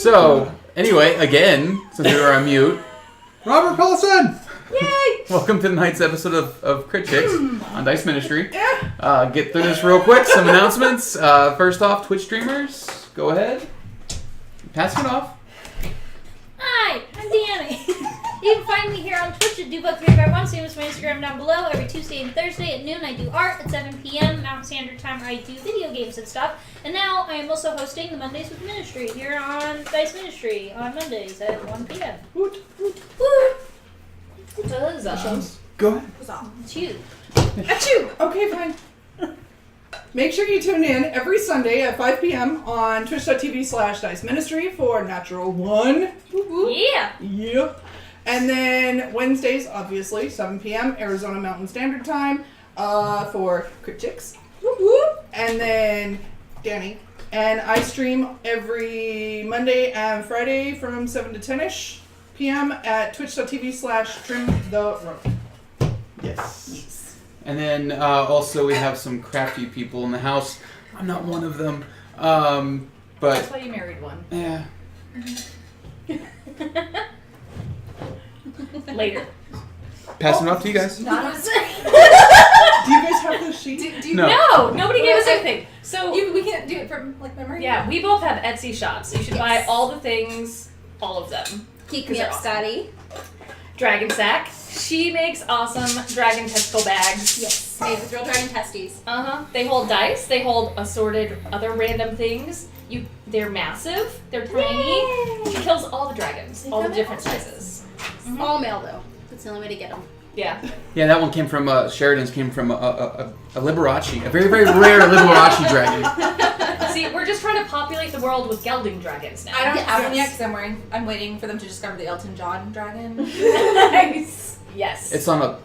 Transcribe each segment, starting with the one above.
So, anyway, again, since we were on mute, Robert Paulson! Yay! welcome to tonight's episode of Crit Chicks on Dice Ministry. Get through this real quick. Some announcements. First off, Twitch streamers, go ahead. Pass it off. Hi, I'm Deanna. You can find me here on Twitch at DuBuck351. Same as my Instagram down below. Every Tuesday and Thursday at noon, I do art. At 7 p.m. Mountain Standard Time, I do video games and stuff. And now I am also hosting the Mondays with Ministry here on Dice Ministry on Mondays at 1 p.m. Woot. Woot, woot. Huzzah. Go ahead. It's you. Achoo! Okay, fine. Make sure you tune in every Sunday at 5 p.m. on twitch.tv/Dice Ministry for Natural One. Yeah. Yeah. And then Wednesdays, obviously, 7 p.m. Arizona Mountain Standard Time for Crit Chicks. And then Danny. And I stream every Monday and Friday from 7 to 10-ish p.m. at twitch.tv/TrimTheRoad. Yes. And then also we have some crafty people in the house. I'm not one of them. That's But, why you married one. yeah. Later. Passing it off to you guys. Not us. Do you guys have this sheet? Do you No. No, nobody gave us anything. So We can't do it from like memory. yeah, we both have Etsy shops. You should buy all the things, all of them. Keep 'Cause me they're up, awesome. Scotty. Dragon Sack. She makes awesome dragon testicle bags. Yes. Made with real dragon testes. They hold dice. They hold assorted other random things. They're massive. They're tiny. She kills all the dragons, all the different sizes. All male though. That's the only way to get them. Yeah. Yeah, that one came from, Sheridan's came from a Liberace. A very, very rare Liberace dragon. See, we're just trying to populate the world with gelding dragons now. I don't have one yet Yes. because I'm waiting for them to discover the Elton John dragon. Nice. Yes. It's on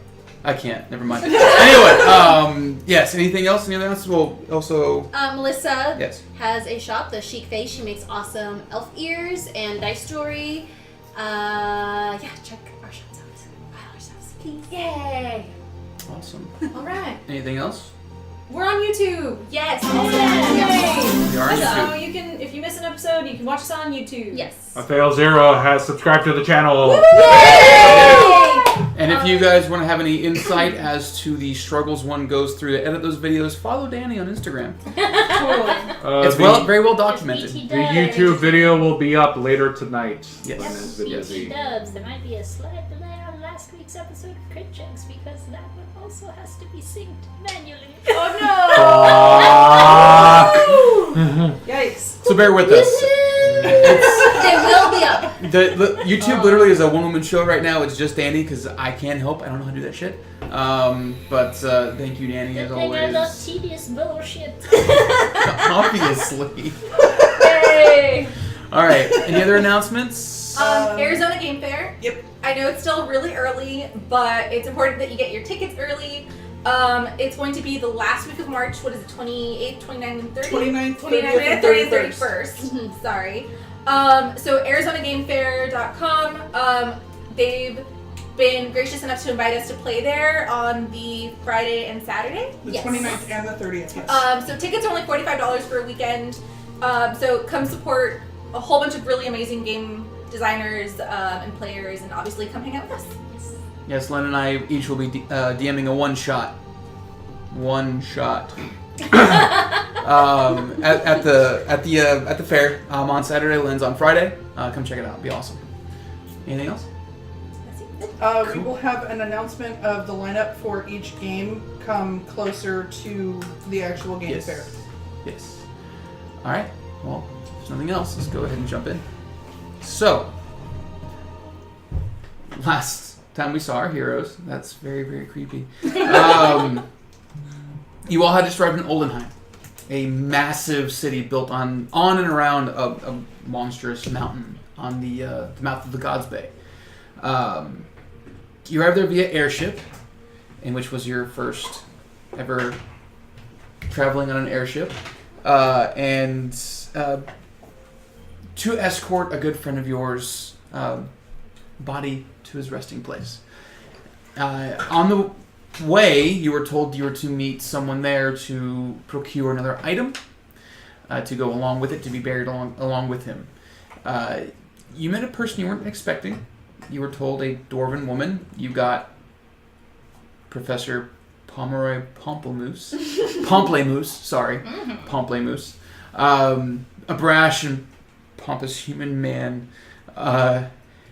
I can't. Never mind. Anyway, yes. Anything else? Anything else? Well, also, Melissa yes. has a shop, The Chic Face. She makes awesome elf ears and dice jewelry. Yeah, check our shops out. Buy our shops, please. Yay. Awesome. All right. Anything else? We're on YouTube. Yes. We are on So YouTube. you can, if you miss an episode, you can watch us on YouTube. Yes. Fail Zero has subscribed to the channel. And if you guys want to have any insight as to the struggles one goes through to edit those videos, follow Danny on Instagram. Totally. It's very well documented. Just BT The dubs. YouTube video will be up later tonight. Yes. When this video is BT dubs. There might be a slight delay on last week's episode of Crit Chicks because that one also has to be synced manually. Oh Yikes. So bear with us. It will be up. YouTube literally is a one-woman show right now. It's just Danny because I can't help. I don't know how to do that shit. But thank you, Danny, as Good thing I love always. tedious bullshit. Obviously. no! Yay! All right. Any other announcements? Arizona Game Fair. Yep. I know it's still really early, but it's important that you get your tickets early. It's going to be the last week of March. What is it, 28th, 29th, and 30th? 29th, 29th, 30th, and 30th, 31st. 31st. Sorry. So ArizonaGameFair.com. They've been gracious enough to invite us to play there on the Friday and Saturday. The Yes. 29th and the 30th, yes. So tickets are only $45 for a weekend. So come support a whole bunch of really amazing game designers and players, and obviously come hang out with us. Yes, Len and I each will be DMing a one-shot. At the fair on Saturday. Len's on Friday. Come check it out. It'll be awesome. Anything else? We will have an announcement of the lineup for each game come closer to the actual game fair. Yes. All right. Well, if there's nothing else, let's go ahead and jump in. So, last time we saw our heroes, that's very, very creepy. You all had to survive in Oldenheim, a massive city built on and around a monstrous mountain on the mouth of the God's Bay. You arrived there via airship, in which was your first ever traveling on an airship, and to escort a good friend of yours' body to his resting place. On the way, you were told you were to meet someone there to procure another item to go along with it, to be buried along with him. You met a person you weren't expecting. You were told a dwarven woman. You got Professor Pomeroy Pamplemousse, sorry. Pamplemousse. A brash and pompous human man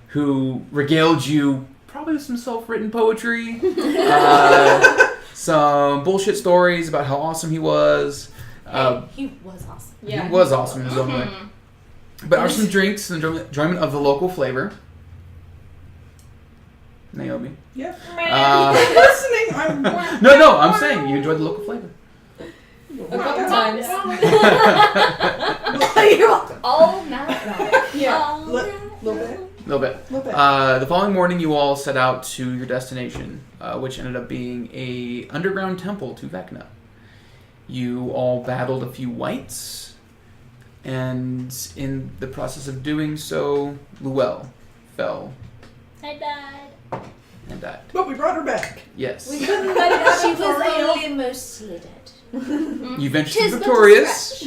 who regaled you probably with some self-written poetry, some bullshit stories about how awesome he was. He was awesome. Yeah. He was awesome in his own way. But are some drinks and enjoyment of the local flavor. Naomi. Yeah. Uh, I'm listening. I'm no, I'm saying you enjoyed the local flavor. A couple times. You're welcome. All night. Yeah. Oh, Little bit. A little bit. Little bit. The following morning, you all set out to your destination, which ended up being a underground temple to Vecna. You all battled a few wights, and in the process of doing so, Luelle fell I died. and died. But we brought her back. Yes. She was only mostly dead. You ventured Tis to but a Victorious,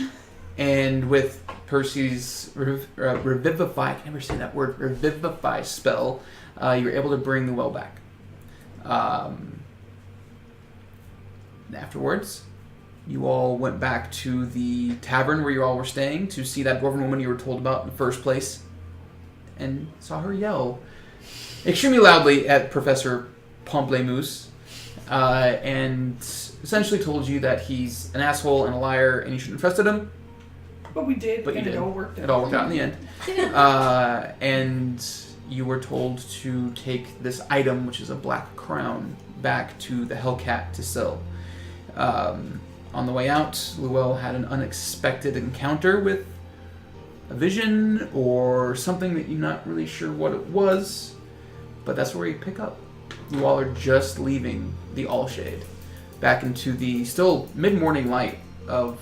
and with Percy's revivify, I can never say that word, revivify spell, you were able to bring the well back. Afterwards, you all went back to the tavern where you all were staying to see that dwarven woman you were told about in the first place, and saw her yell extremely loudly at Professor Pamplemousse, and essentially told you that he's an asshole and a liar and you shouldn't have trusted him. But we did. But you and did. It all worked out. It all worked out in the end. And you were told to take this item, which is a black crown, back to the Hellcat to sell. On the way out, Luelle had an unexpected encounter with a vision or something that you're not really sure what it was, but that's where you pick up. You all are just leaving the Allshade back into the still mid-morning light of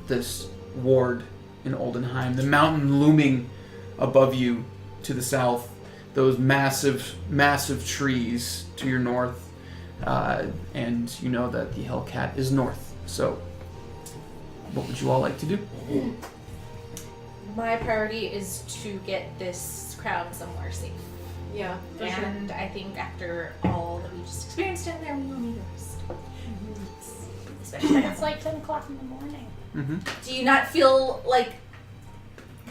this ward in Oldenheim. The mountain looming above you to the south. Those massive, massive trees to your north. And you know that the Hellcat is north. So, what would you all like to do? My priority is to get this crown somewhere safe. Yeah, for sure. And I think after all that we just experienced down there, we will need a rest. Especially It's like 10 o'clock in the morning. Mm-hmm. do you not feel like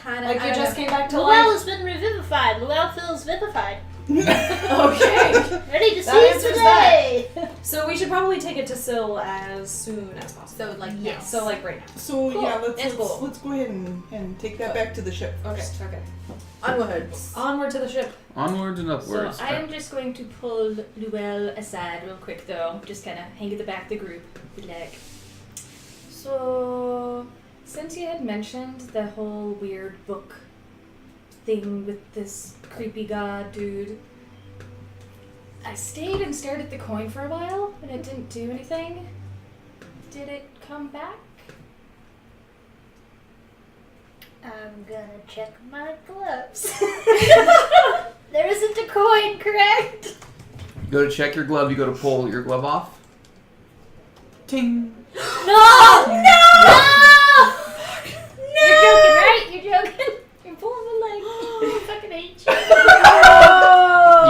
kind of Like you just came back to Luelle life. has been revivified. Luelle feels vivified. Okay. Ready to That seize answers the day. So we should probably take it to Syl as soon as possible. so like Yes. So like right now. So Cool. yeah, It's cool. let's go ahead and take that back to the ship. Okay. First. Okay. onwards. Onward to the ship. Onwards and So upwards. I am just going to pull Luelle aside real quick though. Just kind of hang at the back of the group. Be like, so since you had mentioned the whole weird book thing with this creepy god dude, I stayed and stared at the coin for a while and it didn't do anything. Did it come back? I'm gonna check my gloves. There isn't a coin, correct? You go to check your glove, you go to pull your glove off. Ting! No! No! You're joking, right? You're joking? You're pulling the leg. I fucking hate you.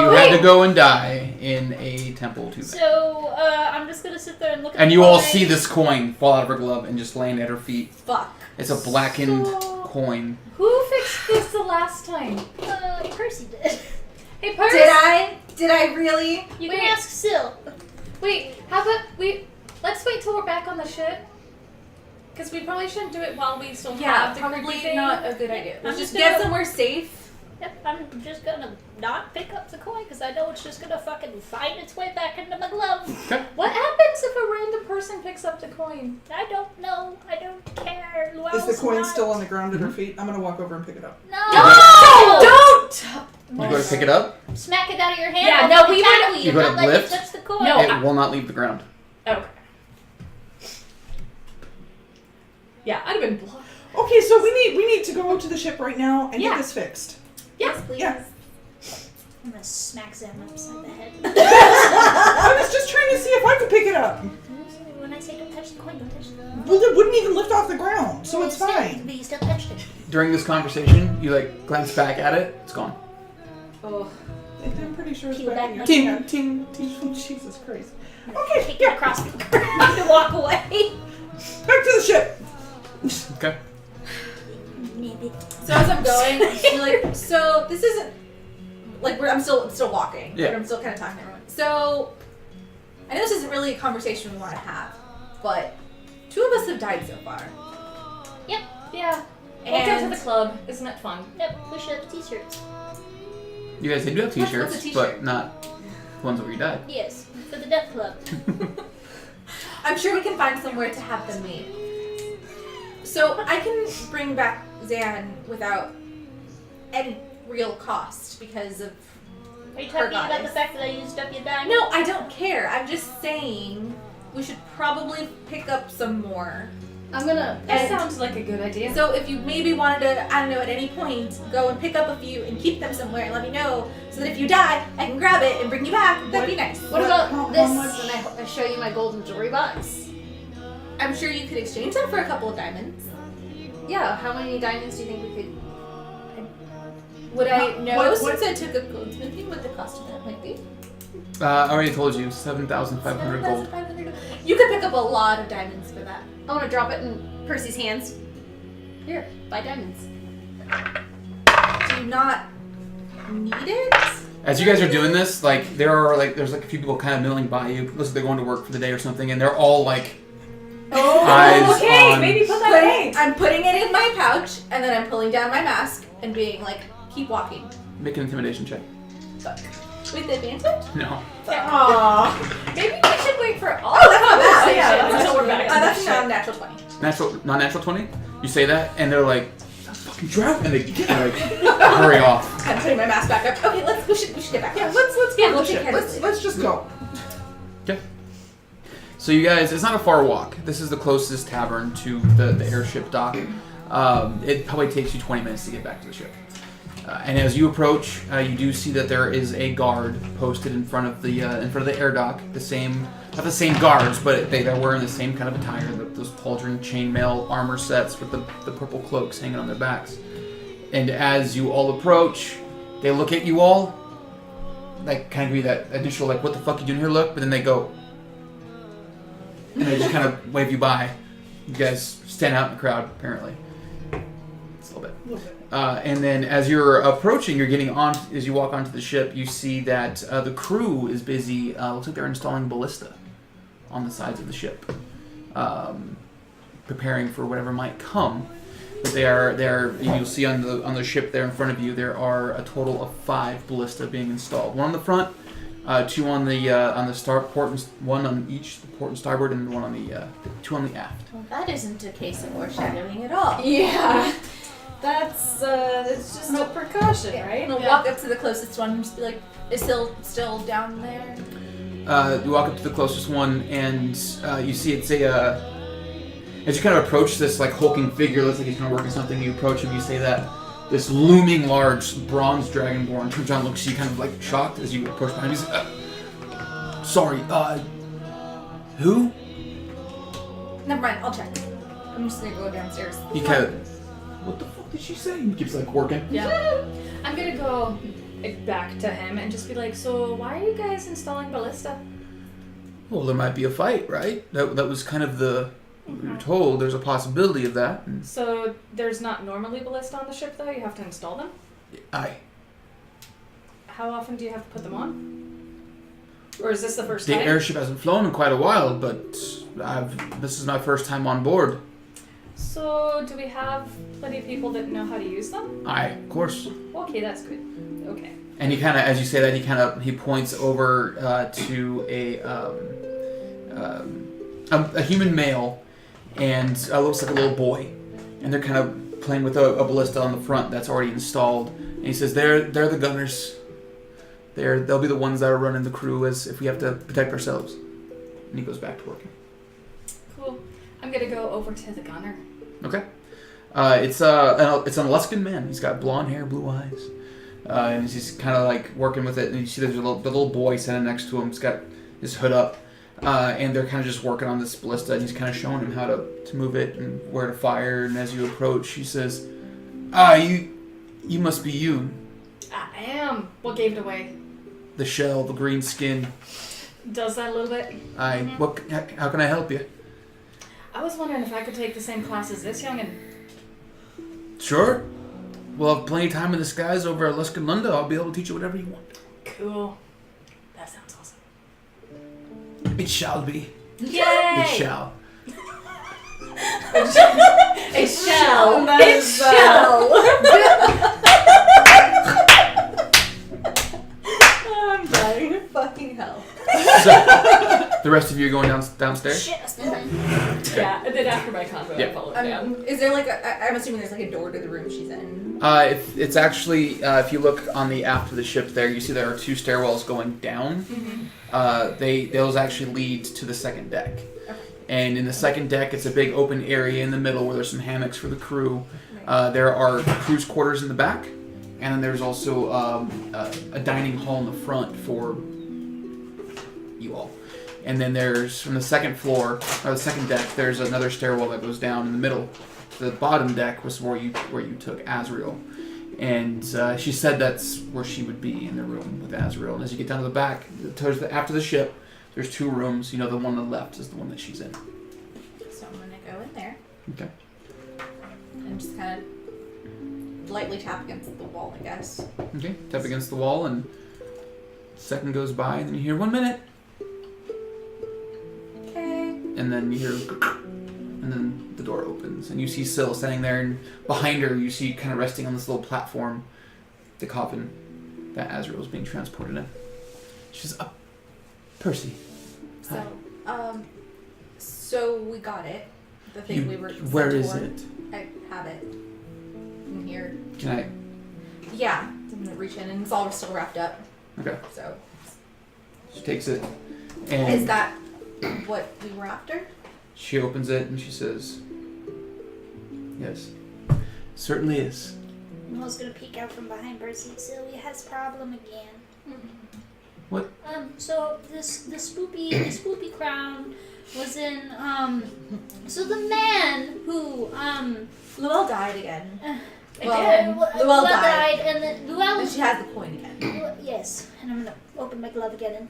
You had to go and die in a temple to that. So, I'm just gonna sit there and look at And the you all coin. see this coin fall out of her glove and just land at her feet. Fuck. It's a blackened So- coin. Who fixed this the last time? Percy did. Hey, Purse! Did I really? You Wait. can ask Syl. Wait, how about let's wait till we're back on the ship? Because we probably shouldn't do it while we still Yeah, have the probably creepy thing. not a good idea. I'm Let's just just get gonna- somewhere safe. Yep, I'm just gonna not pick up the coin because I know it's just gonna fucking find its way back into my glove. What happens if a random person picks up the coin? I don't know. I don't care. Is Luelle's the coin not. still on the ground at her feet? I'm gonna walk over and pick it up. No! Don't! You go to pick it up, Smack it out of your hand. Yeah, I'll no, fucking we tackle would- You you. go to Not let lift? you touch the coin. No. it will not leave the ground. Okay. Yeah, I'd have been blocked. Okay, so we need to go to the ship right now and Yeah. get this fixed. Yes, please. Yeah. I'm gonna smack Zem upside the head. I was just trying to see if I could pick it up. when I say don't touch the coin, don't touch the coin. Well, it wouldn't even lift off the ground, so it's Still, fine. But you still touched it. During this conversation, you like glance back at it. It's gone. Oh. I'm pretty sure it's Peel back back in your my Ting, hand. ting, ting. Oh, Jesus Christ. Okay, Take it across the ground and walk away. back to the ship. Okay. Maybe. So as I'm going, I'm like, so this isn't like I'm still walking. Yeah. But I'm still kind of talking to everyone. So I know this isn't really a conversation we want to have, but 2 of us have died so far. Yeah. We'll go to And the club. Isn't it fun? Yep, we should have t-shirts. You guys, they do have What's t-shirts, a t-shirt? but not the ones where you died. Yes, for the Death Club. I'm sure we can find somewhere to have them made. So I can bring back Zan without any real cost because of. Are you talking about the goddess. fact that I used up your diamond? No, I don't care. I'm just saying we should probably pick up some more. I'm gonna. That And- sounds like a good idea. So if you maybe wanted to, I don't know, at any point, go and pick up a few and keep them somewhere and let me know, so that if you die, I can grab it and bring you back. That'd be nice. What about how this? much- And I show you my golden jewelry box. I'm sure you could exchange them for a couple of diamonds. Yeah. How many diamonds do you think we could? Would I know What- since I took a goldsmithing what the cost of that might be? I already told you, 7,500 gold. 7,500. You could pick up a lot of diamonds for that. I want to drop it in Percy's hands. Here, buy diamonds. Do you not need it? As you guys are doing this, like there's like a few people kind of milling by you. Listen, they're going to work for the day or something, and they're all like eyes okay, on. maybe put that away. I'm putting it in my pouch, and then I'm pulling down my mask and being like, keep walking. Make an intimidation check. Fuck. With advantage? No. Aww. Maybe we should wait for all. Oh, that's not bad. Yeah, that's until we're back. That's not natural 20. Non-natural 20. You say that, and they're like, "Fucking drown!" And they like hurry off. I'm putting my mask back up. Okay, we should get back. Yeah, let's Yeah, go to we'll the take ship. care of this Let's just go. Okay. So you guys, it's not a far walk. This is the closest tavern to the airship dock. It probably takes you 20 minutes to get back to the ship. And as you approach, you do see that there is a guard posted in front of the air dock. The same, not the same guards, but they're wearing the same kind of attire. Those pauldron chainmail armor sets with the purple cloaks hanging on their backs. And as you all approach, they look at you all, like kind of give you that initial like "what the fuck you doing here" look, but then they go, and they just kind of wave you by. You guys stand out in the crowd, apparently. It's a little bit. And then as you're approaching, you're getting on, as you walk onto the ship, you see that the crew is busy, looks like they're installing ballista on the sides of the ship, preparing for whatever might come. But you'll see on the ship there in front of you, there are a total of 5 ballista being installed. 1 on the front, 2 on the starport, and 1 on each the port and starboard, and 1 on the 2 on the aft. Well, that isn't a case of foreshadowing at all. Yeah. That's it's just a precaution, right? I'm gonna walk up to the closest one and just be like, is still down there? You walk up to the closest one, and you see it's a. As you kind of approach this like hulking figure, looks like he's kind of working something. You approach him, you say that this looming large bronze dragonborn turns around, and looks at you, kind of like shocked as you approach behind him. He's like, "Sorry, who?" Never mind, I'll check. I'm just gonna go downstairs. He kind of. What the fuck did she say? He keeps like working. Yeah. I'm gonna go back to him and just be like, so why are you guys installing ballista? Well, there might be a fight, right? That was kind of the. We were told there's a possibility of that. And So there's not normally ballista on the ship though? You have to install them? How often do you have to put them on? Or is this the first The time? airship hasn't flown in quite a while, but this is my first time on board. So do we have plenty of people that know how to use them? Of course. Okay, that's good. Okay. And he kind of, as you say that, he points over to a human male, and looks like a little boy, and they're kind of playing with a ballista on the front that's already installed. And he says, "They're the gunners. They'll be the ones that are running the crew as if we have to protect ourselves." And he goes back to working. Cool. I'm gonna go over to the gunner. Okay. It's an Aluskan man. He's got blonde hair, blue eyes, and he's kind of like working with it. And you see there's the little boy standing next to him. He's got his hood up. And they're kind of just working on this ballista, and he's kind of showing him how to move it and where to fire. And as you approach, he says, you must be you. I am. What gave it away? The shell, the green skin. Does that a little bit? How can I help you? I was wondering if I could take the same class as this youngin. Sure. We'll have plenty of time in the skies over at Luskan Lunda. I'll be able to teach you whatever you want. Cool. That sounds awesome. It shall be. Yay! It shall. A shell. That It's is, shell. I'm dying. Fucking hell. So, the rest of you are going downstairs? Shit. Yeah, and then after my combo, I followed down. Is there like I'm assuming there's like a door to the room she's in. It's actually, if you look on the aft of the ship there, you see there are 2 stairwells going down. Those actually lead to the second deck. Okay. And in the second deck, it's a big open area in the middle where there's some hammocks for the crew. There are crew's quarters in the back, and then there's also a dining hall in the front for you all. And then there's, from the second floor, or the second deck, there's another stairwell that goes down in the middle. The bottom deck was where you took Azrael. And she said that's where she would be, in the room with Azrael. And as you get down to the back, after the ship, there's 2 rooms. You know, the one on the left is the one that she's in. So I'm gonna go in there Okay. and just kind of lightly tap against the wall, I guess. Okay, tap against the wall, and second goes by, and then you hear 1 minute. Okay. And then you hear, and then the door opens, and you see Syl standing there, and behind her you see, kind of resting on this little platform, the coffin that Azrael is being transported in. She's up. Percy. So, so we got it. The thing we were. Where sent is for. it? I have it in here. Can I? Yeah, I'm gonna reach in, and it's all still wrapped up. Okay. So, She takes it, and is that what we were after? she opens it, and she says, "Yes, certainly is." Noel's gonna peek out from behind Percy. Sylvia has problem again. What? So the spoopy crown was in so the man who Luelle died again. Again? Luelle died. and then Luelle And she has the coin again. yes, and I'm gonna open my glove again and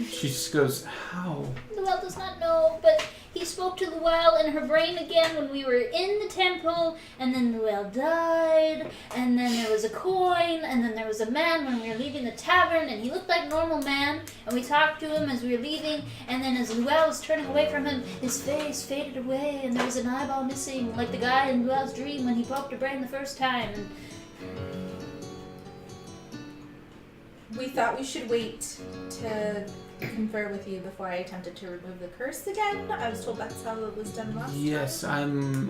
She just goes, "How?" Luelle does not know, but he spoke to Luelle in her brain again when we were in the temple, and then Luelle died, and then there was a coin, and then there was a man when we were leaving the tavern, and he looked like a normal man, and we talked to him as we were leaving, and then as Luelle was turning away from him, his face faded away, and there was an eyeball missing, like the guy in Luelle's dream when he poked her brain the first time. And We thought we should wait to confer with you before I attempted to remove the curse again. I was told that's how it was done last Yes, I'm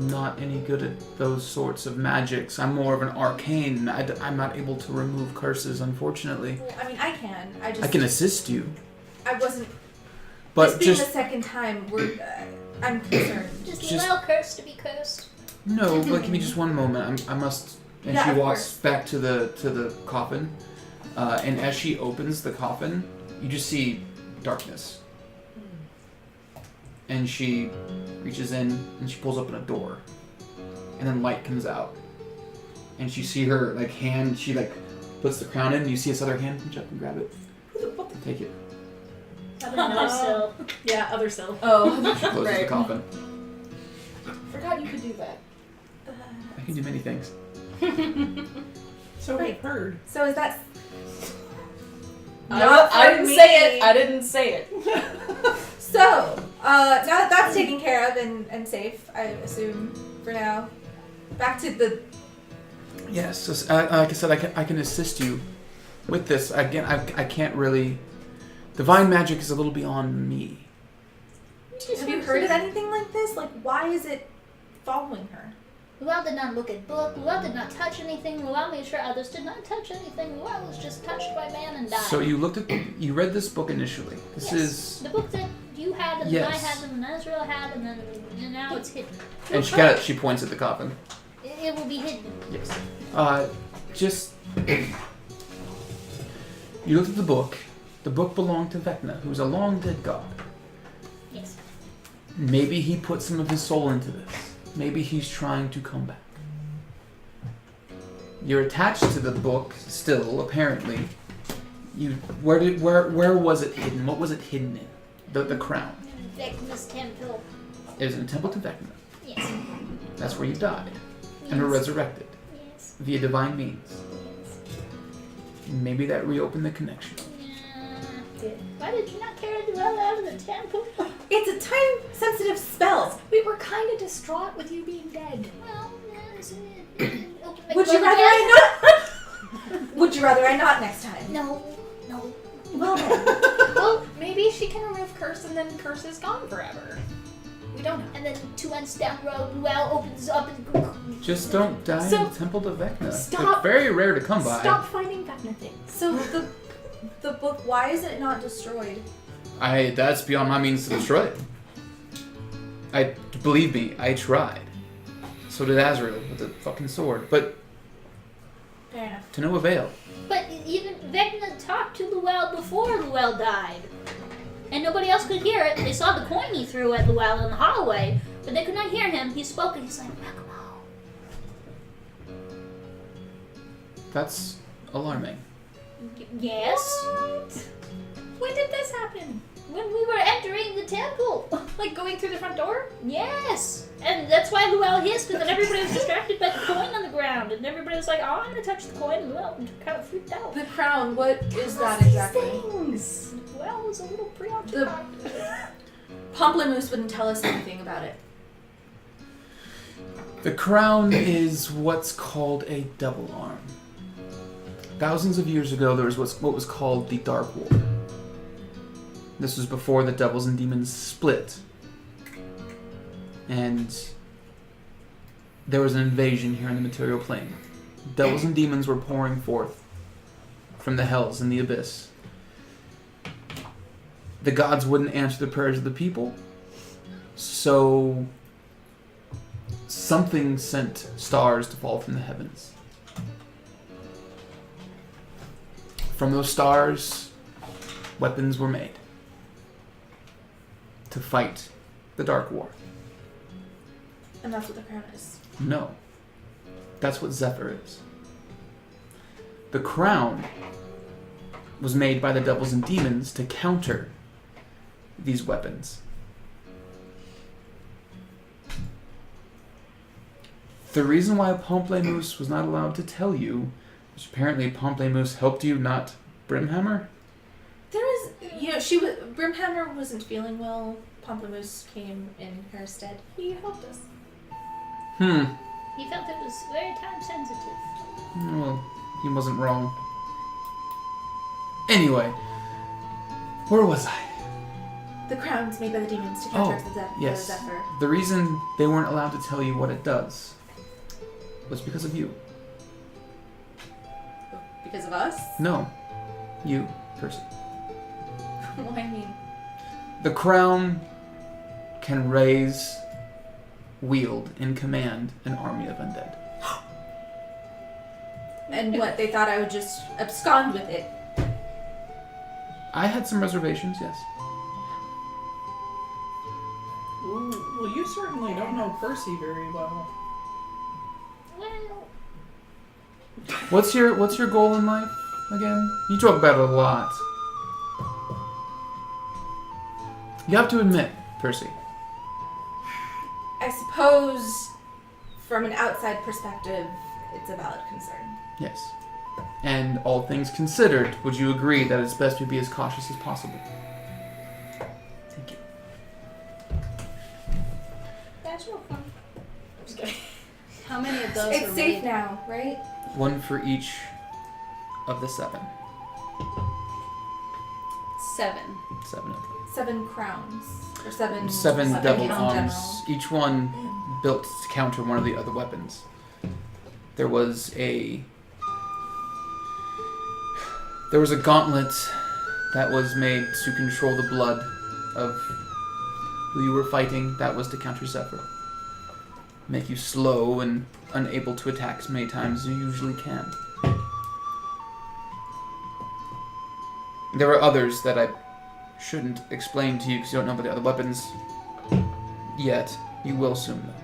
not any good at those sorts of magics. I'm more of an arcane. I'm not able to remove curses, unfortunately. time. Well, I mean, I can. I can assist you, I wasn't. but this being just the second time, I'm concerned. just Just- Luelle cursed to be cursed. no. But give me just one moment. I must. And Yeah, she of walks course. back to the coffin, and as she opens the coffin, you just see darkness. And she reaches in and she pulls open a door, and then light comes out, and you see her hand. She puts the crown in, and you see this other hand reach up and grab it. Take it. Another Syl. Yeah, other self. Oh, She closes the Right. coffin. Forgot you could do that. I can do many things. So we've heard. so is that? I didn't say it. I didn't say it. So, now that that's taken care of and safe, I assume for now. Back to the. Yes, so, like I said, I can assist you with this. Again, I can't really. Divine magic is a little beyond me. Have you heard of anything like this? Like, why is it following her? Luelle did not look at book. Luelle did not touch anything. Luelle made sure others did not touch anything. Luelle was just touched by man and died. So you read this book initially. This Yes. is, the book that you had, and then I Yes. had, and then Azrael had, and then now it's hidden. and she points at the coffin. It will be hidden. Yes. Just you looked at the book, The book belonged to Vecna, who's a long dead god. Yes. Maybe he put some of his soul into this. Maybe he's trying to come back. You're attached to the book still, apparently. Where was it hidden? What was it hidden in? The crown. Vecna's temple. It was in a temple to Vecna. Yes. That's where you died and were resurrected Yes. via divine means. Yes. Maybe that reopened the connection. Why did you not carry the well out of the temple? It's a time-sensitive spell. We were kind of distraught with you being dead. Well, Would you rather I not? Would you rather I not next time? No. Well then. Well, maybe she can remove curse and then curse is gone forever. We don't know. And then 2 months down the road, well opens up and Just don't die So, in the temple to Vecna. stop- It's very rare to come by. Stop finding Vecna things. So the book, why is it not destroyed? That's beyond my means to destroy it. Believe me, I tried. So did Azrael with the fucking sword, but Fair enough. to no avail. But even Vecna talked to Luel before Luel died. And nobody else could hear it. They saw the coin he threw at Luel in the hallway, but they could not hear him. He spoke and he's like, Rakamo. That's alarming. Yes? When did this happen? When we were entering the temple. Like going through the front door? Yes. And that's why Luel hissed, because then everybody was distracted by the coin on the ground. And everybody was like, oh, I'm going to touch the coin. And Luel kind of freaked out. The crown, what is that exactly? Things. Luel was a little preoccupied. Pomplamoose wouldn't tell us anything about it. The crown is what's called a double arm. Thousands of years ago, there was what was called the Dark War. This was before the devils and demons split. And there was an invasion here in the material plane. Devils and demons were pouring forth from the hells and the abyss. The gods wouldn't answer the prayers of the people, so something sent stars to fall from the heavens. From those stars, weapons were made to fight the Dark War. And that's what the crown is. No. That's what Zephyr is. The crown was made by the devils and demons to counter these weapons. The reason why Pomplamoose was not allowed to tell you is apparently Pomplamoose helped you, not Brimhammer. There was, Brimhammer wasn't feeling well. Pomplamoose came in her stead. He helped us. He felt it was very time sensitive. Well, he wasn't wrong. Anyway, where was I? The crown's made by the demons to counter the Yes. Zephyr. The reason they weren't allowed to tell you what it does was because of you. Because of us? No. You, person. Well, I mean, The crown can raise, wield, and command an army of undead. and what, they thought I would just abscond with it. I had some reservations, yes. Ooh, well, you certainly don't know Percy very well. Well, What's your goal in life again? You talk about it a lot. You have to admit, Percy. I suppose, from an outside perspective, it's a valid concern. Yes. And all things considered, would you agree that it's best to be as cautious as possible? Thank you. that's no fun. I'm just kidding. How many of those It's are safe made? now, right? One for each of the seven. 7. 7 of them. 7 crowns. Or 7... Seven devil in arms, general. each one built to counter one of the other weapons. There was a gauntlet that was made to control the blood of who you were fighting. That was to counter Zephyr. Make you slow and unable to attack as many times as you usually can. There are others that I shouldn't explain to you because you don't know about the other weapons yet. You will soon, though.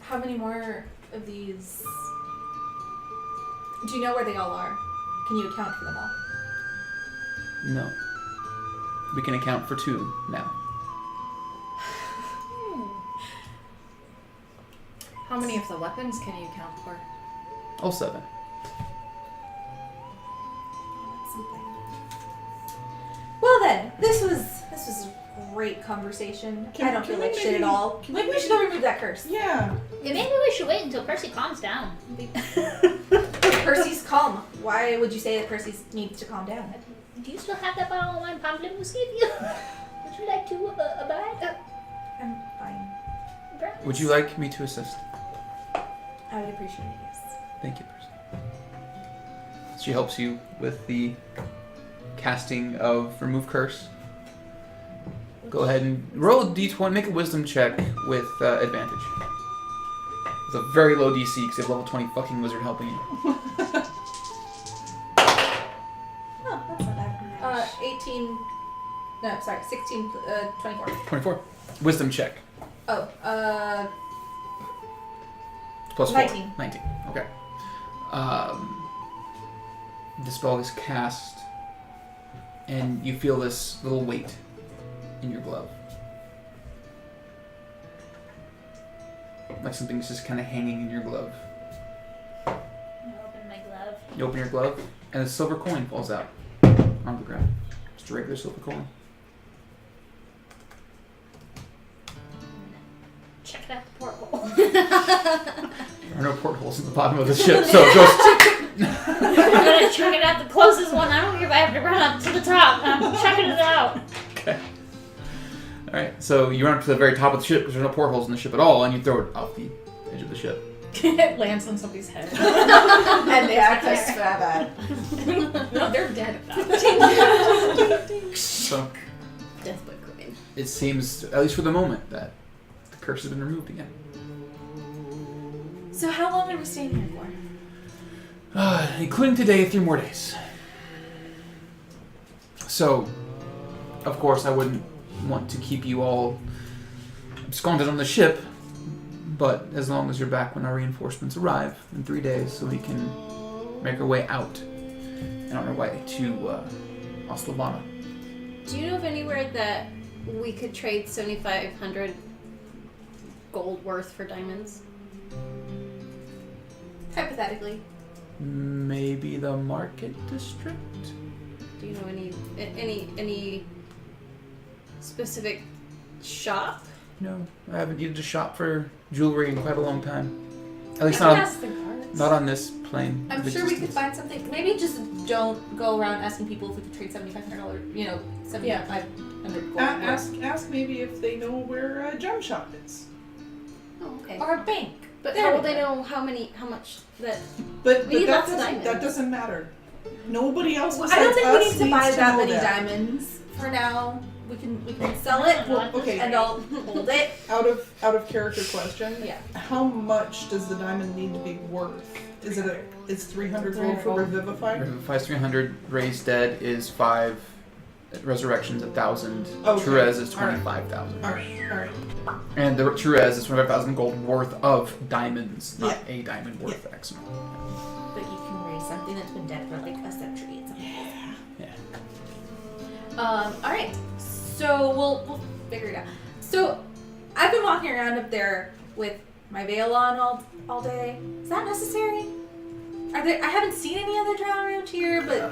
How many more of these? Do you know where they all are? Can you account for them all? No. We can account for 2 now. How many of the weapons can you count for? All 7. That's something. Well then, this was a great conversation. I don't feel can like we shit at maybe- all. Maybe we should go remove that curse. Yeah. Yeah, maybe we should wait until Percy calms down. Percy's calm. Why would you say that Percy needs to calm down? Do you still have that bottle of wine Pamplemousse gave you? Would you like to abide? I'm fine. Perhaps? Would you like me to assist? I would appreciate it, yes. Thank you, Percy. She helps you with the casting of Remove Curse. Go ahead and roll a d20, make a wisdom check with advantage. It's a very low DC because you have level 20 fucking wizard helping you. Oh, that's not bad. 18. No, sorry, 16, 24. 24. Wisdom check. Oh, Plus 4. 19. 19. Okay. The spell is cast, and you feel this little weight in your glove. Like something's just kind of hanging in your glove. I open my glove. You open your glove, and a silver coin falls out on the ground. Just a regular silver coin. Check out the porthole. There are no portholes in the bottom of the ship, so it goes. I'm gonna check it out the closest one. I don't care if I have to run up to the top. I'm checking it out. Okay. All right. So you run up to the very top of the ship because there's no portholes in the ship at all, and you throw it off the edge of the ship. It lands on somebody's head. and they act like bad. No, they're dead at that. So Death by coin. it seems, at least for the moment, that the curse has been removed again. So how long are we staying here for? Including today, 3 more days. So, of course, I wouldn't want to keep you all absconded on the ship, but as long as you're back when our reinforcements arrive in 3 days, so we can make our way out and on our way to Oslovana. Do you know of anywhere that we could trade 7,500 gold worth for diamonds? Hypothetically. Maybe the market district? Do you know any specific shop? No, I haven't needed to shop for jewelry in quite a long time. At least Can we not ask the guards? on this plane. I'm of sure we could existence. find something. Maybe just don't go around asking people if we could trade $7,500. $7,500 gold. Ask maybe if they know where a gem shop is. Oh, okay. Or a bank. But There how we will they go. know how much that? But, We need that lots of doesn't diamonds. matter. Nobody else Well, besides I don't think we us need to needs buy that know many that. diamonds for now. We can sell it. Well, okay. And I'll hold it. Out of character question. Yeah. How much does the diamond need to be worth? Is it it's 300 gold for Revivify? Revivify is 300, Raise Dead is 5, Resurrection's 1,000, Okay. Therese is Alright. 25,000. Alright. And the Therese is 25,000 gold worth of diamonds, not a diamond worth X amount. But you can raise something that's been dead for like a century. It's alright. So we'll figure it out. So I've been walking around up there with my veil on all day. Is that necessary? I haven't seen any other drow around here, but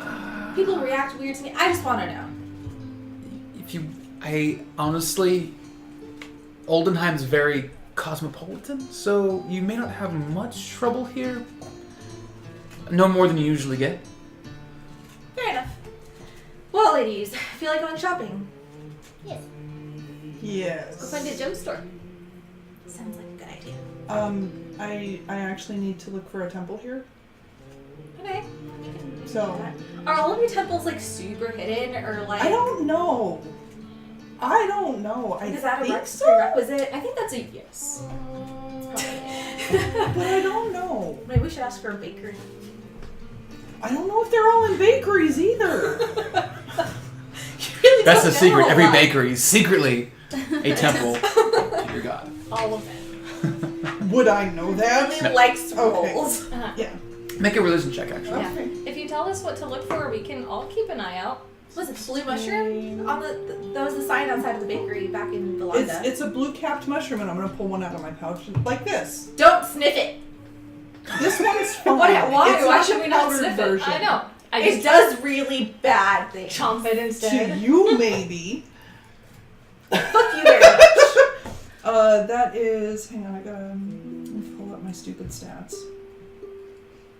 people react weird to me. I just want to know. I honestly, Oldenheim's very cosmopolitan, so you may not have much trouble here. No more than you usually get. Fair enough. Well, ladies, I feel like going shopping. Yes. Go Yes. find a gem store. Sounds like a good idea. I actually need to look for a temple here. Okay. So Are all of your temples like super hidden or like? I don't know. I Is that a think so, prerequisite? I think that's a yes. but I don't know. Maybe we should ask for a baker. I don't know if they're all in bakeries either. That's the secret. Every bakery is secretly a temple to your god. All of it. Would I know that? Only likes scrolls. Yeah. Make a religion check, actually. Yeah. Okay. If you tell us what to look for, we can all keep an eye out. Was it blue mushroom? On that was the sign outside of the bakery back in Belanda. It's a blue-capped mushroom, and I'm gonna pull one out of my pouch like this. Don't sniff it. This one's fine. Why? It's Why not should the we not powdered sniff it? version. I know. I It just does really bad things. chomp it To instead. you, maybe. Fuck you very much. That is. Hang on, I gotta pull up my stupid stats.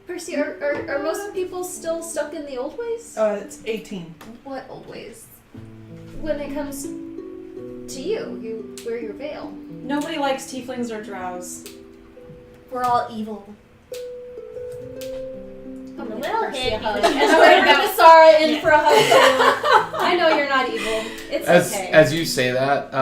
Percy, are most people still stuck in the old ways? It's 18. What old ways? When it comes to you wear your veil. Nobody likes tieflings or drows. We're all evil. I'm a Well, little Percy a head hug. evil. And I bring Sarah in for a hug too. I know you're not evil. It's okay. As you say that,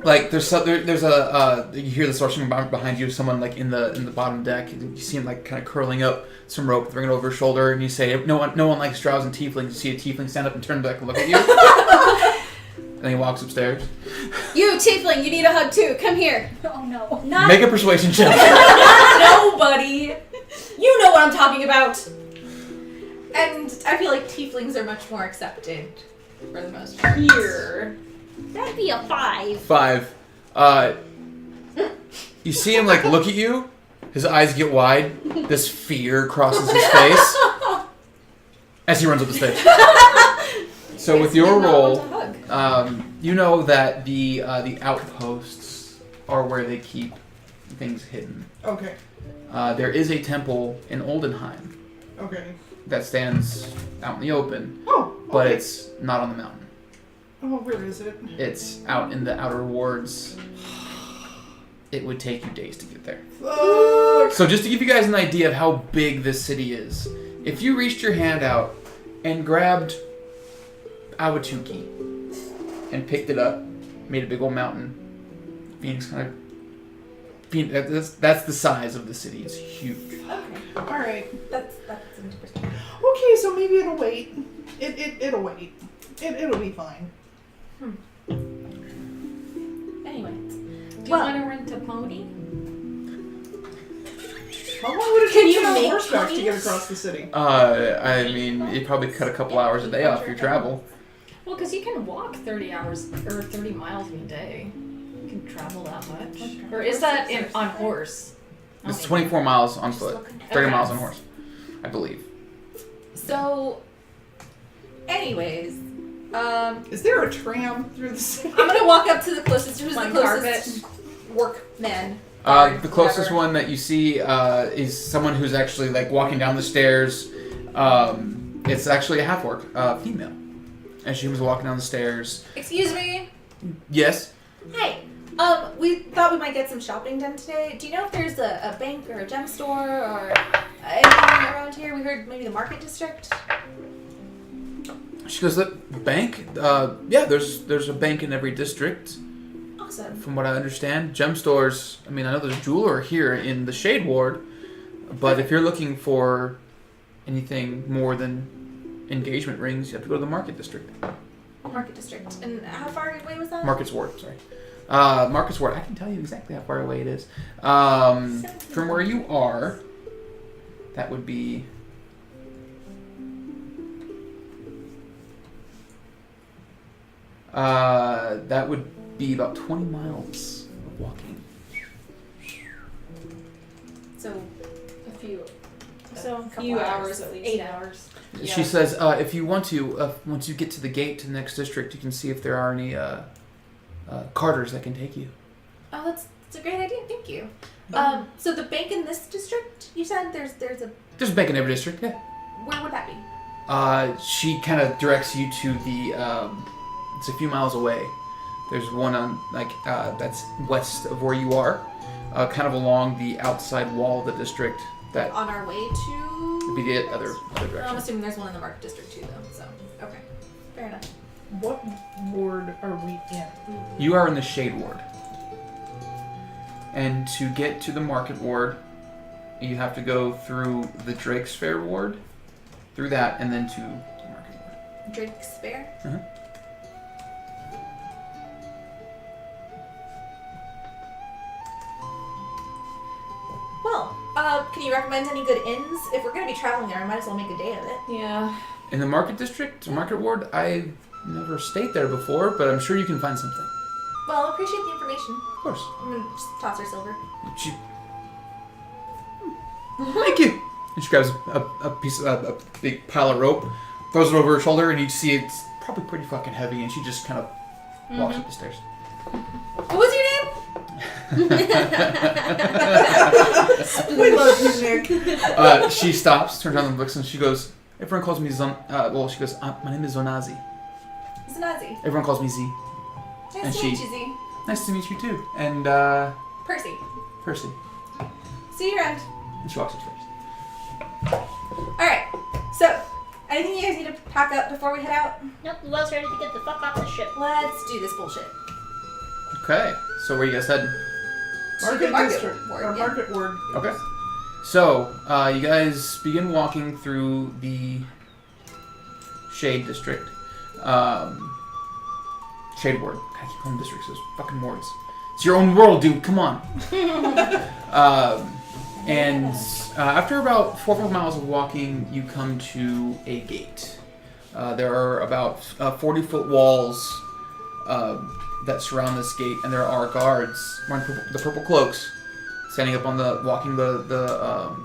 like there's a you hear the swishing behind you. Someone like in the bottom deck. You see him like kind of curling up some rope, throwing it over his shoulder, and you say, "No one likes drows and tieflings." You see a tiefling stand up and turn back and look at you, and he walks upstairs. You, Tiefling, you need a hug too. Come here. Oh no. Not Make a persuasion check. nobody. You know what I'm talking about. And I feel like tieflings are much more accepted for the most part. Here. That'd be a 5. 5. You see him like look at you. His eyes get wide. This fear crosses his face as he runs up the stairs. So with your roll, you know that the outposts are where they keep things hidden. Okay. There is a temple in Oldenheim Okay. that stands out in the open, Oh. but okay. it's not on the mountain. Oh, where is it? It's out in the outer wards. It would take you days to get there. Fuck. So just to give you guys an idea of how big this city is, if you reached your hand out and grabbed Awatuki and picked it up, made a big old mountain, Phoenix kind of... That's the size of the city. It's huge. Okay, All right. that's into perspective. Okay, so maybe it'll wait. It'll wait. It'll be fine. Anyway, Do you Well- want to rent a pony? How long would it Can take you you on make horseback to get ponies? across the city? I mean, you'd probably cut a couple hours a day off your travel. Well, because you can walk 30 hours or 30 miles in a day. You can travel that much. Or is that on horse? It's 24 miles on foot, 30 Okay. miles on horse, I believe. so, anyways, Is there a tram through the city? I'm gonna walk up to the closest. Who's the One closest workman? The closest one that you see is someone who's actually like walking down the stairs. It's actually a half-orc, female, and she was walking down the stairs. Excuse me. Yes. Hi. We thought we might get some shopping done today. Do you know if there's a bank or a gem store or anything around here? We heard maybe the market district. She goes, "The bank? Yeah, there's a bank in every district, Awesome. from what I understand. Gem stores. I mean, I know there's a jeweler here in the Shade Ward, but if you're looking for anything more than engagement rings, you have to go to the Market District. Market district. And how far away was that? Market's Ward, sorry. Market's Ward. I can tell you exactly how far away it is. From where you are, that would be... that would be about 20 miles of walking. So, A few. So, A few hours at least. 8 hours. She says, if you want to, once you get to the gate to the next district, you can see if there are any carters that can take you. Oh, that's a great idea. Thank you. So the bank in this district, you said there's a There's a bank in every district, yeah. where would that be? She kind of directs you to the, it's a few miles away. There's one on, that's west of where you are, kind of along the outside wall of the district. That On our way to. would be the other I'm direction. assuming there's one in the market district too, though. So okay, fair enough. What ward are we in? You are in the Shade Ward. And to get to the Market Ward, you have to go through the Drake's Fair ward, through that, and then to the Market Ward. Drake's Fair. Well, can you recommend any good inns? If we're going to be traveling there, I might as well make a day of it. Yeah. In the Market District, Market Ward, I've never stayed there before, but I'm sure you can find something. Well, I appreciate the information. Of course. I'm going to just toss her silver. She... Thank you. And she grabs a piece of a big pile of rope, throws it over her shoulder, and you see it's probably pretty fucking heavy, and she just kind of walks up the stairs. What was your name? We love you, Nick. She stops, turns around and looks, and she goes, everyone calls me she goes, my name is Zonazi. Zanazi. Everyone calls me Z. Nice And to she- meet you, Z. Nice to meet you too. And, Percy. Percy. See you around. And she walks upstairs. Alright, so, anything you guys need to pack up before we head out? Nope, Luell's ready to get the fuck off the ship. Let's do this bullshit. Okay, so where are you guys heading? Market Market District. Ward, Or yeah. Market Ward. Okay. So, you guys begin walking through the Shade District. Shade Ward. I keep calling them districts, those fucking wards. It's your own world, dude, come on. After about 4 or 5 miles of walking, you come to a gate. There are about 40-foot walls that surround this gate, and there are guards wearing the purple cloaks standing up on walking the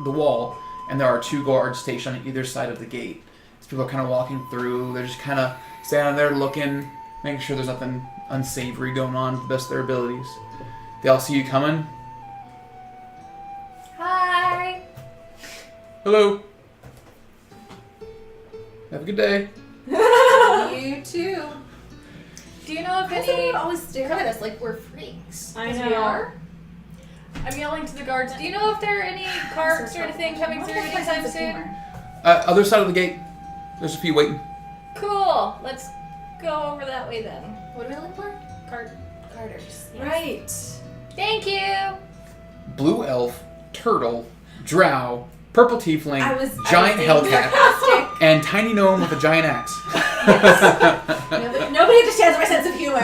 wall, and there are 2 guards stationed on either side of the gate. These people are kind of walking through. They're just kind of standing there looking, making sure there's nothing unsavory going on to the best of their abilities. They all see you coming. Hi. Hello. Have a good day. You too. Do you know if Why does any... everyone always stare at us like we're freaks? I 'Cause know. we are. I'm yelling to the guards. Do you know if there are any carts or anything coming through anytime soon? Other side of the gate. There's a few waiting. Cool. Let's go over that way then. What are we looking for? Carters. Yes. Right. Thank you. Blue elf, turtle, drow, purple tiefling, I was giant being hellcat, sarcastic. and tiny gnome with a giant axe. Nobody understands my sense of humor.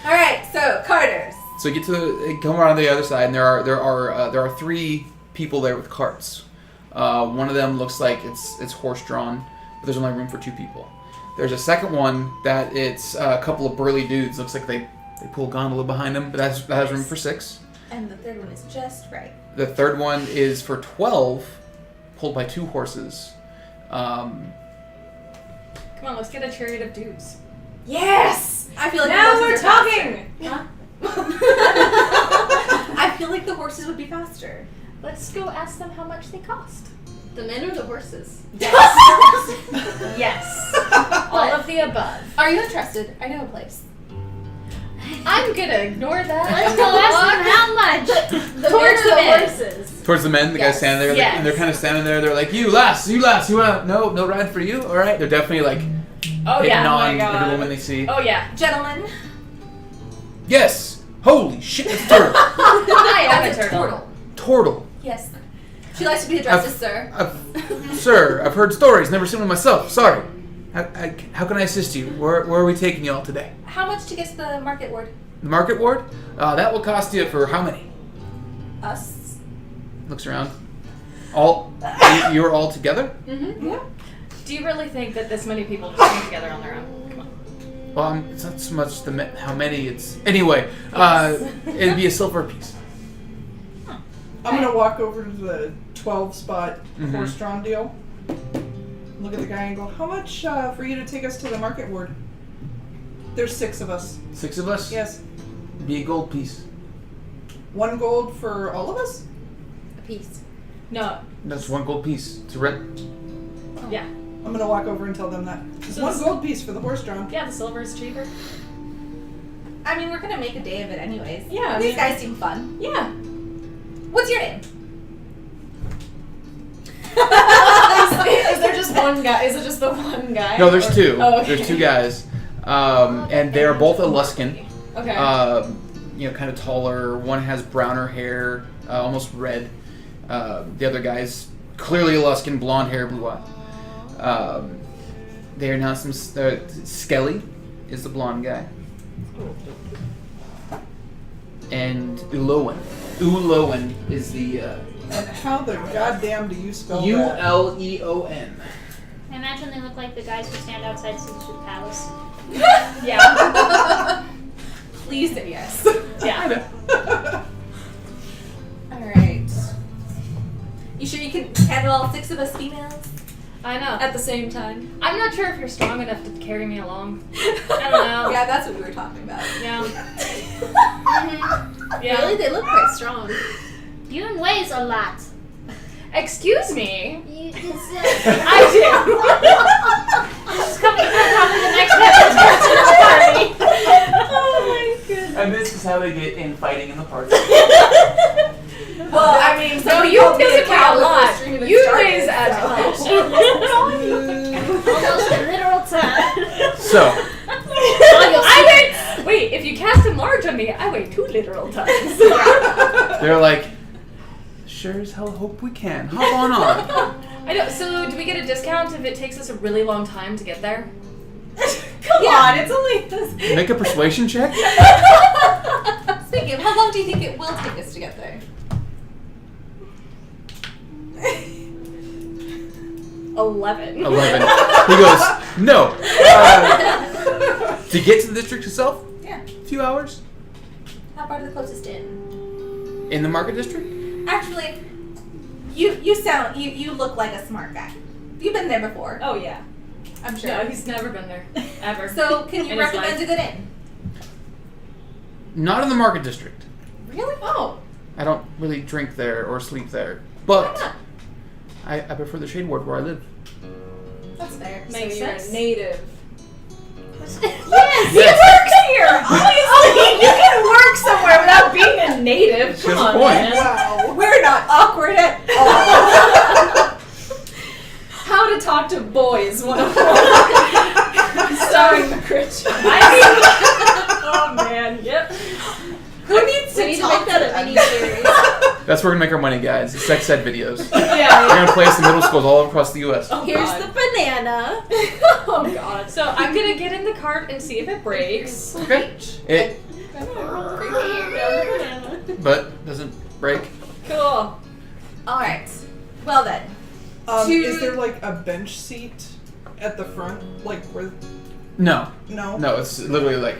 Alright, so Carter's. So you get to come around the other side, and there are 3 people there with carts. One of them looks like it's horse drawn, but there's only room for 2 people. There's a second one that it's a couple of burly dudes. Looks like they pull a gondola behind them, but that has room for 6. And the third one is just right. The third one is for 12, pulled by 2 horses. Come on, let's get a chariot of dudes. Yes! I feel like Now the we're horses are talking! faster. I feel like the horses would be faster. Let's go ask them how much they cost. The men or the horses? Yes. Yes. All of the above. Are you interested? I know a place. I'm gonna ignore that. Let's go ask them how much. Towards the men. horses. Towards the men, the guys Yes. standing there, Yes. and they're kind of standing there. They're like, "You last, you want no ride for you? All right." They're definitely like Oh hitting yeah. Oh on my every god. woman they see. Oh yeah. Gentlemen. Yes. Holy shit! It's a turtle. I am a That's a turtle. turtle. Turtle. Yes. She likes to be addressed as sir. Sir, I've heard stories, never seen one myself. Sorry. How can I assist you? Where are we taking you all today? How much to get to the market ward? The market ward? That will cost you for how many? Us. Looks around. All you're all together? Mm-hmm. Yeah. Do you really think that this many people just came together on their own? Come on. Well, it's not so much how many. It's anyway. It'd be a silver piece. I'm gonna walk over to the 12 spot Mhm. horse-drawn deal. Look at the guy and go, "How much for you to take us to the market ward?" There's 6 of us. 6 of us. Yes. Be a gold piece. 1 gold for all of us. A piece. No. That's 1 gold piece to rent. Yeah. I'm gonna walk over and tell them that. It's So 1 this- gold piece for the horse-drawn. Yeah, the silver is cheaper. I mean, we're gonna make a day of it anyways. Yeah, I These mean- guys seem fun. Yeah. What's your name? Is there just one guy? Is it just the one guy? No, there's Or- 2. Oh, okay. There's 2 guys, and they're both Eluskan. Okay. kind of taller. One has browner hair, almost red. The other guy's clearly Aluskan, blonde hair, blue eye. They announced Skelly is the blonde guy. And Ulowen. Ulowen is the And how the goddamn do you spell that? Uleon. I imagine they look like the guys who stand outside Caesar's Palace. Yeah. Please say yes. Yeah. Alright. You sure you can handle all 6 of us females I know. at the same time? I'm not sure if you're strong enough to carry me along. I don't know. Yeah, that's what we were talking about. Yeah. Really? They look quite strong. Yun weighs a lot. Excuse me. You, it's, I do. this is coming from probably the next episode's party. Oh my goodness. And this is how they get in fighting in the park. Well, I mean, No, you doesn't count a lot. You weighs as much. Almost a literal ton. So, Wait, if you cast enlarge on me, I weigh 2 literal tons. they're like, sure as hell hope we can. Hop on. I know. So, do we get a discount if it takes us a really long time to get there? Come on, it's only this. Make a persuasion check. Speaking of, how long do you think it will take us to get there? 11. 11. He goes, no. To get to the district itself, Yeah. a few hours. How far to the closest inn? In the market district? Actually, you look like a smart guy. You've been there before, Oh yeah. I'm sure. No, he's never been there ever. So, can you In his recommend life. a good inn? Not in the market district. Really? Oh. I don't really drink there or sleep there. Why But not? I prefer the Shade Ward where I live. That's fair. Makes So you're a sense. native. Yes, he works here. Obviously, you can work somewhere without being a native. She has Come a on, point. man. Wow. We're not awkward at all. How to talk to boys 101. Starring the Critch. Oh man, yep. Who needs We to need to talk make that a them? mini series. That's where we're gonna make our money, guys. The sex ed videos. We're Yeah. gonna place in middle schools all across the U.S. Oh, Here's God. the banana. Oh god. So I'm gonna get in the cart and see if it breaks. Okay. It, Banana. but doesn't break. Cool. Alright. Well then. Is there like a bench seat at the front, like where? No, No. it's literally like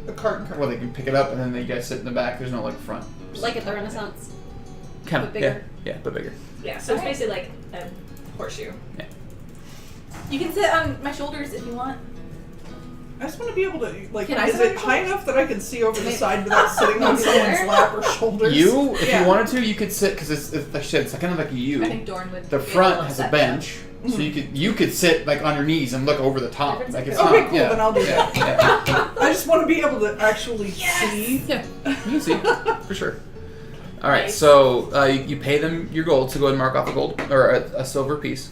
A cart. well, they can pick it up and then you guys sit in the back. There's no like front. Like at the Renaissance. Kind But of bigger. Yeah, but bigger. Yeah, so it's basically like a horseshoe. You can sit on my shoulders if you want. I just want to be able to like. Can I Is sit on it your high shoulders? enough that I can see over the side without sitting on Maybe someone's there. lap or shoulders? You, if Yeah. you wanted to, you could sit because it's like I said, it's kind of like a I U. think Dorn would. The be front little has a upset. bench, so you could sit like on your knees and look over the top. Difference Like in it's Okay, not. cool, Yeah, then I'll do yeah, yeah. I just want to be able to actually see. Yeah, you can see for sure. All right, Nice. so you pay them your gold, so go ahead and mark off a gold or a silver piece.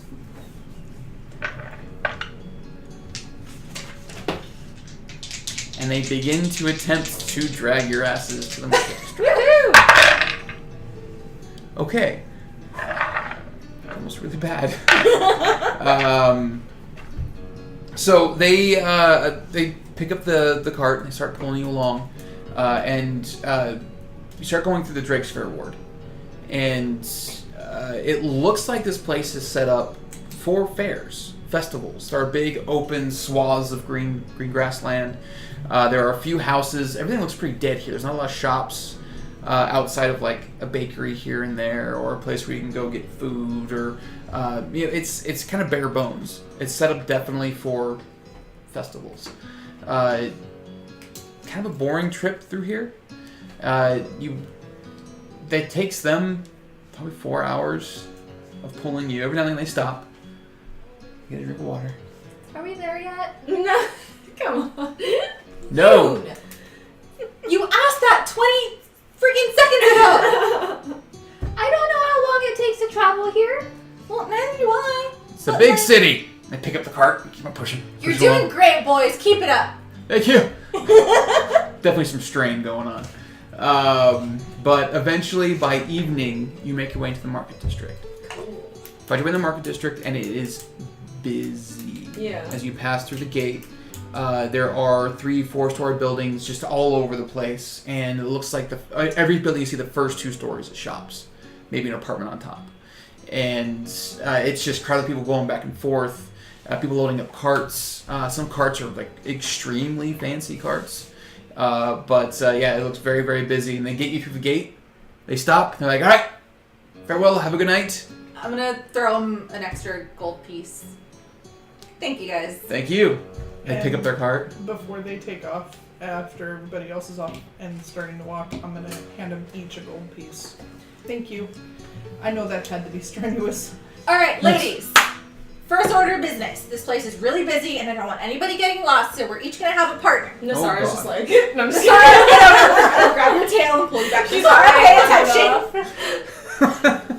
And they begin to attempt to drag your asses to the market. Woohoo! Okay. Almost really bad. So they pick up the cart and they start pulling you along, and you start going through the Drake's Fair Ward, and it looks like this place is set up for fairs, festivals. There are big open swaths of green grassland. There are a few houses. Everything looks pretty dead here. There's not a lot of shops outside of like a bakery here and there, or a place where you can go get food, or it's kind of bare bones. It's set up definitely for festivals. Kind of a boring trip through here. It takes them probably 4 hours of pulling you. Every now and then they stop. You get a drink of water. Are we there yet? No. Come on. No. Dude, you asked that 20 freaking seconds ago. I don't know how long it takes to travel here. Well, neither do I. It's a big city. They pick up the cart and keep on pushing. You're Push along. doing great, boys. Keep it up. Thank you. Definitely some strain going on. But eventually, by evening, you make your way into the market district. Find your way in the market district, and it is busy. Yeah. As you pass through the gate, there are 3-4-story buildings just all over the place, and it looks like every building you see the first 2 stories is shops, maybe an apartment on top, and it's just crowded people going back and forth, people loading up carts. Some carts are like extremely fancy carts, but it looks very, very busy. And they get you through the gate. They stop. They're like, "All right, farewell. Have a good night." I'm gonna throw him an extra gold piece. Thank you guys. Thank you. They pick up their cart. Before they take off, after everybody else is off and starting to walk, I'm gonna hand them each a gold piece. Thank you. I know that had to be strenuous. All right, ladies. First order of business. This place is really busy, and I don't want anybody getting lost. So we're each gonna have a partner. Nasara's God. just like, no, I'm just Sorry, kidding. I'll grab your tail and pull you back. She's Sorry, alright. pay attention.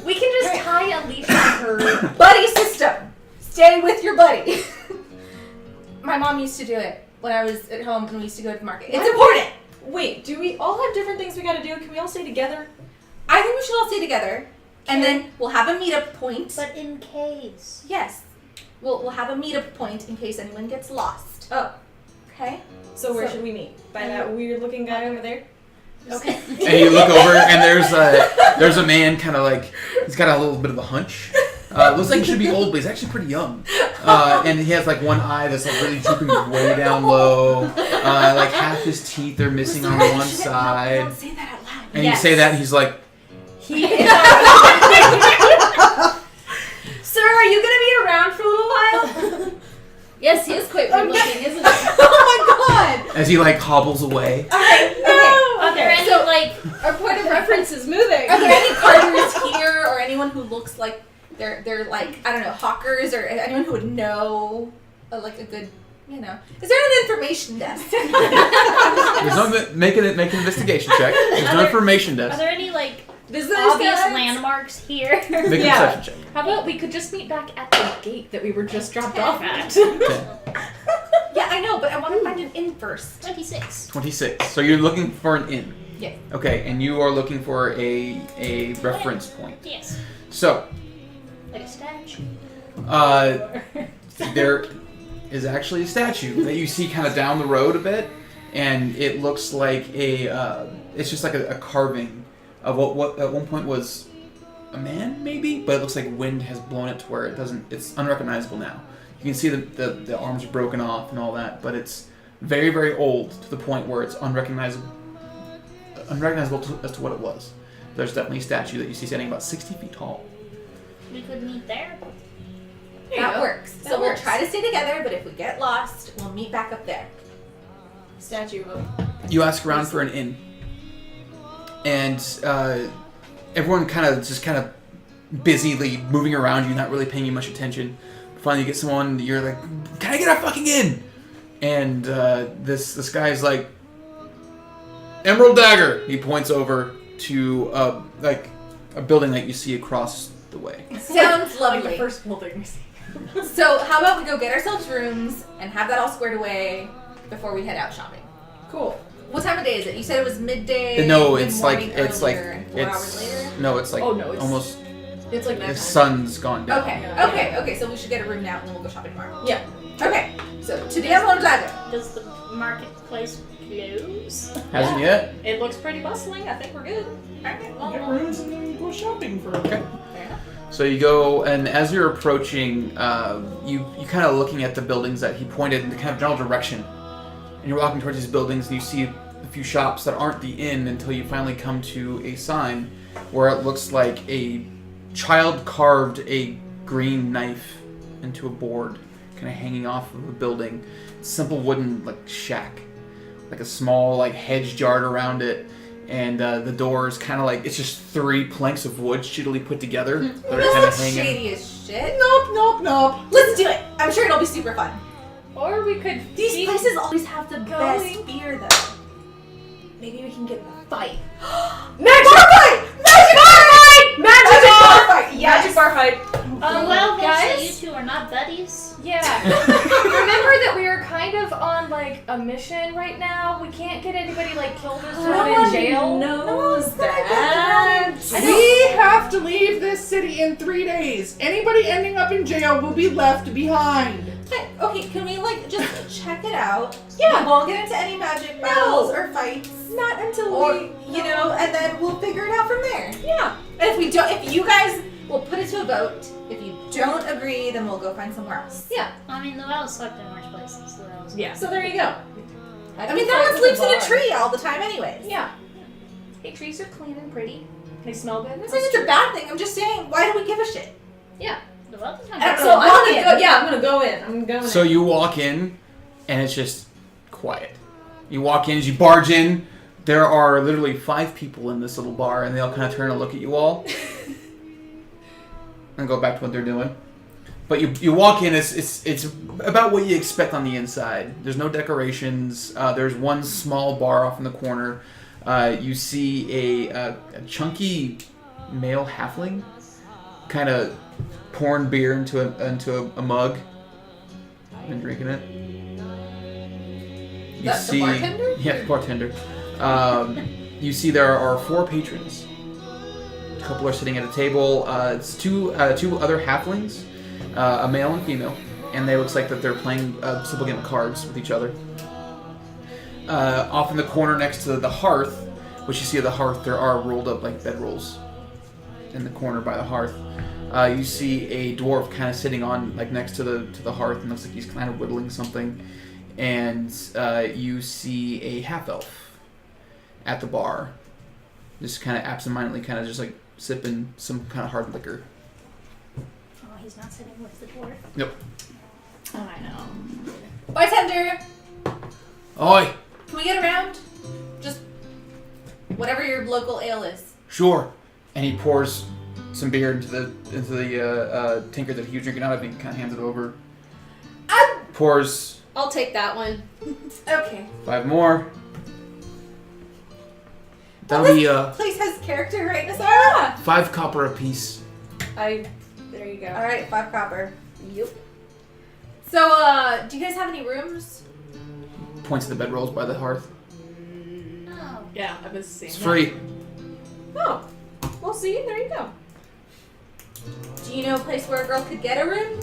We can just tie a leash on her. Buddy system. Stay with your buddy. My mom used to do it when I was at home and we used to go to the market. It's important. Wait, do we all have different things we gotta do? Can we all stay together? I think we should all stay together, and then we'll have a meetup point. But in case. Yes, we'll have a meetup point in case anyone gets lost. Oh, Okay. so where should we meet? By that weird-looking guy over there? Okay. And you look over, and there's a man, kind of like he's got a little bit of a hunch. Looks like he should be old, but he's actually pretty young. And he has like one eye that's like really drooping way down low. Like half his teeth are missing on one side. Don't say that out loud. And you say that, and he's like, He is Sir, are you gonna be around for a little while? Yes, he is quite good looking, isn't he? Oh my god! as he like hobbles away. Alright, okay. Are there any, like, Our point of reference is moving. Are there any carters here or anyone who looks like they're like, I don't know, hawkers or anyone who would know like a good, you know. Is there an information desk? There's no make an investigation check. There's no information are desk. there any, like, Visitors obvious guides? landmarks here? Make a Yeah. perception check. How about we could just meet back at the gate that we were just dropped off at? Okay. Yeah, I know, but I want to find an inn first. 26. 26. So you're looking for an inn. Yeah. Okay, and you are looking for a reference point. Yes. So, Like a statue. there is actually a statue that you see kind of down the road a bit, and it looks like it's just like a carving of what at one point was a man, maybe, but it looks like wind has blown it to where it's unrecognizable now. You can see the arms are broken off and all that, but it's very, very old to the point where it's unrecognizable as to what it was. There's definitely a statue that you see standing about 60 feet tall. We could meet there. That works. That So we'll works. try to stay together, but if we get lost, we'll meet back up there. Statue of You ask around for an inn, and everyone kind of busily moving around you, not really paying you much attention. Finally, you get someone. You're like, "Can I get a fucking inn?" And this guy's like, "Emerald Dagger." He points over to like a building that you see across the way. Sounds like lovely. the first cool thing we see. So how about we go get ourselves rooms and have that all squared away before we head out shopping? Cool. What time of day is it? You said it was midday. No, it's like mid-morning it's like earlier, and 4 hours later. no, it's like Oh, no, it's- almost It's like the nighttime. sun's gone down. Okay. So we should get a room now, and then we'll go shopping tomorrow. Yeah. Okay. So to the Emerald Dagger. Does the marketplace close? Hasn't yet. It looks pretty bustling. I think we're good. Alright. Get Well, rooms and then go shopping for a bit. fair enough. So you go, and as you're approaching, you kind of looking at the buildings that he pointed in the kind of general direction, and you're walking towards these buildings, and you see a few shops that aren't the inn until you finally come to a sign where it looks like a child carved a green knife into a board, kind of hanging off of a building. Simple wooden like shack, like a small like hedge jarred around it. And the door is kind of like, it's just 3 planks of wood shittily put together. That are This kind of looks hanging. shady as shit. Nope. Let's do it. I'm sure it'll be super fun. Or we could These keep places always have the best going. beer, though. Maybe we can get in a fight. Magic Bar fight! Magic bar fight! Magic bar fight! Yes. Magic bar fight. Well, folks, guys? that you two are not buddies. Yeah. Remember that we were kind of on like a mission right now. We can't get anybody like killed or No thrown one in jail. knows that. We have to leave this city in 3 days. Anybody ending up in jail will be left behind. Okay, can we like just check it out? Yeah. We won't get into any magic battles or fights. Not until Or we, you know, and then we'll figure it out from there. Yeah. And if we don't, if you guys will put it to a vote, if you don't agree, then we'll go find somewhere else. Yeah. I mean, the well slept in worse places. So that was Yeah. So there you go. I'd I be mean, no fine one with sleeps the in a bar. tree all the time, anyways. Yeah. Hey, trees are clean and pretty. They smell good. I'm not saying it's a bad thing. I'm just saying, why do we give a shit? The well does not And go so I'm walk gonna in. go. Yeah, I'm gonna go in. I'm going. So you walk in, and it's just quiet. You walk in, as you barge in, there are literally 5 people in this little bar, and they all kind of turn and look at you all, and go back to what they're doing. But you walk in, it's about what you expect on the inside. There's no decorations. There's one small bar off in the corner. You see a chunky male halfling, kind of pouring beer into a mug and drinking it. You That's the bartender? Yeah, the bartender. You see there are 4 patrons. A couple are sitting at a table. It's two other halflings, a male and female, and they looks like that they're playing a simple game of cards with each other. Off in the corner next to the hearth, which you see at the hearth, there are rolled up like bedrolls in the corner by the hearth. You see a dwarf kind of sitting on like next to the hearth, and looks like he's kind of whittling something. And you see a half elf at the bar, just kind of absentmindedly, kind of just like sipping some kind of hard liquor. Oh, he's not sitting with the dwarf. Yep. Oh, I know. Bartender, Oi, can we get around? Just whatever your local ale is. sure. And he pours some beer into the tinker that he was drinking out of, and he kind of hands it over. Pours I'll take that one. Okay. 5 more. That'll Well, be this place has character, right, Nasara? 5 copper apiece. There you go. All right, 5 copper. Yep. So, do you guys have any rooms? Points to the bedrolls by the hearth. Oh. Yeah, I was seeing. It's free. Oh, well, see, there you go. Do you know a place where a girl could get a room?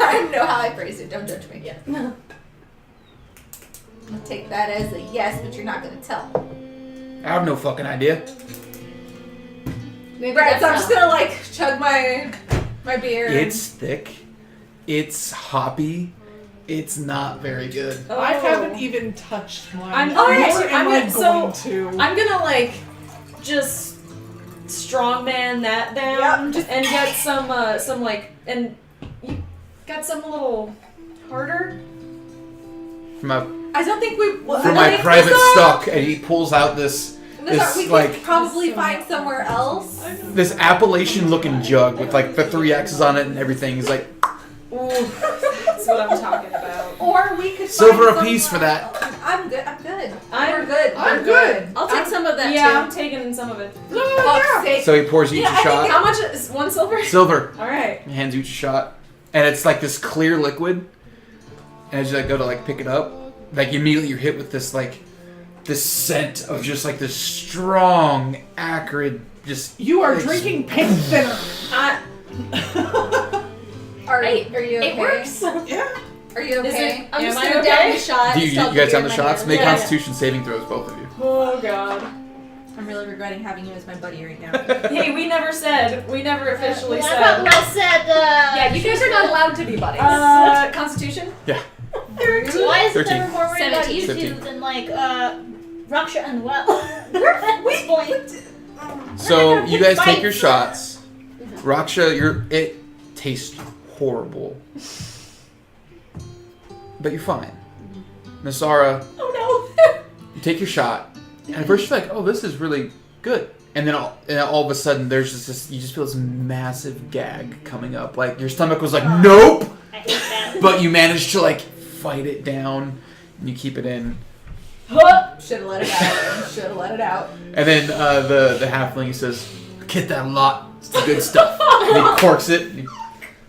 I don't know how I phrased it. Don't judge me. Yeah. I'll take that as a yes, but you're not gonna tell. I have no fucking idea. Maybe Right, so I'm that's just gonna like chug my beer. It's thick. It's hoppy. It's not very good. Oh. I haven't even touched mine. I'm- Nor alright, am I'm I gonna- going so- to. I'm gonna like just strongman that down Yep. and get some like, and you got some little harder. From my I don't think we. Well, from I my think private Nazar- stock, and he pulls out this Nazar, we It's could like- probably find somewhere else. Appalachian looking jug with like the 3 X's on it and everything. He's like, Ooh, that's what I'm talking about. Or we could Silver find apiece for that. somewhere else. I'm good. I'm good. I'm We're good. I'm We're good. I'll take some of that Yeah, too. I'm taking some of it. Fuck's sake. so he pours you each Yeah, a I think shot. How much is 1 silver? Silver. All right. He hands you each a shot, and it's like this clear liquid. And as you like go to like pick it up, like immediately you're hit with this like this scent of just like this strong, acrid, just You are ex- drinking paint thinner. Are you It okay? works. Yeah. Are you Is okay? it- I'm Am just I gonna okay? down the shot. Do you still guys beer have the in my shots? hand. Make Yeah. Constitution saving throws, both of you. Oh god. I'm really regretting having you as my buddy right now. Hey, we never officially I said. thought Will said, Yeah, you guys are not allowed to be buddies. Constitution? Why is it 13. never more worried about 17. you two 15. than like Raksha and Well? At this point. So you guys take Fight. your shots. Raksha, it tastes horrible, but you're fine. Nasara, Oh you take your shot, and at first you're like, "Oh, this is really good," and then all of a sudden there's just this. You just feel this massive gag coming up, like your stomach was like, "Nope," I hate that. but you managed to like fight it down, and you keep it in. no! Should have let it out. Should have let it out. And then the halfling says, "Get that lot. It's the good stuff." And he corks it. And he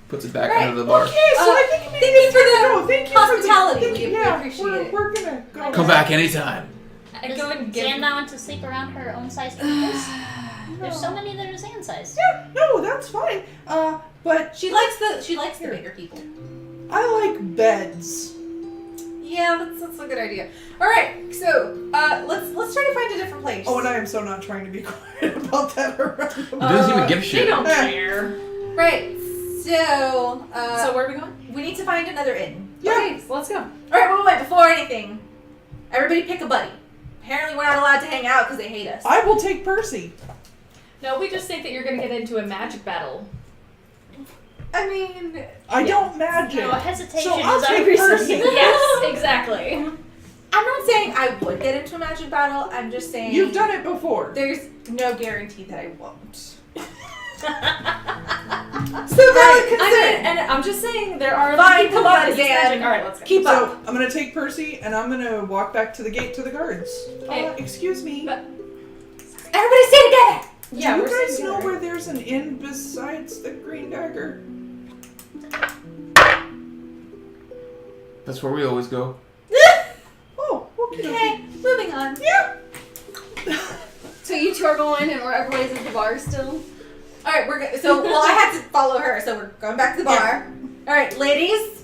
puts it back under the bar. Okay, so I think maybe thank you it's for time to the go. Thank you hospitality. For the, We yeah, appreciate it. We're gonna go. Come back anytime. I Does go and give. Zan not want to sleep around her own size tables? There's so many that are Zan size. Yeah, no, that's fine. But She likes the bigger people. I like beds. Yeah, that's a good idea. All right, so let's try to find a different place. Oh, and I am so not trying to be quiet about that around. He doesn't even give a They shit. don't care. Right. So So where are we going? we need to find another inn. Yeah. Okay, so let's go. All right, wait. Before anything, everybody pick a buddy. Apparently, we're not allowed to hang out because they hate us. I will take Percy. No, we just think that you're gonna get into a magic battle. I mean, I don't magic. No, hesitation So I'll is take unreasonable. Percy. Yes, exactly. I'm not saying I would get into a magic battle. I'm just saying You've done it before. there's no guarantee that I won't. So I'm just saying there are Fine, people come on, that use Zan. magic. All right, let's go. keep So up. I'm gonna take Percy and I'm gonna walk back to the gate to the guards. Okay. Excuse me. But- Everybody stay together. Yeah, Do we're you guys staying know together. where there's an inn besides the Green Dagger? That's where we always go. Oh, okay. Okay, moving on. Yeah. So you two are going, and everybody's at the bar still. All right, we're good. So, well, I had to follow her, so we're going back to the bar. All right, ladies.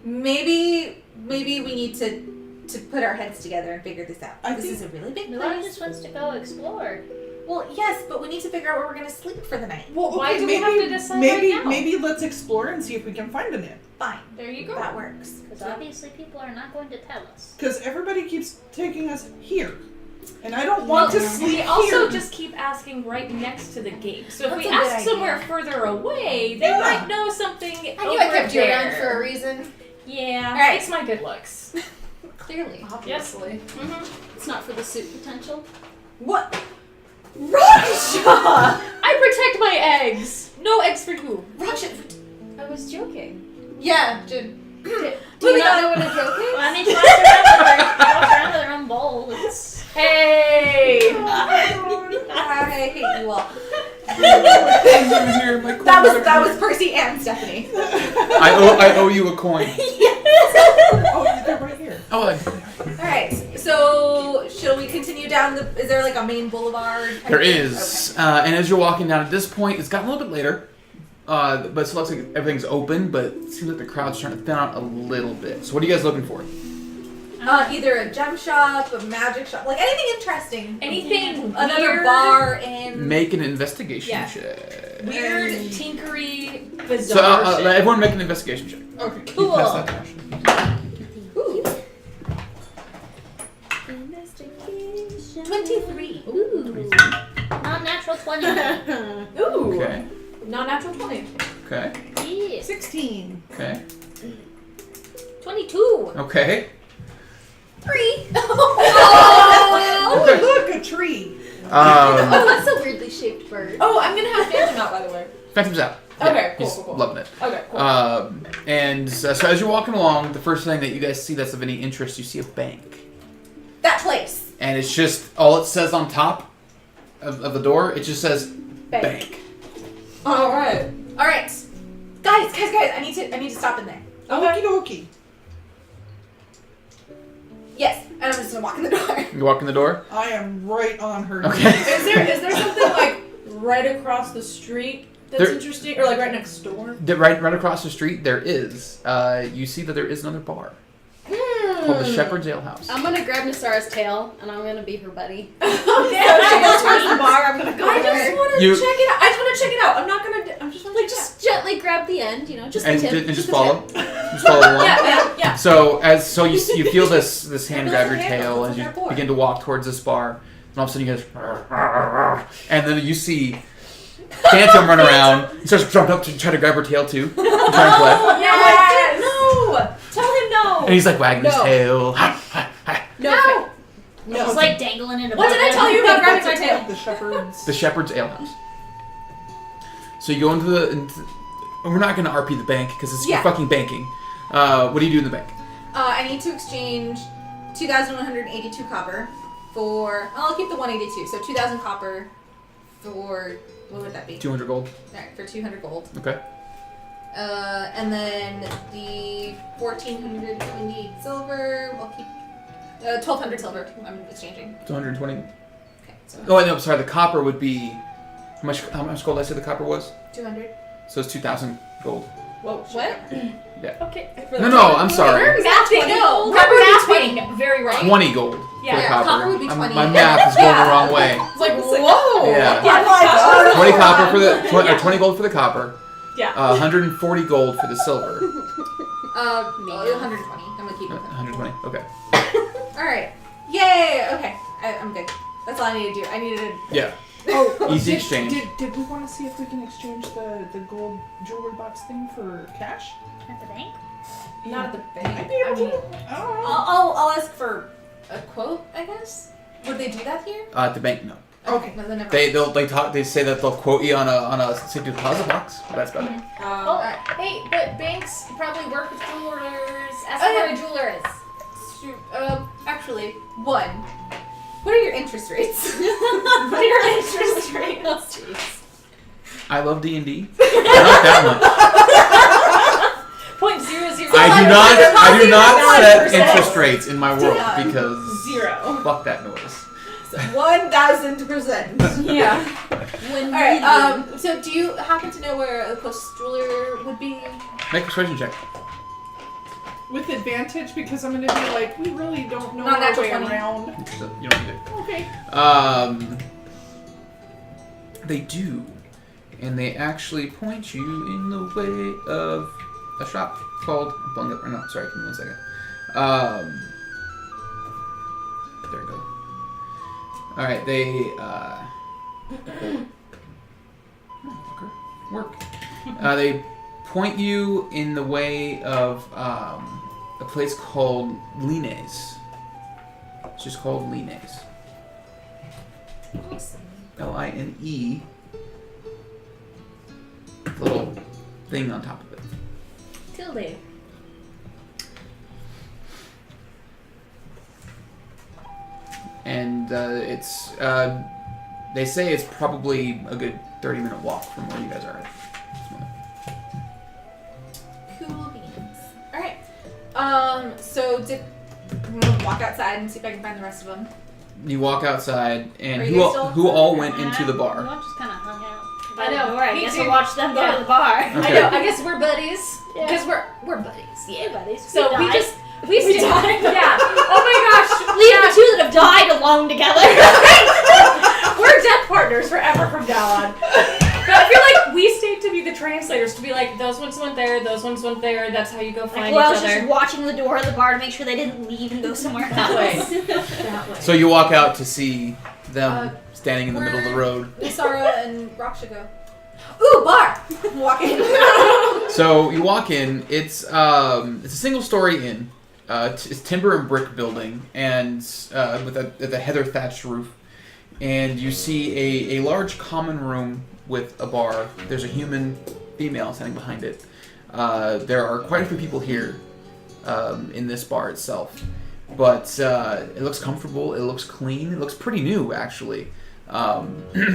Maybe we need to put our heads together and figure this out. I This think- is a really big Milana place. just wants to go explore. Well, yes, but we need to figure out where we're gonna sleep for the night. Well, okay, Why do we maybe, have to decide maybe, right now? maybe let's explore and see if we can find an inn. Fine, There you go. that works. Because obviously people are not going to tell us. Because everybody keeps taking us here. And I don't want to sleep We also here. just keep asking right next to the gate. So if That's we a good ask somewhere idea. further away, they Yeah. might know something. I knew I kept you around for a reason. Yeah, All right. it's my good looks. Clearly. Obviously. It's not for the suit potential. What? Raksha! I protect my eggs. No eggs for you. Raksha! I was joking. Yeah, Do you Moving not on. know what a joke is? Well, I mean, she walks around with her own bowl. It's... Hey. I hate you all. Here, my coins are That here. was Percy and Stephanie. I owe you a coin. Oh, they're right here. Oh, All right. So, shall we continue down the? Is there like a main boulevard? there is. And as you're walking down at this point, it's gotten a little bit later. But it looks like everything's open, but it seems like the crowd's trying to thin out a little bit. So what are you guys looking for? Either a gem shop, a magic shop, like anything interesting. Anything Another weird, bar in. Make an investigation Yeah. check. weird, tinkery, bizarre So shit. everyone make an investigation check. Okay. You pass that, Josh. Ooh. 23. Ooh. Non-natural 20. Ooh. Okay. Non-natural 20. Okay. Yeah. 16. Okay. 22. Okay. 3. Oh, look, a tree. Oh, that's a weirdly shaped bird. Oh, I'm gonna have Phantom out, by the way. Phantom's out. Okay, cool, he's cool, cool. loving it. Okay, cool. And so as you're walking along, the first thing that you guys see that's of any interest, you see a bank. That place. And it's just, all it says on top of the door, it just says bank. All right. All right, guys, I need to stop in there. Okie dokie. Yes, and I'm just gonna walk in the door. You walk in the door? I am right on her. Okay. Is there something like right across the street that's There- interesting, or like right next door? Right across the street, there is. You see that there is another bar called the Shepherd's Ale House. I'm gonna grab Nasara's tail, and I'm gonna be her buddy. Okay. She goes towards the bar, I'm gonna go I with just her. want to You- check it out. I just want to check it out. I'm not gonna. I'm just want to Like, just gently grab the end, you know, just And, the tip. and just the follow. tip. Just follow along. Yeah. So you feel this hand grab your tail What's as you that for? begin to walk towards this bar, and all of a sudden you guys, and then you see Phantom run around. He starts jumping up to try to grab her tail too, and try and play. Yes. No. Tell him no. And he's like wagging his No. tail. No. No, it's like dangling in a What did I tell you about grabbing my What's it tail? called? The Shepherd's. The Shepherd's Ale House. So you go into and we're not going to RP the bank because it's Yeah. fucking banking. What do you do in the bank? I need to exchange 2,182 copper for. I'll keep the 182, so 2,000 copper for. What would that be? 200 gold. Alright, for 200 gold. Okay. And then the 1,470 silver, we'll keep 1,200 silver. I'm exchanging. 220. Okay, so Oh, no, sorry. The copper would be how much gold? I said the copper was. 200. So it's 2,000 gold. Whoa, What? Okay. No, I'm sorry. We're mathing. No, We're copper would be mathing very right. 20 gold for Yeah, the copper. copper would be 20. My math is going the wrong way. It's like, whoa! Yeah. I'm like, Yeah. 20 copper for the 20 gold for the copper. Yeah. 140 gold for the silver. 120. I'm gonna keep it. 120. Okay. Alright. Yay! Okay. I'm good. That's all I need to do. I needed to. Yeah. Oh, Easy exchange. Did we want to see if we can exchange the gold jewelry box thing for cash? At the bank? Not at the bank. I'd be able I mean, to. I don't know. I'll ask for a quote, I guess. Would they do that here? At the bank, no. Okay. No, then never They say that they'll quote you on a safety deposit box. But that's about it. Oh, Alright. hey, but banks probably work with jewelers. Ask Oh, where yeah. a jeweler is. Actually, one. What are your interest rates? What are your interest rates? I love D&D. Not that much. 0.00. I do not set 9%. interest rates in my world Damn. because 0. fuck that noise. 1,000%. Yeah. Alright, so do you happen to know where a close jeweler would be? Make a persuasion check. With advantage, because I'm going to be like, we really don't know Not our natural way 20. around. So you don't need it. Okay. They do, and they actually point you in the way of a shop called. Or no, sorry, give me 1 second. There we go. All right, they work. They point you in the way of a place called Lines. It's just called Lines. Line. Little thing on top of it. Tilde. And it's they say it's probably a good 30-minute walk from where you guys are at this moment. Cool beans. Alright. So I'm gonna walk outside and see if I can find the rest of them. You walk outside, and Are who you all, still- who all went into the We bar? all just kind of hung out. I know, I me guess too. we'll watch them go Yeah. to the bar. Okay. I know. I guess we're buddies Yeah. because we're buddies. Yeah, buddies. So we died. just we stayed. died. Yeah. Oh my gosh. leave the two that have died alone together. We're death partners forever from now on. But I feel like we stayed to be the translators, to be like, those ones went there, those ones went there, that's how you go find Well, I each was other. just watching the door of the bar to make sure they didn't leave and go somewhere else. That way. That way. So you walk out to see them standing in the middle of the road. Isara and Raksha go. Ooh, bar! Walk in. So you walk in. It's a single-story inn. It's timber and brick building, and with a heather thatched roof. And you see a large common room with a bar. There's a human female standing behind it. There are quite a few people here in this bar itself, but it looks comfortable. It looks clean. It looks pretty new, actually. You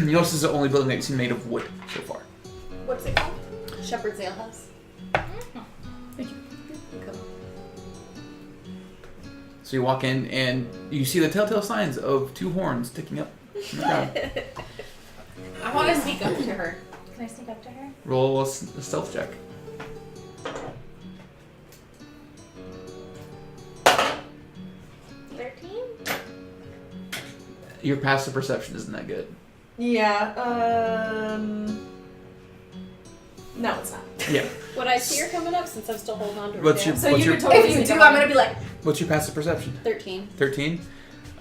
notice this is the only building that you've seen made of wood so far. What's it called? Shepherd's Ale House. So you walk in and you see the telltale signs of two horns sticking up from the ground. I want to sneak up to her. Can I sneak up to her? Roll a stealth check. 13? Your passive perception isn't that good. Yeah, no, it's not. Yeah. Would I see her coming up since I'm still holding on to her What's tail? your So what's you your could totally If you sneak do, up I'm on gonna me. be like, what's your passive perception? 13. 13.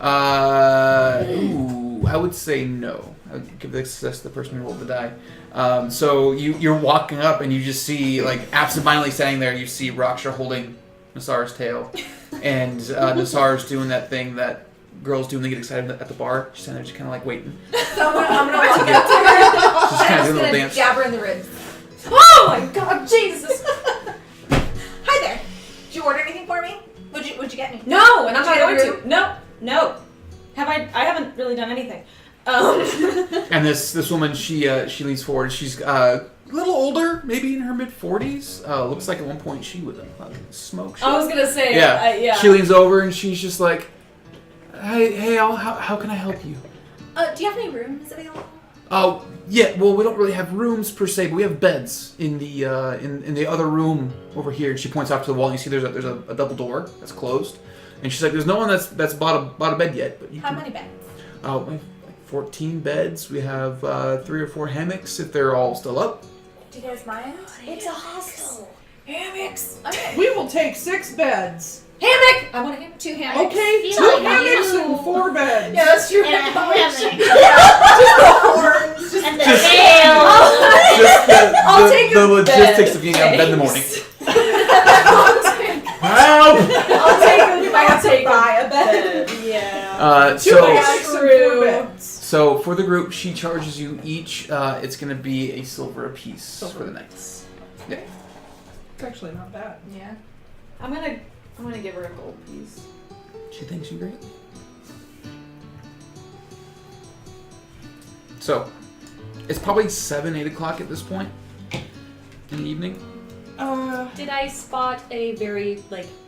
Ooh, I would say no. I would give the success to the person who rolled the die. So you're walking up and you just see, like, absentmindedly standing there. You see Raksha holding Nasar's tail, and Nasar's doing that thing that girls do when they get excited at the bar. She's standing there, just kind of like waiting. so I'm gonna walk up to her. Just kind of I'm doing a little just gonna dance. jab her in the ribs. Oh my god, Jesus! Hi there. Did you order anything for me? What'd you get me? No, and I'm not Did you going order to. No. Have I haven't really done anything. And this woman, she leans forward. She's a little older, maybe in her mid-40s. Looks like at one point she was a fucking smoke show. I was gonna say, Yeah. She leans over and she's just like, "Hey, how can I help you?" Do you have any rooms available? Oh, yeah. Well, we don't really have rooms per se, but we have beds in the in the other room over here. And she points off to the wall. And you see there's a double door that's closed. And she's like, "There's no one that's bought a bed yet, but you How can." many beds? Oh, we have like 14 beds. We have 3 or 4 hammocks if they're all still up. Do you guys mind? It's a hostel. Hammocks. Okay. We will take 6 beds. Hammock. I want a hammock. 2 hammocks. Okay, feel 2 like hammocks you- and 4 beds. Yeah, that's true. And a hammock. Horns. Just And the Just- tail. Just I'll take the a logistics bed. of getting out of bed in the morning. I'll Help! take a bed. Yeah. 2 So hammocks and 4 beds. So for the group, she charges you each. It's going to be a silver apiece for the night. Yeah. It's actually not bad. Yeah. I'm gonna give her a gold piece. She thinks you great. So it's probably 7, 8 o'clock at this point in the evening. Did I spot a very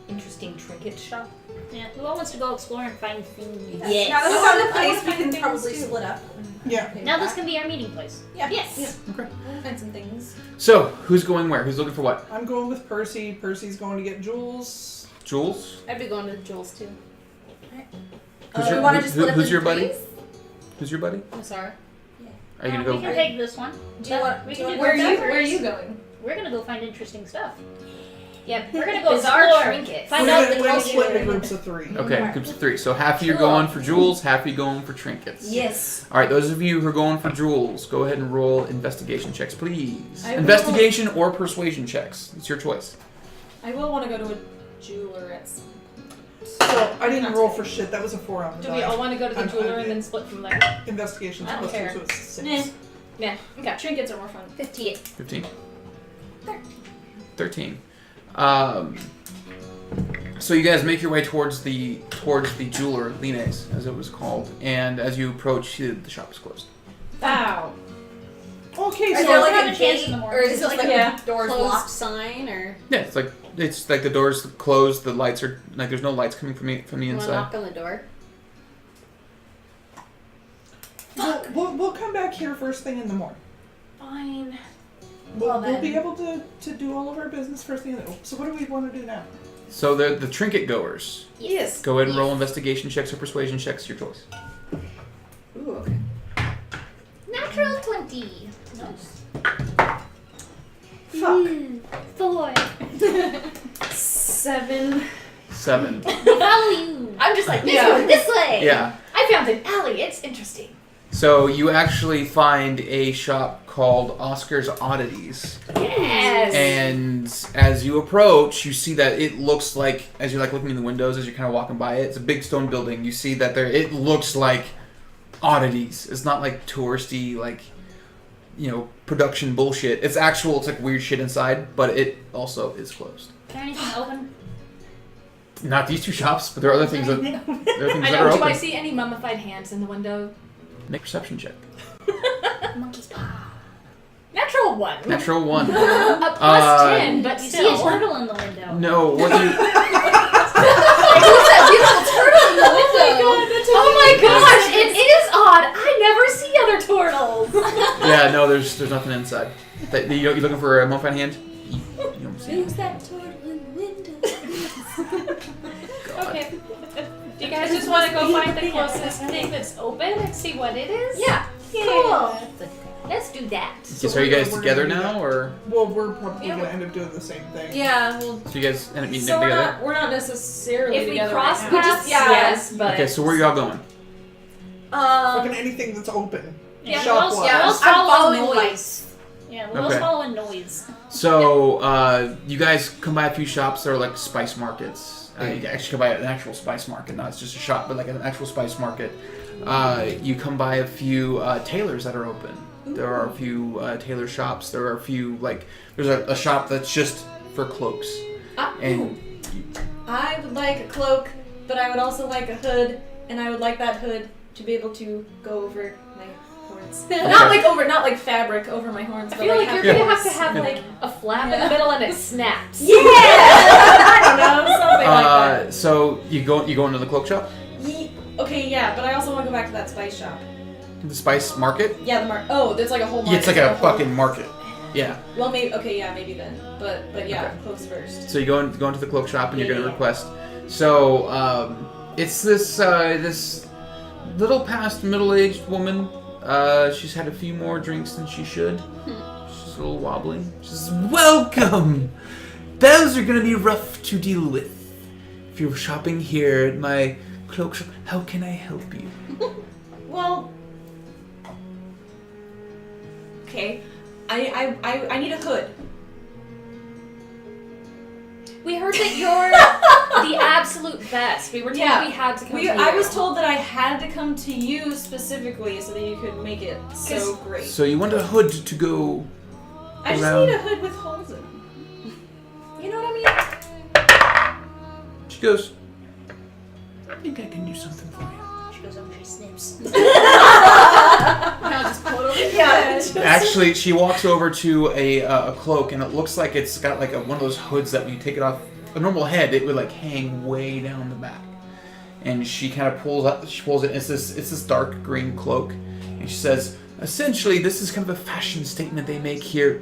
interesting trinket shop? Yeah, who all wants to go explore and find things? Yes. Now that we found a place, we I can wanna find probably things, too. split up. Yeah. Now this can be our meeting place. Yeah. Yes. Okay. We'll find some things. So who's going where? Who's looking for what? I'm going with Percy. Percy's going to get Jules. Jules? I'd be going to Jules too. Who's we your, wanna who- just who- split up who's in your buddy? threes? Who's your buddy? Masara. Are you We gonna can go? take this one. Do you want? We do you can want do Where that are you first. going? We're gonna go find interesting stuff. Yeah, We're gonna go bizarre explore. trinkets. Find We're out gonna, the we're gonna culture. split into groups of 3. Okay, groups of 3. So half of you are going for jewels, half of you going for trinkets. Yes. All right, those of you who are going for jewels, go ahead and roll investigation checks, please. I will. Investigation or persuasion checks. It's your choice. I will want to go to a jeweler at some. So I didn't roll for shit. That was a 4 on the Do we all want to go to the I'm- jeweler I'm- and then split from there? Investigation's I don't plus 2, care. so it's 6. Nah. Yeah. Okay. Trinkets are more fun. 58. 15. 13. So you guys make your way towards the jeweler, Lines, as it was called, and as you approach, the shop is closed. Wow. Okay, Is so there like have a a chance gate, in the or morning. is it like Yeah. the doors Closed locked? sign or Yeah, it's like the doors closed, the lights are like there's no lights coming from the you want to inside. knock on the door? we'll come back here first thing in the morning. Fine. Well, We'll be then. able to do all of our business first thing in the morning. So what do we want to do now? So the trinket goers, Yes. go ahead and roll investigation checks or persuasion checks, your choice. Ooh, okay. Natural 20. Nice. Fuck. 4. 7. 7. We follow you. I'm just like, This way. This way. Yeah. I found an alley. It's interesting. So you actually find a shop called Oscar's Oddities. Yes. And as you approach, you see that it looks like, as you're like looking in the windows, as you're kind of walking by it, it's a big stone building. You see that it looks like oddities. It's not like touristy, like, production bullshit. It's like weird shit inside, but it also is closed. Is there anything open? Not these 2 shops, but there are other things that, I that know. are Do open. I see any mummified hands in the window? Make a perception check. Monkey's paw. Natural 1. Natural 1. A plus 10, but You still. see a turtle in the window. No, what you... Oh my gosh, it is odd. I never see other turtles. Yeah, no, there's nothing inside. You're looking for a mummified hand? You don't see it. Who's that turtle in the window? God. Okay. Do you guys just want to go find the closest thing that's open and see what it is? Yeah. Cool. Let's do that. Okay, so are you guys together now, or Well, we're probably Yeah, going to end up doing the same thing. Yeah. Well. so you guys end up meeting So together? We're not necessarily If we together cross right now. paths, Yeah. yes, but Okay, so where are y'all going? Fucking anything that's open. Yeah, Shop we'll, wise. we'll I'm follow following noise. lights. Yeah, we'll Okay. follow noise. So you guys come by a few shops that are like spice markets. You actually come by an actual spice market, not it's just a shop, but like an actual spice market. You come by a few tailors that are open. There are a few tailor shops. There are a few there's a shop that's just for cloaks. And I would like a cloak, but I would also like a hood, and I would like that hood to be able to go over my horns. Okay. Not like fabric over my horns. I but feel like have you're to gonna have to have Yeah. like a flap in the middle and it snaps. Yeah! I don't know, something like that. So you go into the cloak shop, Okay, yeah, but I also want to go back to that spice shop. the spice market. Yeah, there's like a whole market. Yeah, it's like a fucking market. Yeah. Well, maybe then. But yeah, Okay. close first. So you go into the cloak shop and you're Yeah, gonna yeah. request. So it's this this little past middle-aged woman. She's had a few more drinks than she should. She's a little wobbly. She says, "Welcome. Those are gonna be rough to deal with. If you're shopping here at my cloak shop, how can I help you?" Well, okay. I need a hood. We heard that you're the absolute best. We were told Yeah. we had to come to you. I was told that I had to come to you specifically so that you could make it so great. So you want a hood to go I just around. need a hood with holes in them. You know what I mean? She goes, "I think I can do something for you." She goes over, she snips. I'll just pull it over your Yeah. head. Actually, she walks over to a cloak, and it looks like it's got like one of those hoods that when you take it off a normal head, it would like hang way down the back. And she kind of pulls it. And it's this dark green cloak, and she says, "Essentially, this is kind of a fashion statement they make here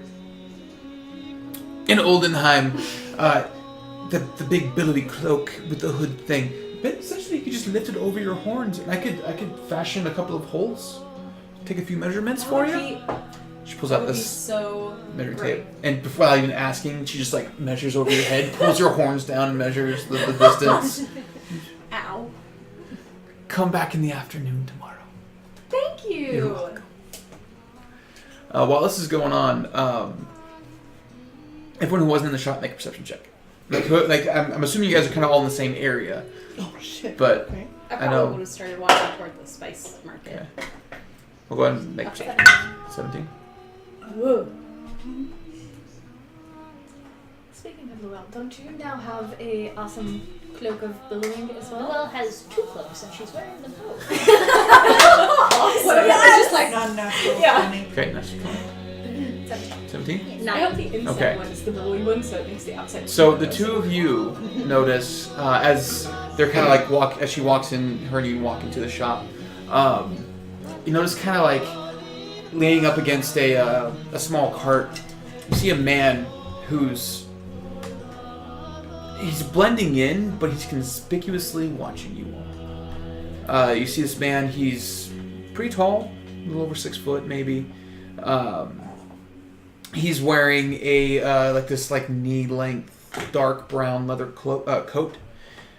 in Oldenheim. The big billowy cloak with the hood thing. But essentially, you could just lift it over your horns, and I could fashion a couple of holes, take a few measurements for you." She pulls That out would be this so measuring great. tape, and without even asking, she just like measures over your head, pulls your horns down, and measures the distance. Ow. Come back in the afternoon tomorrow. Thank you. You're welcome. While this is going on, everyone who wasn't in the shop, make a perception check. I'm assuming you guys are kind of all in the same area, Oh shit. but Okay. I I probably know. would have started walking toward the spice market. Okay. We'll go ahead and make a perception. 17. Speaking of Luell, don't you now have a awesome cloak of billowing as well? Noelle has 2 cloaks and she's wearing them both. What if I just like Non-natural. Yeah. Funny. Okay, nice. 17? I hope the inside Okay. one is the billowy one, so it makes the outside. So the two of you notice as they're kind of like as she walks in, her and you walk into the shop. You notice kind of like leaning up against a small cart. You see a man who's blending in, but he's conspicuously watching you all. You see this man. He's pretty tall, a little over 6 foot maybe. He's wearing a like this like knee-length dark brown leather coat.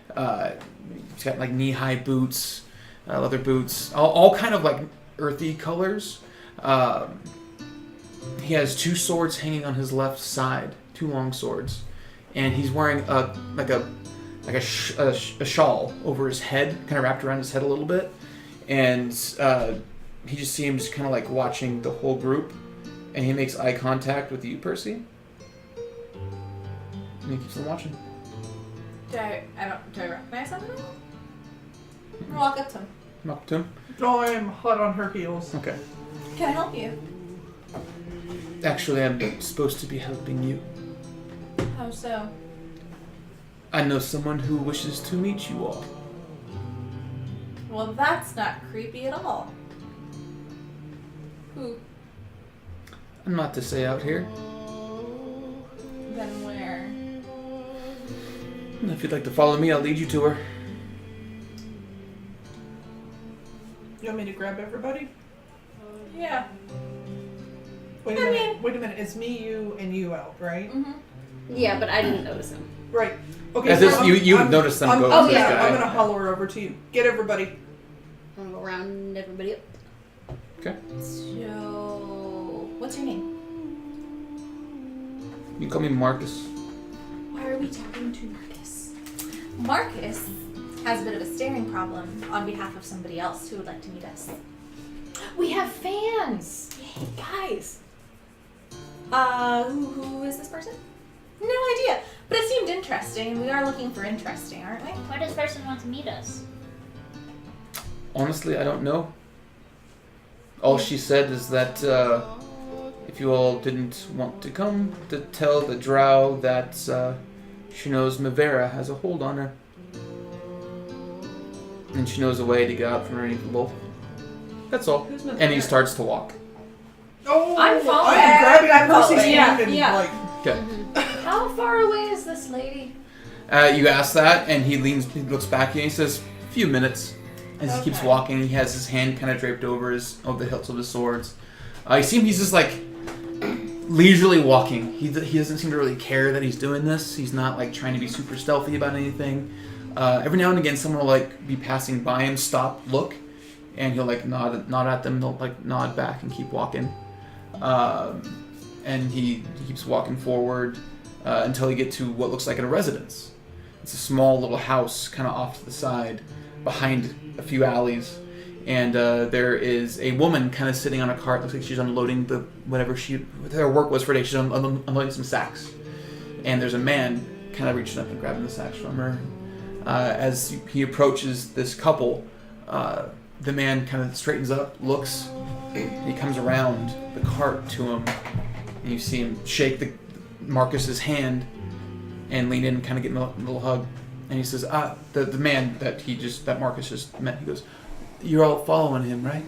He's got like knee-high boots, leather boots, all kind of like earthy colors. He has 2 swords hanging on his left side, 2 long swords, and he's wearing a shawl over his head, kind of wrapped around his head a little bit, and he just seems kind of like watching the whole group. And he makes eye contact with you, Percy. And he keeps on watching. Do I recognize him? I'm gonna walk up to him. Come up to him. Oh, I am hot on her heels. Okay. Can I help you? Actually, I'm supposed to be helping you. How so? I know someone who wishes to meet you all. Well, that's not creepy at all. Who? I'm not to say out here. Then where? If you'd like to follow me, I'll lead you to her. You want me to grab everybody? Yeah. Wait a I minute. mean- Wait a minute. It's me, you, and you out, right? Mm-hmm. Yeah, but I didn't notice him. Right. Okay. As this, I'm- you I'm- notice them I'm- go Oh to this yeah. guy. I'm gonna holler over to you. Get everybody. I'm gonna go round everybody up. Okay. So, what's your name? You can call me Marcus. Why are we talking to Marcus? Marcus has a bit of a staring problem on behalf of somebody else who would like to meet us. We have fans! Yay, guys! Who is this person? No idea, but it seemed interesting. We are looking for interesting, aren't we? Why does person want to meet us? Honestly, I don't know. All she said is that if you all didn't want to come, to tell the drow that she knows Mavera has a hold on her. And she knows a way to get out from underneath the wolf. That's all. Who's Mavera? And he starts to walk. Oh, I'm following. I am grabbing I'm Percy's following. hand and Yeah. like, Okay. How far away is this lady? You ask that, and he looks back at you, and he says, "A few minutes." As he keeps Okay. walking, he has his hand kind of draped over the hilts of his swords. You see him; he's just like leisurely walking. He doesn't seem to really care that he's doing this. He's not like trying to be super stealthy about anything. Every now and again, someone will like be passing by him, stop, look, and he'll like nod at them. They'll like nod back and keep walking. And he keeps walking forward until he get to what looks like a residence. It's a small little house, kind of off to the side, behind a few alleys, and there is a woman kind of sitting on a cart. Looks like she's unloading whatever her work was for the day. She's unloading some sacks, and there's a man kind of reaching up and grabbing the sacks from her. As he approaches this couple, the man kind of straightens up, looks. He comes around the cart to him, and you see him shake Marcus's hand and lean in and kind of get a little hug. And he says, the man that Marcus just met, he goes, "You're all following him, right?"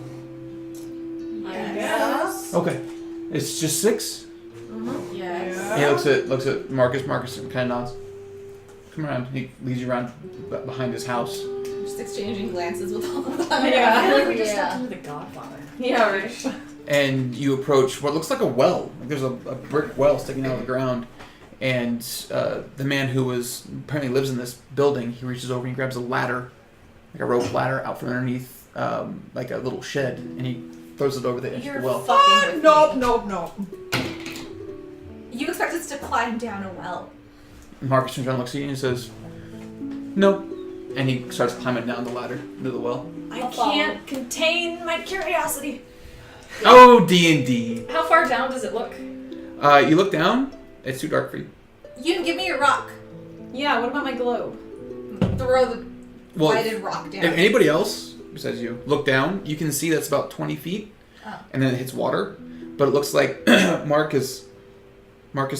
Yes. Okay. It's just 6? Yes. And he looks at Marcus. Marcus kind of nods. Come around. He leads you around behind his house. Just exchanging glances with all of them. Yeah, I feel like we just Yeah. stepped into the Godfather. Yeah, right. And you approach what looks like a well. Like there's a brick well sticking out of the ground. And the man who apparently lives in this building, he reaches over and he grabs a ladder, like a rope ladder, out from underneath like a little shed, and he throws it over the edge You're of the well. fucking with nope, me. nope, nope. You expect us to climb down a well. And Marcus turns around, looks at you, and says, "No." And he starts climbing down the ladder into the well. I I'll follow. can't contain my curiosity. Oh, D&D. How far down does it look? You look down. It's too dark for you. You can give me your rock. Yeah, what about my globe? Throw the Well, lighted rock down. if anybody else besides you look down, you can see that's about 20 feet, and then it hits water. But it looks like Marcus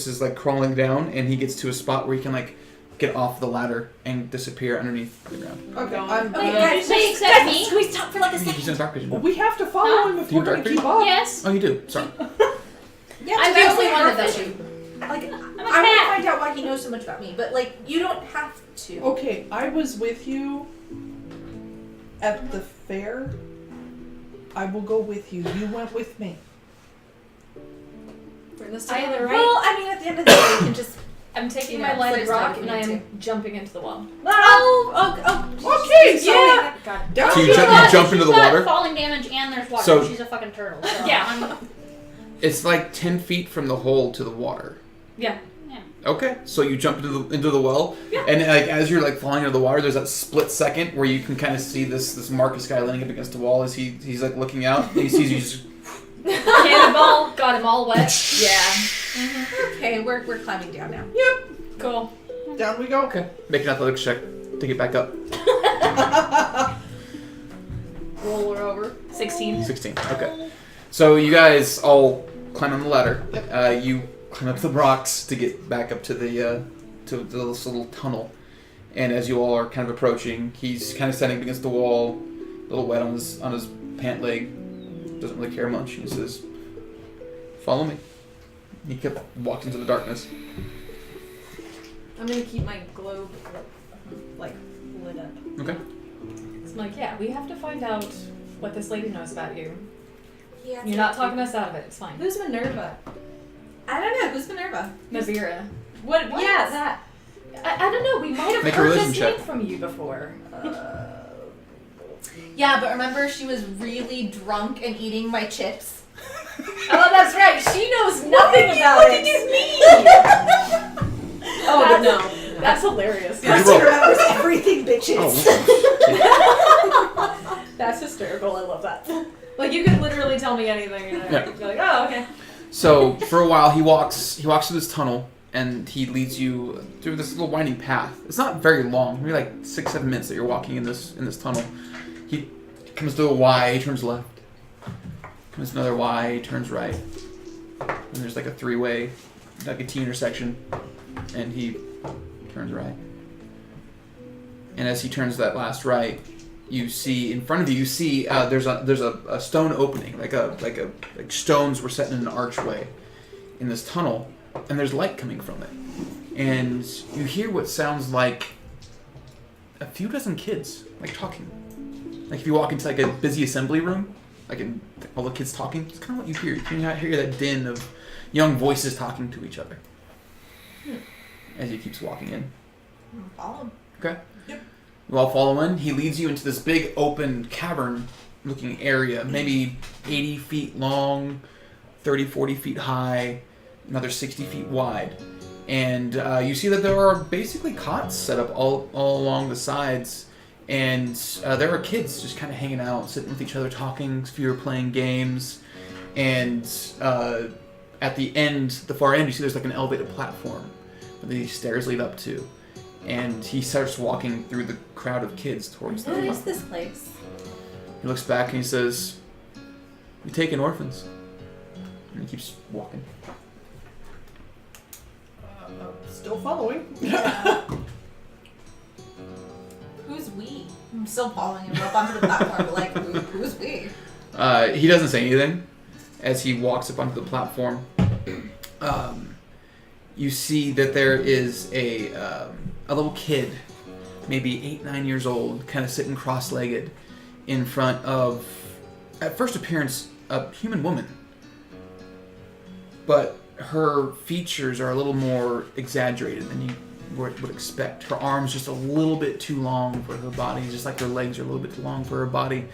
is like crawling down, and he gets to a spot where he can like get off the ladder and disappear underneath the ground. Okay, Wait, Did you say except me? Can we stop for like a He's second? in dark vision. we have to follow him if Do you we're gonna dark keep vision? up. Yes. Oh, you do. Sorry. Yeah, I'm so the that's only like one our that vision. Like, I'm a I want to cat. find out why he knows so much about me, but like, you don't have to. Okay, I was with you at the fair. I will go with you. You went with me. We're in this Either together, right? Well, I mean, at the end of the day, we can just. I'm taking You my know, lighted first rock talk and you I need am jumping into the well. Okay, so Yeah. God. down So you we jump- go. you jump into the She's got water? falling damage and there's water. So- She's a fucking turtle. So Yeah. I'm- It's like 10 feet from the hole to the water. Yeah. Okay, so you jump into the well, and like as you're like falling into the water, there's that split second where you can kind of see this Marcus guy leaning up against the wall as he's like looking out, and he sees you just. Cannonball, got him all wet. Yeah. Okay, we're climbing down now. Cool. Down we go. Okay, make an athletics check to get back up. Roll her over. 16. 16. Okay, so you guys all climb on the ladder. You climb up the rocks to get back up to this little tunnel. And as you all are kind of approaching, he's kind of standing against the wall, a little wet on his pant leg. Doesn't really care much. He says, "Follow me." He walks into the darkness. I'm gonna keep my globe like lit up. Okay. I'm like, yeah, we have to find out what this lady knows about you. Yeah. You're not talking us out of it. It's fine. Who's Minerva? I don't know. Who's Minerva? Nazira. What? What? Yeah, that. I don't know. We might have Make a heard religion this check. name from you before. Yeah, but remember she was really drunk and eating my chips. Oh, that's right. She knows nothing about it. Oh no, that's hilarious. What'd you roll? remembers everything, bitches. Oh, That's hysterical. I love that. Like you could literally tell me anything, and Yeah. I'd be like, oh, okay. So for a while, he walks through this tunnel, and he leads you through this little winding path. It's not very long, maybe like 6-7 minutes that you're walking in this tunnel. He Comes to a Y, he turns left. Comes to another Y, he turns right. And there's like a three-way, like a T intersection, and he turns right. And as he turns that last right, you see in front of you. You see there's a stone opening, like stones were set in an archway in this tunnel, and there's light coming from it. And you hear what sounds like a few dozen kids like talking. Like if you walk into like a busy assembly room, like all the kids talking, it's kind of what you hear. You hear that din of young voices talking to each other as he keeps walking in. Follow him. Okay. Yep. You all follow in. He leads you into this big open cavern-looking area, maybe 80 feet long, 30, 40 feet high, another 60 feet wide. And you see that there are basically cots set up all along the sides. And there are kids just kind of hanging out, sitting with each other, talking. A few are playing games. And at the end, the far end, you see there's like an elevated platform that these stairs lead up to. And he starts walking through the crowd of kids towards What them. is this place? He looks back and he says, "We take in orphans." And he keeps walking. Still following. Who's we? I'm still following him up onto the platform, but like, who's we? He doesn't say anything as he walks up onto the platform. You see that there is a little kid, maybe 8-9 years old, kind of sitting cross-legged in front of, at first appearance, a human woman. But her features are a little more exaggerated than you would expect. Her arms just a little bit too long for her body, just like her legs are a little bit too long for her body.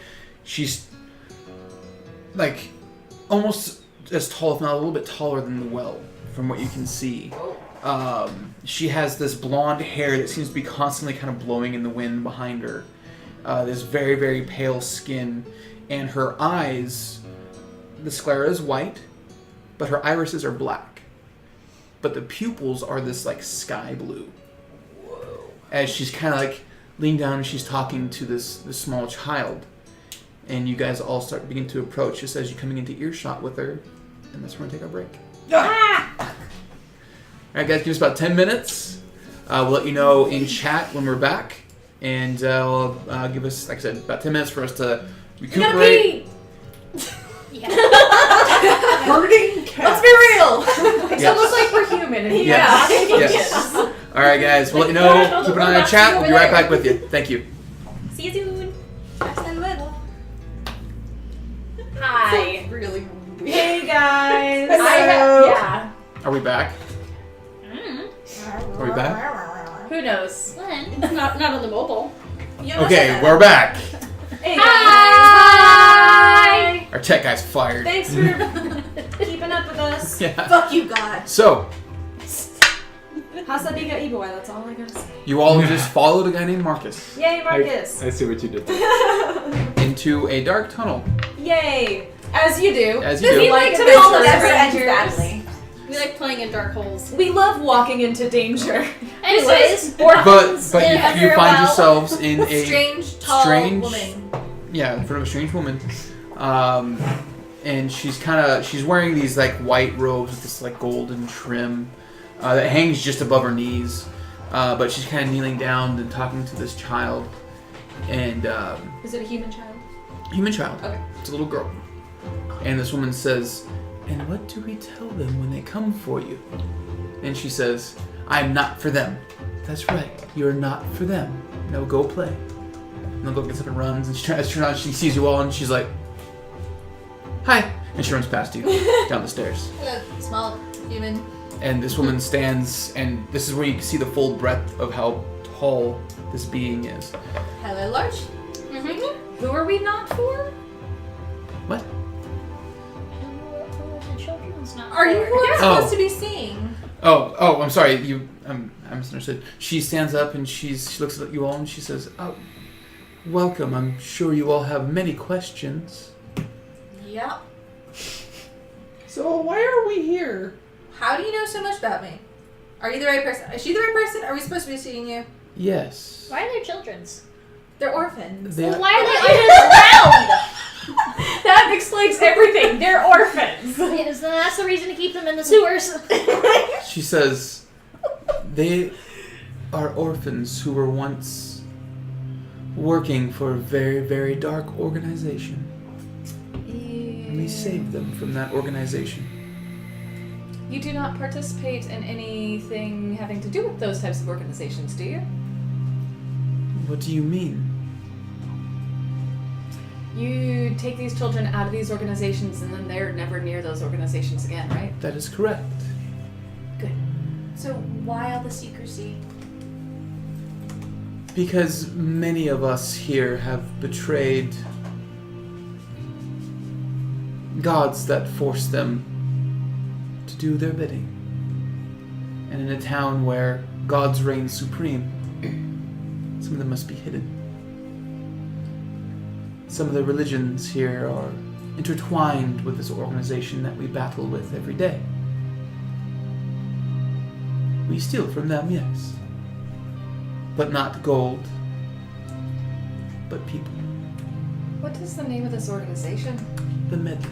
She's like almost as tall, if not a little bit taller than the well, from what you can see. She has this blonde hair that seems to be constantly kind of blowing in the wind behind her. This very, very pale skin, and her eyes, the sclera is white, but her irises are black. But the pupils are this like sky blue. Whoa. As she's kind of like leaning down and she's talking to this small child. And you guys all begin to approach just as you're coming into earshot with her. And that's where we're going to take our break. Ah! Alright guys, give us about 10 minutes. We'll let you know in chat when we're back. And give us, like I said, about 10 minutes for us to recuperate. Hurting cat. Let's be real. It's Yes. almost like we're human. And Yes. yes. Yes. Alright guys, we'll let you know. Keep an eye on chat. We'll be right back with you. Thank you. See you soon. Hasta luego. Hi. Really weird. Hey guys. Hello. Yeah. Are we back? Are we back? Who knows? When? Not on the mobile. Okay, we're back. Hey Hi. Our tech guy's fired. Thanks for keeping up with us. Yeah. Fuck you, God. So, Hasadiga Iboy, that's all I gotta say. you all just followed a guy named Marcus Yay, Marcus. I see what you did there. into a dark tunnel. Yay. As you do. As you We do. like to Adventure follow never ends strangers. badly. We like playing in dark holes. We love walking into danger. Anyways, But after you a find while- yourselves in a Strange, tall strange- woman. yeah, in front of a strange woman. And she's wearing these like white robes with this like golden trim that hangs just above her knees. But she's kind of kneeling down and talking to this child. And Is it a human child? human child. Okay. It's a little girl. And this woman says, "And what do we tell them when they come for you?" And she says, "I'm not for them." "That's right. You're not for them. No, go play." And the girl gets up and runs, and she tries to turn on. She sees you all, and she's like, "Hi!" And she runs past you down the stairs. Small human. And this woman stands, and this is where you can see the full breadth of how tall this being is. Hello, large. Who are we not for? What? The children's not Are you for. who I'm Oh. supposed to be seeing? Oh, I'm sorry. I misunderstood. She stands up and she looks at you all and she says, "Oh, welcome. I'm sure you all have many questions." Yep. So why are we here? How do you know so much about me? Are you the right person? Is she the right person? Are we supposed to be seeing you? Yes. Why are there children's? They're orphans. They Well, why are they underground? That explains everything. They're orphans. Yes, then that's the reason to keep them in the sewers. She says, they are orphans who were once working for a very, very dark organization. And we saved them from that organization. You do not participate in anything having to do with those types of organizations, do you? What do you mean? You take these children out of these organizations and then they're never near those organizations again, right? That is correct. So why all the secrecy? Because many of us here have betrayed gods that force them to do their bidding. And in a town where gods reign supreme, some of them must be hidden. Some of the religions here are intertwined with this organization that we battle with every day. We steal from them, yes. But not gold, but people. What is the name of this organization? The Medley.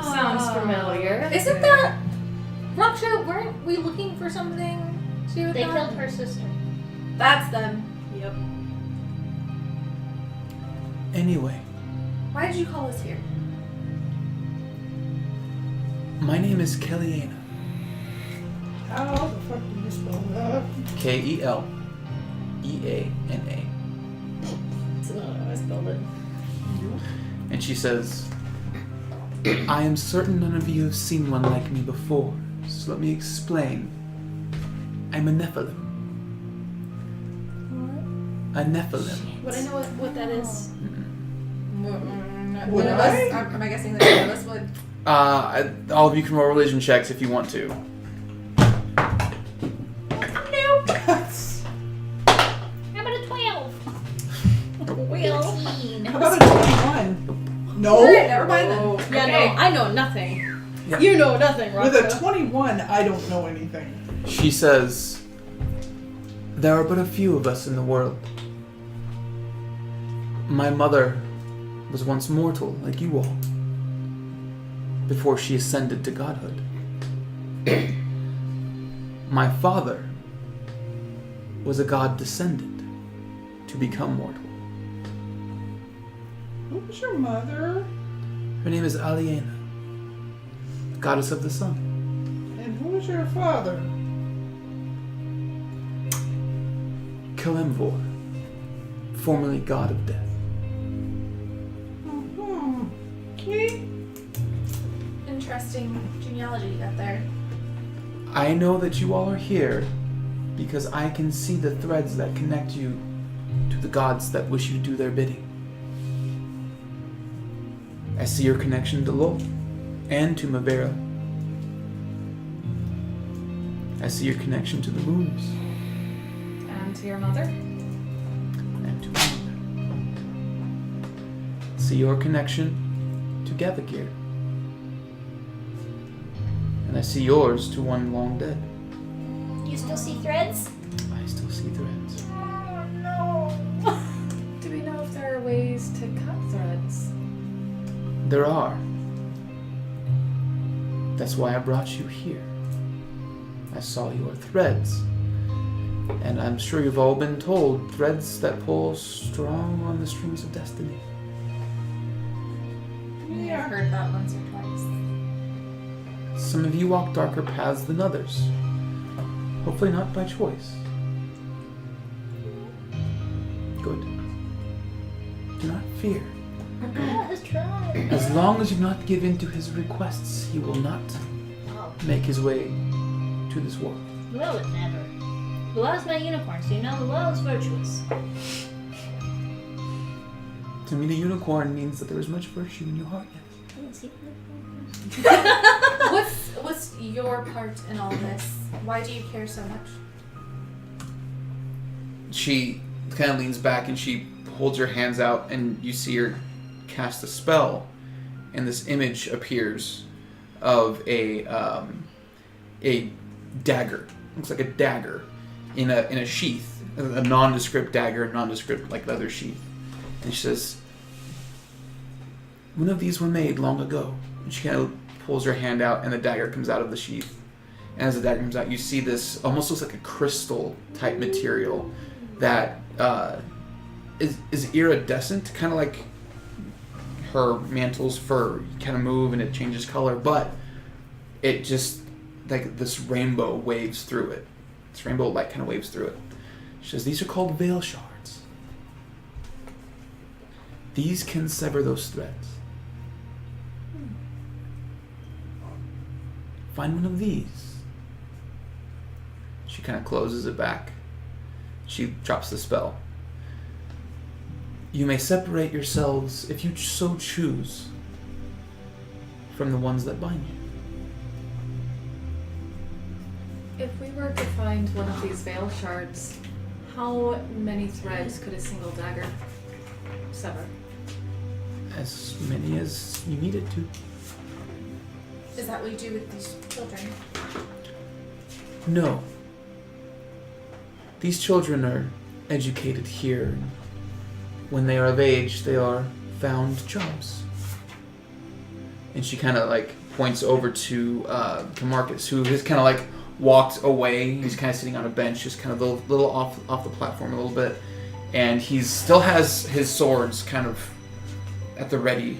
Sounds familiar. Isn't that Raksha? Weren't we looking for something to do with They that? killed her sister. That's them. Yep. Anyway, Why did you call us here? my name is Kellyanna. How the fuck do you spell that? K-E-L-E-A-N-A. That's not how I spelled it. And she says, I am certain none of you have seen one like me before, so let me explain. I'm a Nephilim. A Nephilim. Would I know what that is? One of us. Am I guessing that one of us would? All of you can roll religion checks if you want to. How about a 12? How about a 21? No. Alright, never mind then. Yeah, Okay. no, I know nothing. Yeah. You know nothing, With a Raksha. 21, I don't know anything. She says, there are but a few of us in the world. My mother was once mortal, like you all, before she ascended to godhood. My father was a god descended to become mortal. Who was your mother? Her name is Aliena, goddess of the sun. And who was your father? Kalimvor, formerly god of death. Okay. Interesting genealogy you got there. I know that you all are here because I can see the threads that connect you to the gods that wish you do their bidding. I see your connection to Lol and to Mavera. I see your connection to the moons And to your mother? and to my mother. See your connection to Gavagir. And I see yours to one long dead. You still see threads? I still see threads. Oh no. Do we know if there are ways to cut threads? There are. That's why I brought you here. I saw your threads. And I'm sure you've all been told threads that pull strong on the strings of destiny. I've heard that once or twice. Some of you walk darker paths than others. Hopefully not by choice. Good. Do not fear. Let's try. As long as you do not give in to his requests, he will not make his way to this world. Well, it never. Luau is my unicorn, so you know Luau is virtuous. To meet a unicorn means that there is much virtue in your heart, yes. What's your part in all this? Why do you care so much? She kind of leans back and she holds her hands out, and you see her cast a spell, and this image appears of a dagger. Looks like a dagger in a sheath a nondescript dagger, nondescript like leather sheath. And she says, "One of these were made long ago." And she kind of pulls her hand out, and the dagger comes out of the sheath. And as the dagger comes out, you see this almost looks like a crystal type material that is iridescent, kind of like her mantle's fur. You kind of move and it changes color, but it just like this rainbow waves through it. This rainbow light kind of waves through it. She says, "These are called veil shards. These can sever those threads. Find one of these." She kind of closes it back. She drops the spell. "You may separate yourselves, if you so choose, from the ones that bind you." If we were to find one of these veil shards, how many threads could a single dagger sever? As many as you need it to. Is that what you do with these children? No. These children are educated here. When they are of age, they are found jobs. And she kind of like points over to Marcus, who has kind of like walked away. He's kind of sitting on a bench, just kind of a little off the platform a little bit, and he still has his swords kind of at the ready.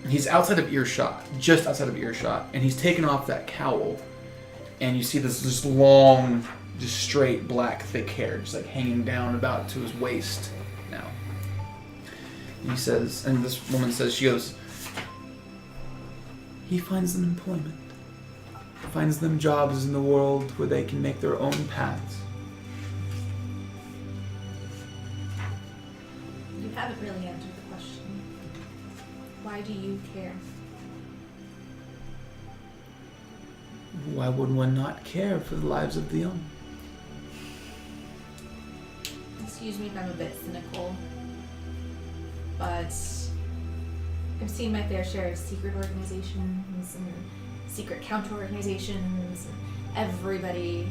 He's outside of earshot, just outside of earshot, and he's taken off that cowl, and you see this long, just straight black thick hair, just like hanging down about to his waist now. And he says, and this woman says, she goes, "He finds them employment. Finds them jobs in the world where they can make their own paths." You haven't really answered the question. Why do you care? Why would one not care for the lives of the young? Excuse me if I'm a bit cynical, but I've seen my fair share of secret organizations and secret counter organizations, and everybody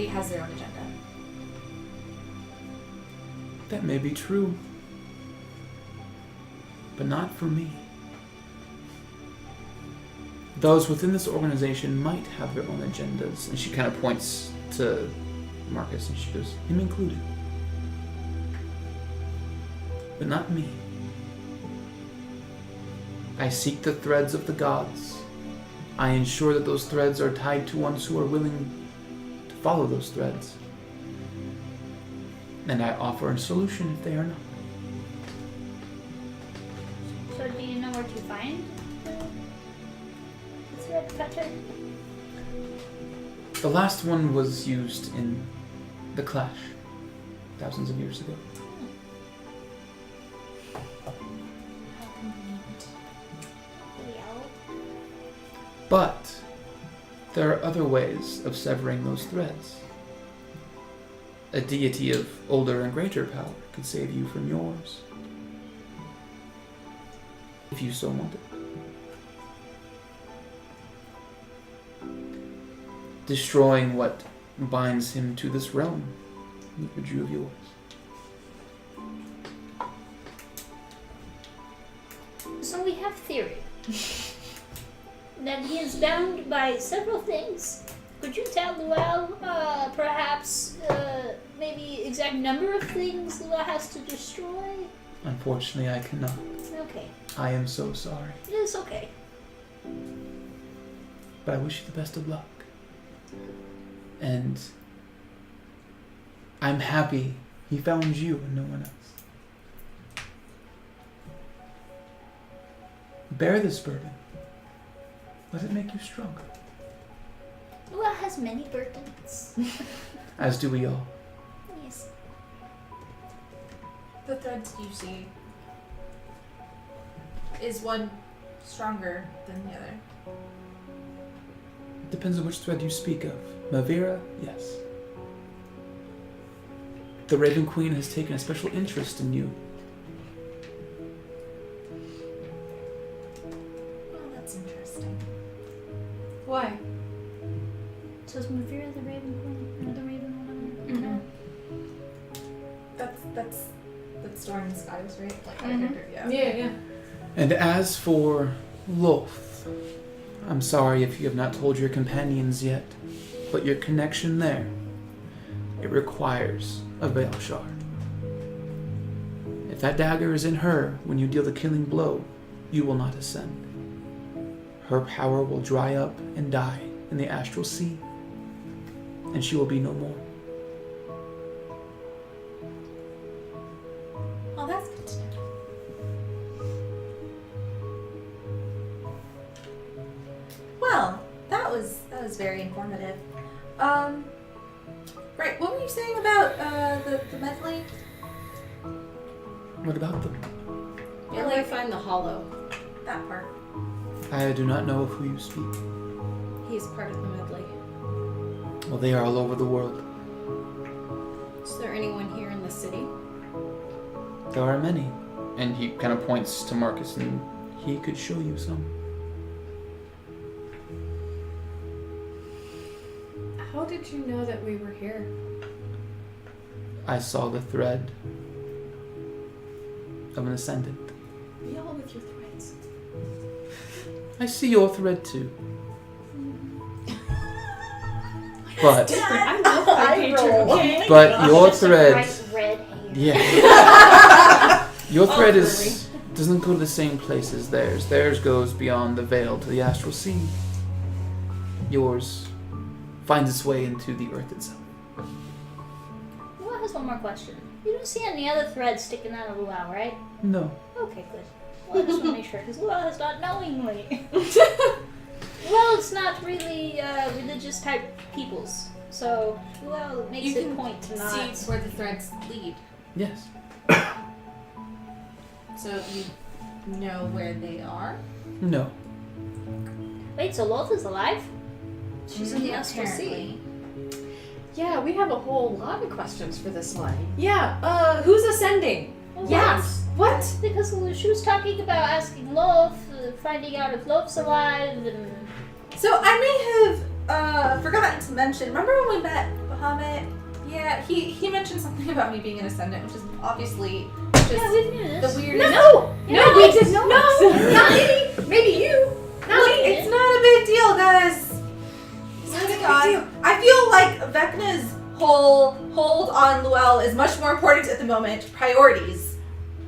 has their own agenda. That may be true, but not for me. Those within this organization might have their own agendas. And she kind of points to Marcus and she goes, "Him included. But not me. I seek the threads of the gods. I ensure that those threads are tied to ones who are willing to follow those threads. And I offer a solution if they are not." So do you know where to find the thread cutter? The last one was used in the Clash, thousands of years ago. How convenient. Yeah. But there are other ways of severing those threads. A deity of older and greater power could save you from yours, if you so wanted. Destroying what binds him to this realm would you of yours. So we have theory that he is bound by several things. Could you tell Luell, perhaps, maybe exact number of things Luell has to destroy? Unfortunately, I cannot. Okay. I am so sorry. It's okay. But I wish you the best of luck. And I'm happy he found you and no one else. Bear this burden. Let it make you stronger. Luell has many burdens. As do we all. Yes. The threads you see, is one stronger than the other? It depends on which thread you speak of. Mavira, yes. The Raven Queen has taken a special interest in you. Oh, that's interesting. Why? To So it's Mavira the Raven Queen, or the Raven whatever. That's Storm Skies, right? Like Mm-hmm. Yeah. And as for Loth, I'm sorry if you have not told your companions yet, but your connection there, it requires a Veil Shard. If that dagger is in her when you deal the killing blow, you will not ascend. Her power will dry up and die in the astral sea, and she will be no more. Oh, that's good to know. Well, that was very informative. Right, what were you saying about the medley? What about them? Where do I find the hollow? That part. I do not know of who you speak. He's part of the medley. Well, they are all over the world. Is there anyone here in the city? There are many. And he kind of points to Marcus, and he could show you some. How did you know that we were here? I saw the thread of an ascendant. Y'all with your threads. I see your thread too. But I love that picture, okay? but your Just a thread, bright red hair. yeah, your thread doesn't go to the same place as theirs. Theirs goes beyond the veil to the astral sea. Yours finds its way into the earth itself. Luau has one more question. You don't see any other threads sticking out of Luau, right? No. Okay, good. Well, I just want to make sure, because Luau is not knowingly. Well, it's not really religious type peoples, so Luau makes You it can point to not. See where the threads lead. Yes. So you know where they are? No. Wait, so Loth is alive? She's in the astral sea. Yeah, we have a whole lot of questions for this one. Yeah, who's ascending? Well, Yes. What? Because she was talking about asking Loth, finding out if Loth's alive, and So I may have forgotten to mention. Remember when we met Bahamut? Yeah, he mentioned something about me being an ascendant, which is obviously just yeah, we knew this. the weirdest. No, Yeah, we no, did no. not. Not me. Maybe you. Not Look, me. it's not a big deal, guys. It's not a big God, deal. I feel like Vecna's whole hold on Luel is much more important at the moment. Priorities.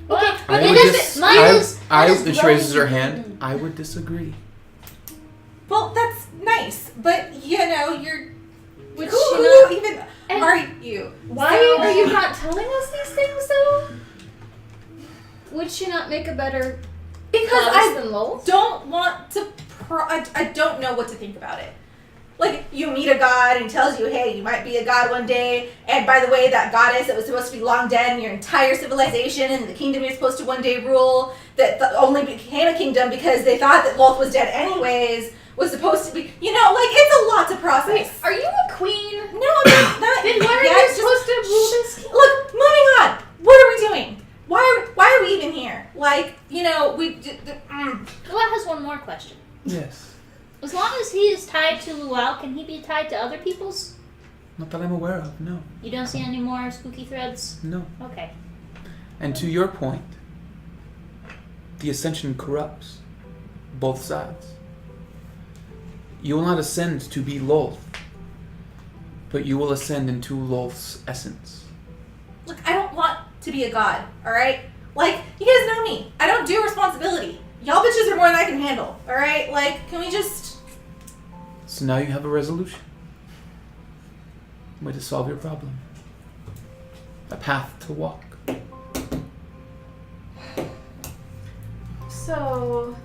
Okay, I it would is. Mine is. she raises her hand. I would disagree. Well, that's nice, but you know, you're. Would Who she not? even And- are you? Why So- are you not telling us these things, though? Would she not make a better Because goddess I than Lolth? don't want to. I don't know what to think about it. Like, you meet a god and he tells you, hey, you might be a god one day, and by the way, that goddess that was supposed to be long dead in your entire civilization and the kingdom you're supposed to one day rule, that only became a kingdom because they thought that Lolth was dead anyways, was supposed to be, you know, like, it's a lot to process. Wait, are you a queen? No, I'm not. Then why are Yeah, you it's supposed to rule shh. this kingdom? Look, moving on. What are we doing? Why are we even here? Like, you know, Luau has one more question. Yes. As long as he is tied to Luau, can he be tied to other people's? Not that I'm aware of. No. You don't see any more spooky threads? No. Okay. And to your point, the ascension corrupts both sides. You will not ascend to be Lolth, but you will ascend into Lolth's essence. Look, I don't want to be a god, alright? Like, you guys know me. I don't do responsibility. Y'all bitches are more than I can handle, alright? Like, can we just... So now you have a resolution. A way to solve your problem. A path to walk. So,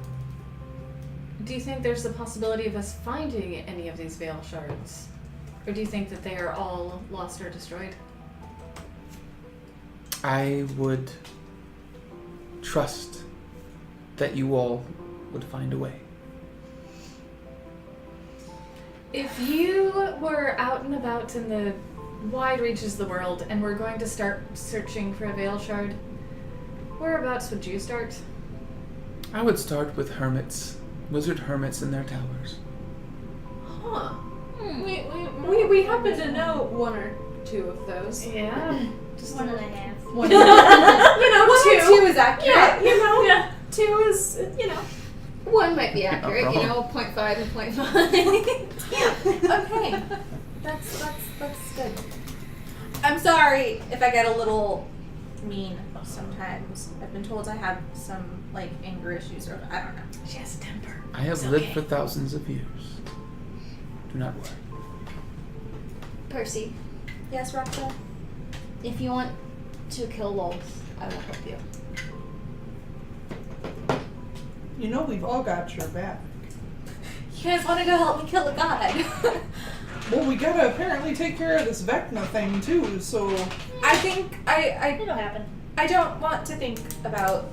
do you think there's a possibility of us finding any of these veil shards? Or do you think that they are all lost or destroyed? I would trust that you all would find a way. If you were out and about in the wide reaches of the world and were going to start searching for a veil shard, whereabouts would you start? I would start with hermits, wizard hermits in their towers. Huh. We happen to know one or two of those. Yeah. Just 1.5. one. You know, 1 or 2 is accurate. Yeah, you know. Yeah. 2 is, you know. 1 might be accurate, wrong. 0.5 and 0.5. Okay. That's good. I'm sorry if I get a little mean sometimes. I've been told I have some like anger issues or I don't know. She has a temper. I have It's lived okay. for thousands of years. Do not worry. Percy, Yes, Roxanne? if you want to kill Lolth, I will help you. You know we've all got your back. You guys want to go help me kill a god? Well, we gotta apparently take care of this Vecna thing too, so I think It'll happen. I don't want to think about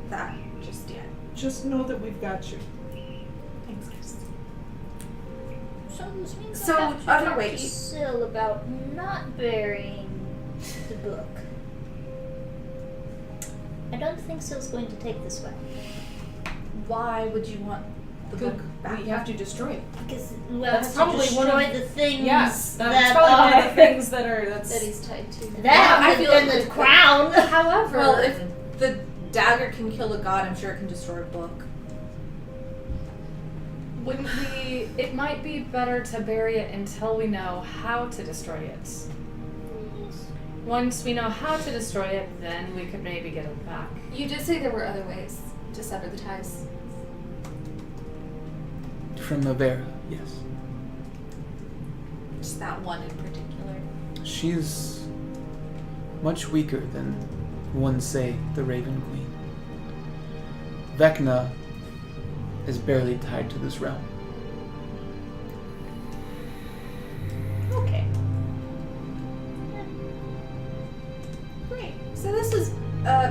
that just yet. just know that we've got you. Thanks, guys. So this means So, I have to other talk way, to you- Syl about not burying the book. I don't think Syl's going to take this way. Why would you want the book back? We have to destroy it. Because, well, That's has probably to one destroy of- the things Yes, that's that probably are... one of the things that are. That he's tied to. That I and feel and like the crown. However, Well, if the dagger can kill a god, I'm sure it can destroy a book. wouldn't we? It might be better to bury it until we know how to destroy it. Once we know how to destroy it, then we could maybe get it back. You did say there were other ways to sever the ties. From Avera, yes. Just that one in particular. She's much weaker than one say the Raven Queen. Vecna is barely tied to this realm. Okay. Great. So this was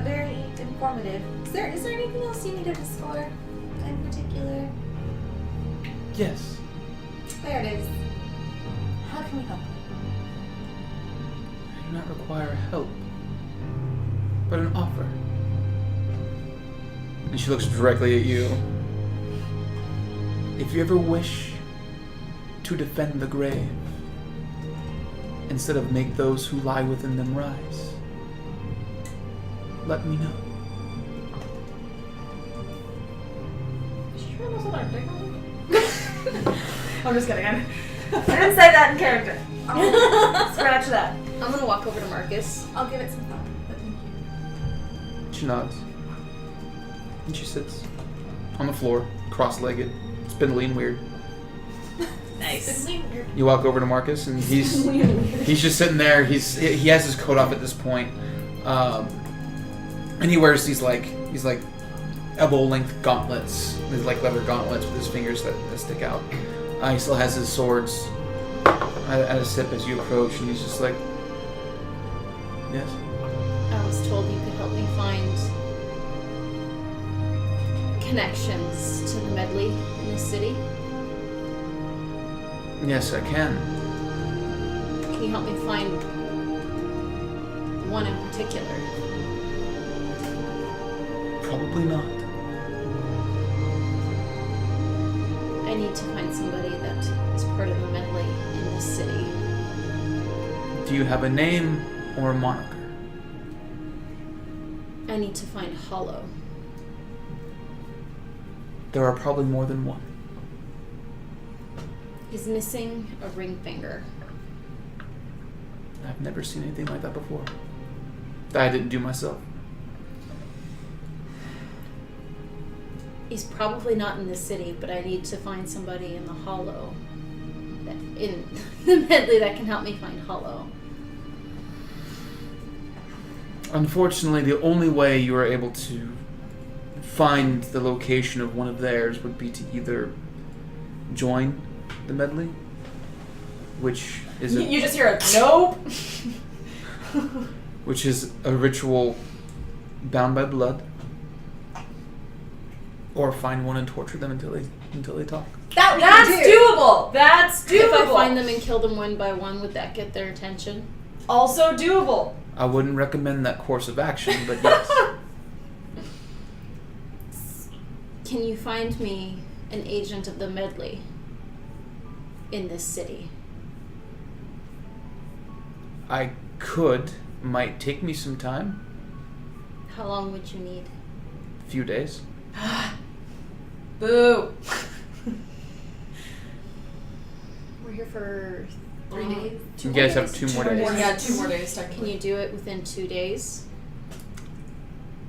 very informative. Is there anything else you needed us for in particular? Yes, There it is. How can we help? I do not require help, but an offer. And she looks directly at you. If you ever wish to defend the grave, instead of make those who lie within them rise, let me know. I'm just kidding. I didn't say that in character. Scratch that. I'm gonna walk over to Marcus. I'll give it some thought, but thank you. She nods. And she sits on the floor, cross-legged, spindly and weird. Nice. You walk over to Marcus, and he's just sitting there. He has his coat off at this point, and he wears these like elbow-length gauntlets, these like leather gauntlets with his fingers that stick out. He still has his swords at a sip as you approach, and he's just like, "Yes." I was told you could help me find connections to the medley in this city. Yes, I can. Can you help me find one in particular? Probably not. I need to find somebody that is part of the medley in this city. Do you have a name or a moniker? I need to find Hollow. There are probably more than one. He's missing a ring finger. I've never seen anything like that before. That I didn't do myself. He's probably not in this city, but I need to find somebody in the Hollow, in the medley that can help me find Hollow. Unfortunately, the only way you are able to find the location of one of theirs would be to either join the medley, which is a, You just hear a nope. which is a ritual bound by blood, or find one and torture them until they talk. That's doable. That's doable. If I find them and kill them one by one, would that get their attention? Also doable. I wouldn't recommend that course of action, but yes. Can you find me an agent of the medley? in this city. I could. Might take me some time. How long would you need? A few days. Boo. We're here for 3 days. You guys have 2 more days. Yeah, 2 more days. Can you do it within 2 days?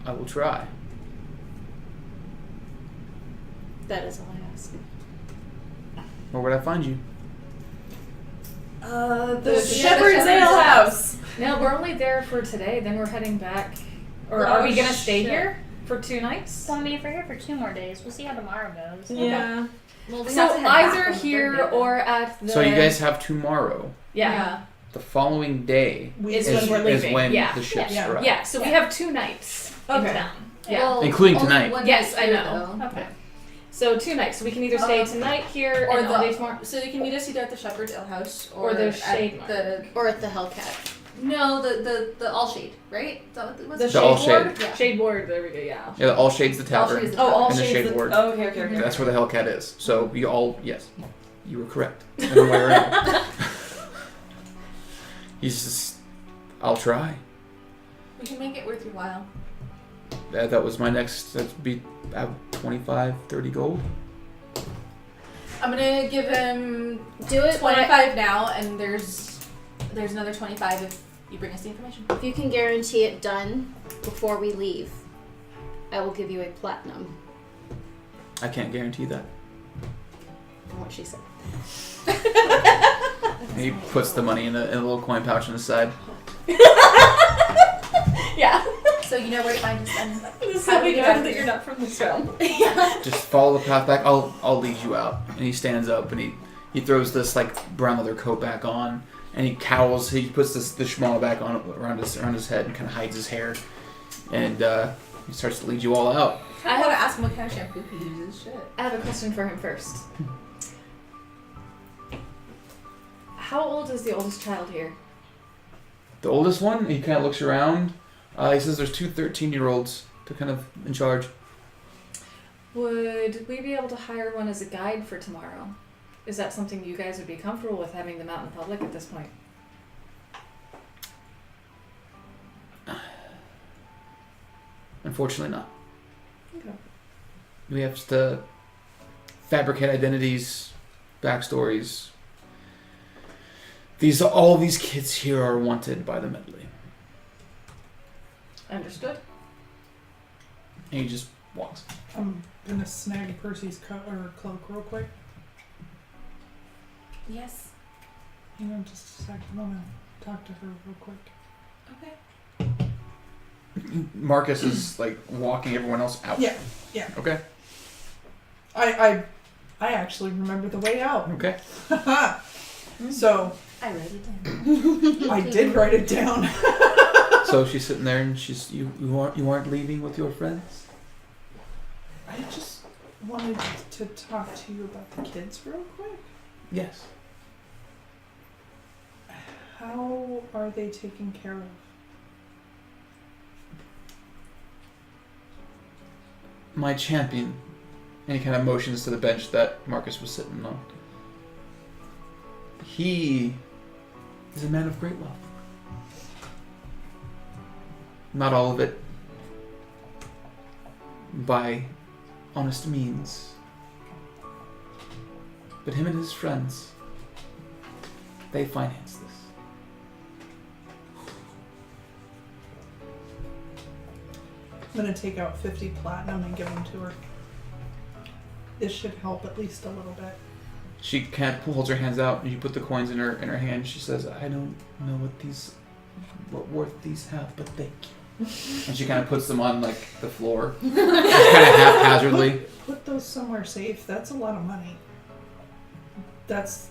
I will try. That is all I ask. Where would I find you? The Shepherd's Ale House. No, we're only there for today. Then we're heading back. Or are we gonna stay shit. here for 2 nights? Well, I mean, if we're here for 2 more days, we'll see how tomorrow goes. Yeah. Well, So have to head back either on the here third day. or at the. So you guys have tomorrow. Yeah. The following day Is is, when we're is leaving. when Yeah. the ships Yeah. arrive. Yeah. So we have 2 nights in Okay. town. Yeah. Well, Including only tonight. one Yes, night I here, know. though. Okay. So 2 nights. So we can either stay tonight here Or and all day the tomorrow. so you can meet us either at the Shepherd's Ale House Or the at Shade Mark. the Or at the Hellcat. no the All Shade, right? Is that what it was? The The All Shade Shade. Ward? Yeah. Shade Ward, there we go, yeah. Yeah, the All Shades the All Tavern. Shades the Oh, all And the shades. Shade Ward. Oh, okay. That's where the Hellcat is. So you all, yes, you were correct. In a way around. He's just, I'll try. We can make it worth your while. That was my next, that'd be 25, 30 gold. I'm gonna give him Do it when I- 25 now, and there's another 25 if you bring us the information. If you can guarantee it done before we leave, I will give you a platinum. I can't guarantee that. From what she said. And he puts the money in a little coin pouch on the side. Yeah. So you know where to find us then. This is How how do we we know get back that to you're not from this realm. Just follow the path back. I'll lead you out. And he stands up and he throws this like brown leather coat back on, and he cowls. He puts the shmala back on around his head and kind of hides his hair, and he starts to lead you all out. I want to ask him what kind of shampoo he uses. Shit. I have a question for him first. How old is the oldest child here? The oldest one, he kind of looks around. He says there's 2 13-year-olds to kind of in charge. Would we be able to hire one as a guide for tomorrow? Is that something you guys would be comfortable with having them out in public at this point? Unfortunately not. Okay. We have to fabricate identities, backstories. All these kids here are wanted by the Medley. Understood. And he just walks. I'm gonna snag Percy's coat or cloak real quick. Yes. You know, just a second. I wanna talk to her real quick. Okay. Marcus is like walking everyone else out. Yeah. Okay. I actually remember the way out. Okay. So I wrote it down. I did write it down. So she's sitting there and you aren't leaving with your friends? I just wanted to talk to you about the kids real quick. Yes. How are they taken care of? My champion. And he kind of motions to the bench that Marcus was sitting on. He is a man of great wealth. Not all of it by honest means. But him and his friends, they finance this. I'm gonna take out 50 platinum and give them to her. This should help at least a little bit. She kind of holds her hands out and you put the coins in her hand. She says, "I don't know what worth these have, but thank you." And she kind of puts them on like the floor, just kind of haphazardly. Put those somewhere safe. That's a lot of money. That's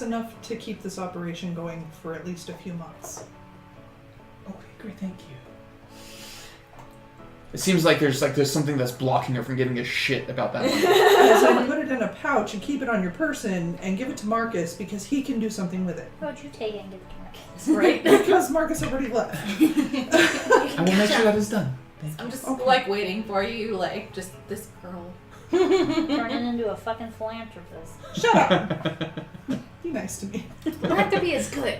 enough to keep this operation going for at least a few months. Okay, great, thank you. It seems like there's something that's blocking her from giving a shit about that money. As I put it in a pouch and keep it on your person and give it to Marcus because he can do something with it. How would you take it and give it to Marcus? Right? Because Marcus already left. I will make sure that is done. Thank you. I'm just Okay. like waiting for you, like just this girl. Turning into a fucking philanthropist. Shut up. Be nice to me. Philanthropy is good.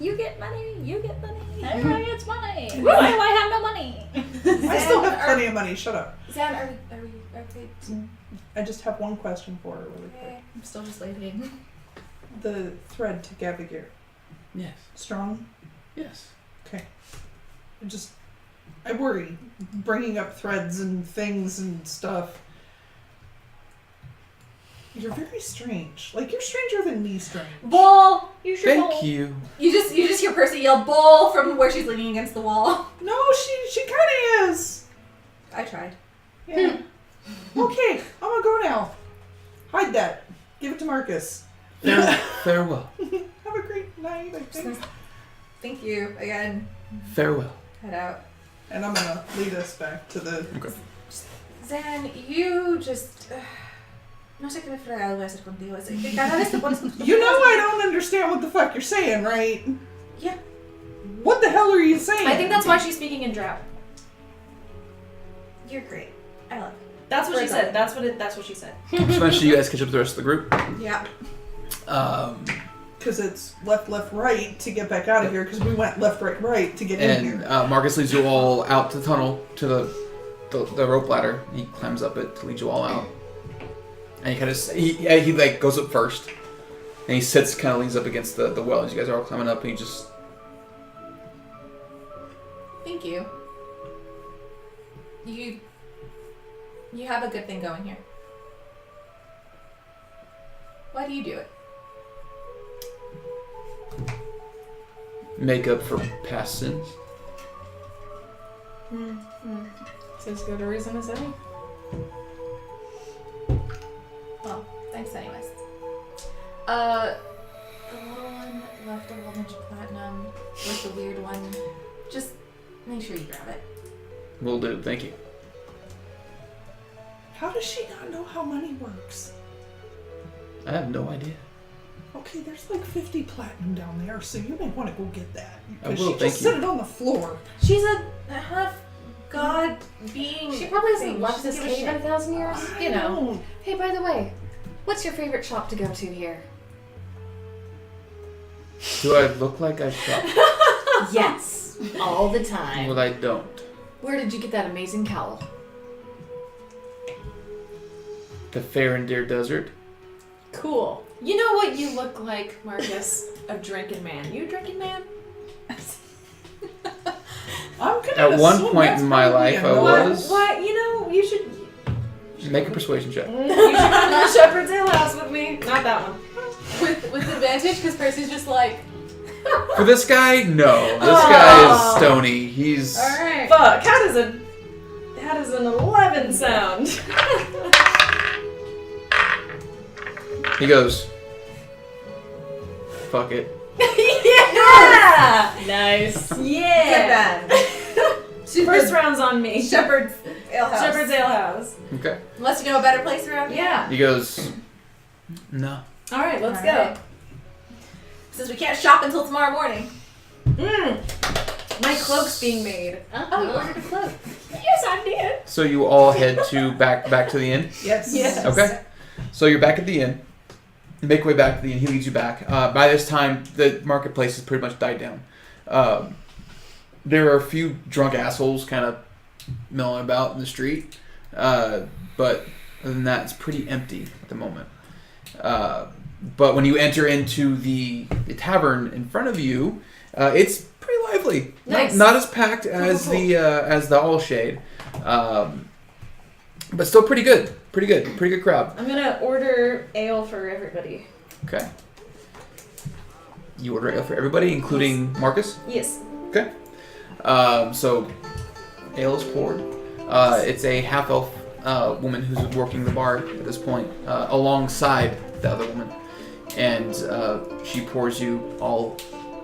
You get money. You get money. Everybody gets money. Why do I have no money? I still have plenty of money. Shut up. Zan, are we okay? I just have one question for her really quick. Okay. I'm still just waiting. The thread to Gavigir. Yes. Strong? Yes. I worry. Bringing up threads and things and stuff. You're very strange. Like, you're stranger than me strange. Bull! You should Thank you. You just hear Percy yell bull from where she's leaning against the wall. No, she kind of is. I tried. Yeah. Okay, I'm gonna go now. Hide that. Give it to Marcus. Farewell. Have a great night, I think. Thank you again. Farewell. Head out. And I'm gonna lead us back to the... Okay. Zan, you just... No sé qué me fregado voy a hacer contigo. Es que cada vez te pones con tus You know I don't understand what the fuck you're saying, right? Yeah. What the hell are you saying? I think that's why she's speaking in Drow. You're great. I love That's what she Break said. That's what she said. Just make sure you guys catch up with the rest of the group. you. Yeah. Because it's left, right to get back out of here, because we went left, right to get in And here. Marcus leads you all out to the tunnel to the rope ladder. He climbs up it to lead you all out. And he kind of he like goes up first, and he sits, kind of leans up against the well as you guys are all climbing up, and he just Thank you. You have a good thing going here. Why do you do it? make up for past sins. It's as good a reason as any. Well, thanks anyways. The little one left a whole bunch of platinum with the weird one. Just make sure you grab it. Will do. Thank you. How does she not know how money works? I have no idea. Okay, there's like 50 platinum down there, so you may want to go get that. I Because will, she thank just you. set it on the floor. She's a half god being. She probably hasn't thing. left She this doesn't give a cave in shit. 1,000 years. You know. Oh, Hey, by the way, what's your favorite shop to go to here? Do I look like I shop? Yes, all the time. Well, I don't. Where did you get that amazing cowl? The Fair and Deer Desert. Cool. You know what you look like, Marcus? A drinking man. You a drinking man? I'm gonna At one assume point that's in my probably life, a I no. was. What? You know, you should. Make a persuasion check. You should come to the Shepherd's Ale House with me. Not that one. With advantage, because Percy's just like. For this guy, no. This guy is stony. He's. Alright. Fuck. How does an 11 sound? He goes. Fuck it. Yeah. Nice. Yeah. Good First round's on me. Shepherd's Ale House. Shepherd's Ale House. Okay. Unless you know a better place around here. Yeah. He goes. No. All right, let's Alright. go. Since we can't shop until tomorrow morning. My cloak's being made. Oh, you ordered a cloak. Yes, I did. So you all head to back to the inn. Yes. Yes. Okay. So you're back at the inn. You make your way back to the inn. He leads you back. By this time, the marketplace has pretty much died down. There are a few drunk assholes kind of milling about in the street, but other than that, it's pretty empty at the moment. But when you enter into the tavern in front of you, it's pretty lively. Nice. Not as packed as Cool. the All Shade, but still pretty good. Pretty good crowd. I'm gonna order ale for everybody. Okay. You order ale for everybody, including Marcus. Yes. Okay. So ale is poured. It's a half elf woman who's working the bar at this point, alongside the other woman, and she pours you all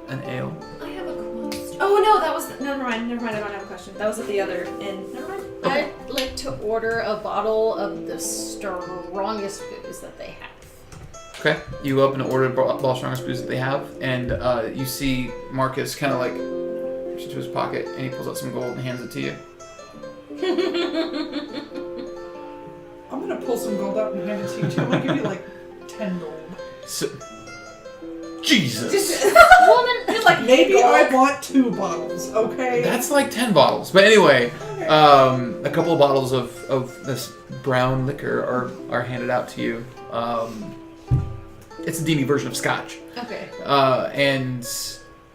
an ale. I have a question. Oh no, that was never mind. I don't have a question. That was at the other end. Never mind. I'd like to order a bottle of the strongest booze that they have. Okay. You open and order a ball strongest booze that they have, and you see Marcus kind of like reach into his pocket, and he pulls out some gold and hands it to you. I'm gonna pull some gold out and hand it to you too. I'm gonna give you like 10 gold. So, Jesus. Woman, You're like, Maybe I want 2 bottles, okay? That's like 10 bottles. But anyway, Okay. a couple of bottles of this brown liquor are handed out to you. It's a Dini version of scotch. Okay. And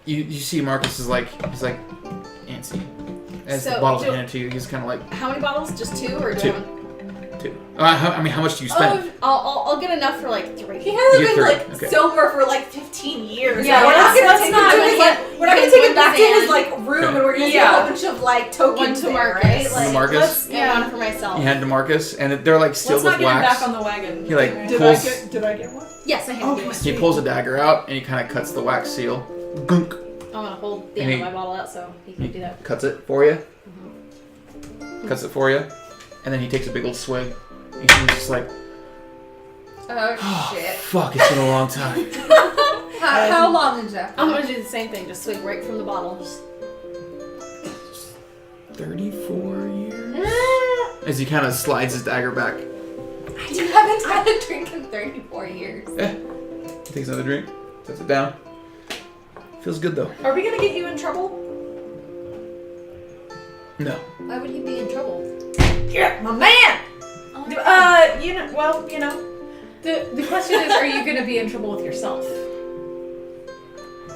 you see Marcus is like, he's like, antsy. As the So, bottles are do- handed to you, he's kind of like, How many bottles? Just 2 or do 2. I want- 2. I mean, how much do you spend? Oh, I'll get enough for like 3. He hasn't You been get like 3, okay. sober for like 15 years. Yeah, we're not gonna let's take not him to make his, it- like, we're not gonna okay, take him one back to to his like room Okay. and we're gonna see a Yeah. whole bunch of like tokens One to there, Marcus. right? Like, Marcus? And one for myself. You hand to Marcus, and they're like sealed Let's not with get him wax. back on the wagon. He like Did pulls. I get one? Yes, I have Okay. one. He pulls a dagger out, and he kind of cuts the wax seal. Gunk. I'm gonna hold the And end of he- my bottle out so he can do that. Cuts it for you. Cuts it for you, and then he takes a big old swig. And he's just like, oh shit. fuck, it's been a long time. How long did Jeff? I'm gonna do the same thing, just swig right from the bottle. Just 34 years? As he kind of slides his dagger back. I haven't had a drink in 34 years. He takes another drink, sets it down. Feels good though. Are we gonna get you in trouble? No. why would he be in trouble? Yeah, my man. you know. The question is, are you gonna be in trouble with yourself?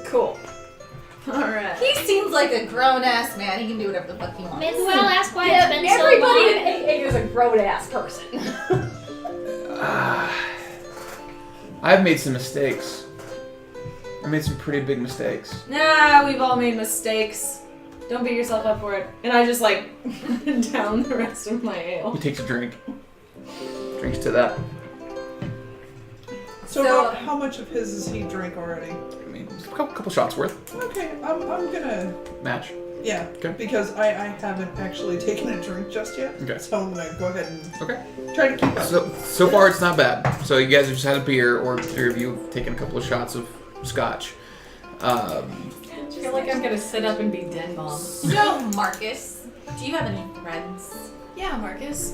Cool. Alright. He seems like a grown ass man. He can do whatever the fuck he wants. may as well ask why it's been so Everybody long. in AA is a grown ass person. I've made some mistakes. I made some pretty big mistakes. Nah, we've all made mistakes. Don't beat yourself up for it. And I just like down the rest of my ale. He takes a drink. Drinks to that. So, So- about how much of his has he drank already? I mean, a couple shots worth. Okay, I'm gonna, Match. yeah, Okay. because I haven't actually taken a drink just yet. Okay. So I'm gonna go ahead and Okay. try to keep up. So far it's not bad. So you guys have just had a beer, or 3 of you have taken a couple of shots of scotch. I feel like I'm gonna sit up and be dead mom. So, Marcus, do you have any friends? Yeah, Marcus.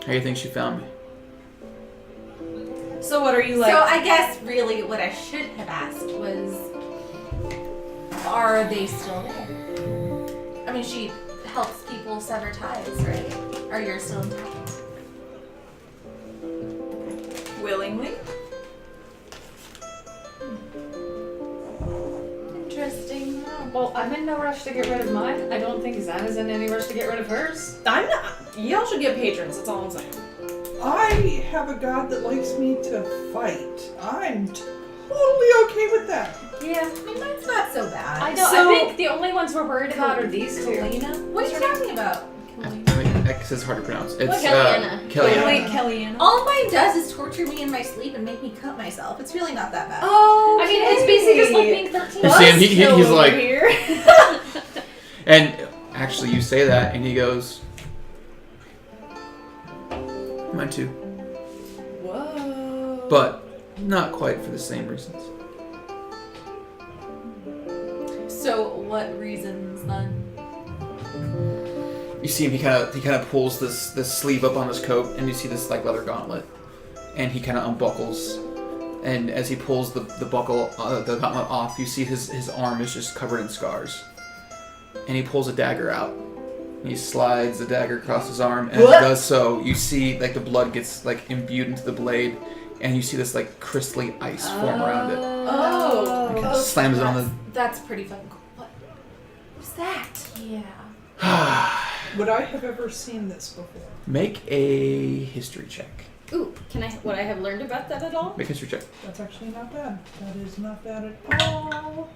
How do you think she found me? So what are you like? So I guess really what I should have asked was, are they still there? I mean, she helps people sever ties, right? Are yours still intact? willingly? Interesting. Well, I'm in no rush to get rid of mine. I don't think Xana's in any rush to get rid of hers. I'm not. Y'all should get patrons. That's all I'm saying. I have a god that likes me to fight. I'm totally okay with that. Yeah, I mean, mine's not so bad. I know. So- I think the only ones we're worried about are these two. Kalina? What are you talking about? I mean, X is hard to pronounce. It's Kellyanna. Kellyanna. Kellyanna. All mine does is torture me in my sleep and make me cut myself. It's really not that bad. Oh, I mean, it's basically just like being 13. You see him, he's like, here. and actually you say that, and he goes, mine too. Whoa. But not quite for the same reasons. So what reasons then? You see him, he kind of pulls this sleeve up on his coat, and you see this like leather gauntlet, and he kind of unbuckles, and as he pulls the buckle, the gauntlet off, you see his arm is just covered in scars, and he pulls a dagger out, and he slides the dagger across his arm, and as he does so, you see like the blood gets like imbued into the blade, and you see this like crystally ice form around it. Oh. He kinda slams it on the. That's pretty fucking cool. What was that? Yeah. Would I have ever seen this before? Make a history check. Ooh, would I have learned about that at all? Make a history check. That's actually not bad. That is not bad at all.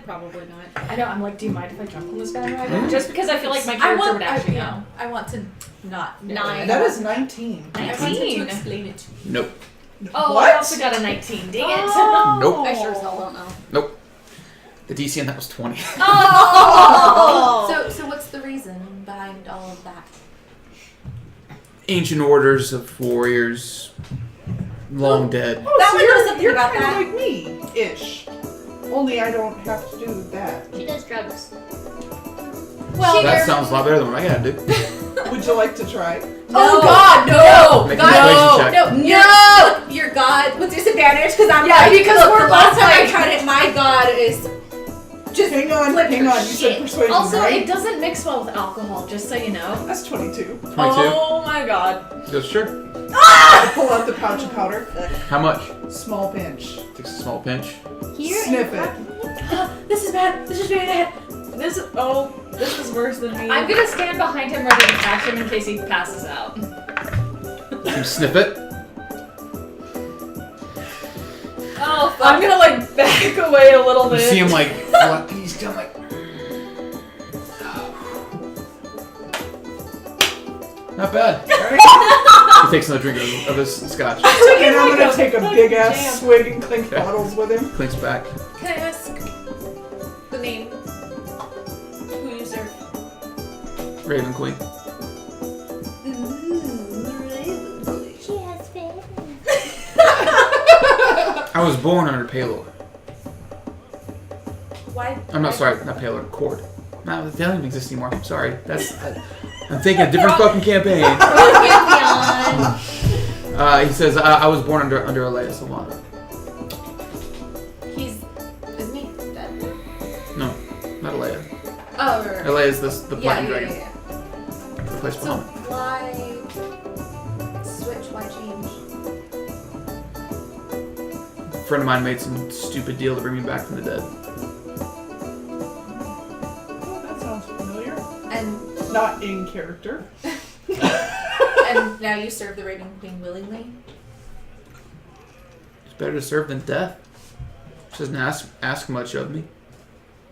Probably not. I know. I'm like, do you mind if I jump on this bandwagon? Just because I feel like my character would actually know. I want to not know. 9. That is 19. I want 19. to explain it to me. Nope. Oh, What? I also got a 19. Dang it. Nope. I sure as hell don't know. Nope. The DC on that was 20. So what's the reason behind all of that? Ancient orders of warriors, long dead. Oh, That so one knows something you're about kind that. of like me-ish. Only I don't have to do that. She does drugs. Well, That sounds a lot better than what I gotta do. Would you like to try? oh God, no! Make a God, persuasion check. no! Your God with disadvantage because I'm Yeah, like, because look, we're the last both time I like- tried it, my God is just Hang on. flip You your said shit. persuasion, Also, right? it doesn't mix well with alcohol, just so you know. That's 22. 22. Oh my god. He goes, sure. I pull out the pouch of powder. How much? Small pinch. Takes a small pinch. Here Sniff in it. This is bad. This is very bad. This is worse than me. I'm gonna stand behind him rather than catch him in case he passes out. You sniff it. Oh, fuck. I'm gonna like back away a little You bit. see him like, what? He's kind of like. Not bad. He takes another drink of his scotch. And I'm gonna take a big jam. ass swig and clink Okay. bottles with him. Clinks back. Can I ask the name? Who you serve? Raven Queen. She has been. I was born under Palor. Why? I'm not sorry, not Palor. Cord. No, they don't even exist anymore. I'm sorry. I'm thinking a different fucking campaign. He says, I was born under Alea Solana. Isn't he dead? No, not Alea. Oh, right. Alea is the Yeah, platinum yeah, dragon. yeah. The place So behind. why switch? Why change? A friend of mine made some stupid deal to bring me back from the dead. Oh, that sounds familiar. And Not in character. and now you serve the Raven Queen willingly. It's better to serve than death. She doesn't ask much of me.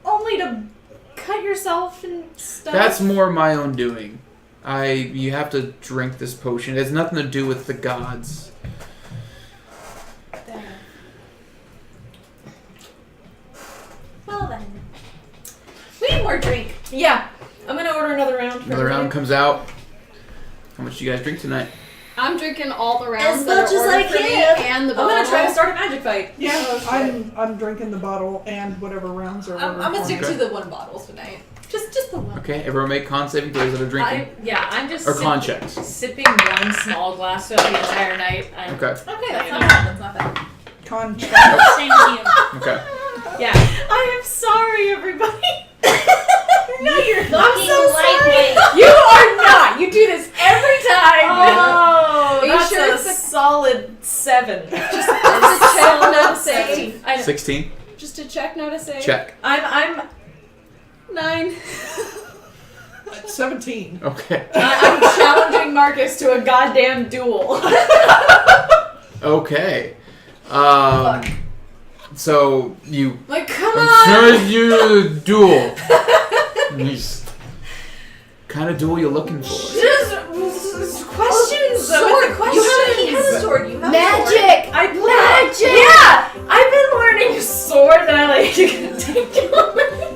Only to cut yourself and stuff. That's more my own doing. You have to drink this potion. It has nothing to do with the gods. Well then, we need more drink. Yeah. I'm gonna order another round. for Another round everybody. comes out. How much do you guys drink tonight? I'm drinking all the rounds As that much are as I ordered for me can. and the I'm gonna try to bottle. start a magic fight. Yeah, I'm drinking the bottle and whatever rounds are I'm ordered gonna for stick me. to the one bottle tonight. Just the one. Okay, everyone make con saving throws that are drinking. I'm just Or con checks. sipping one small glass throughout the entire night. Okay, Okay, that's not bad. That's not bad. Con check. Same as you. okay. Yeah. I am sorry, everybody. No, you're Fucking lightweight. You are not. You do this every time. Oh, Are you that's sure a it's a- solid 7. Just to check, not say. I know. 16. Just to check, no to say. Check. I'm 9. 17. Okay. I'm challenging Marcus to a goddamn duel. Okay. So you. Like, come I'm on. sure you duel. Nice. Kind of duel you looking for? Just questions. Sword. Questions. He has a sword. You have a sword. Magic! Magic. Yeah, I've been learning sword and I like take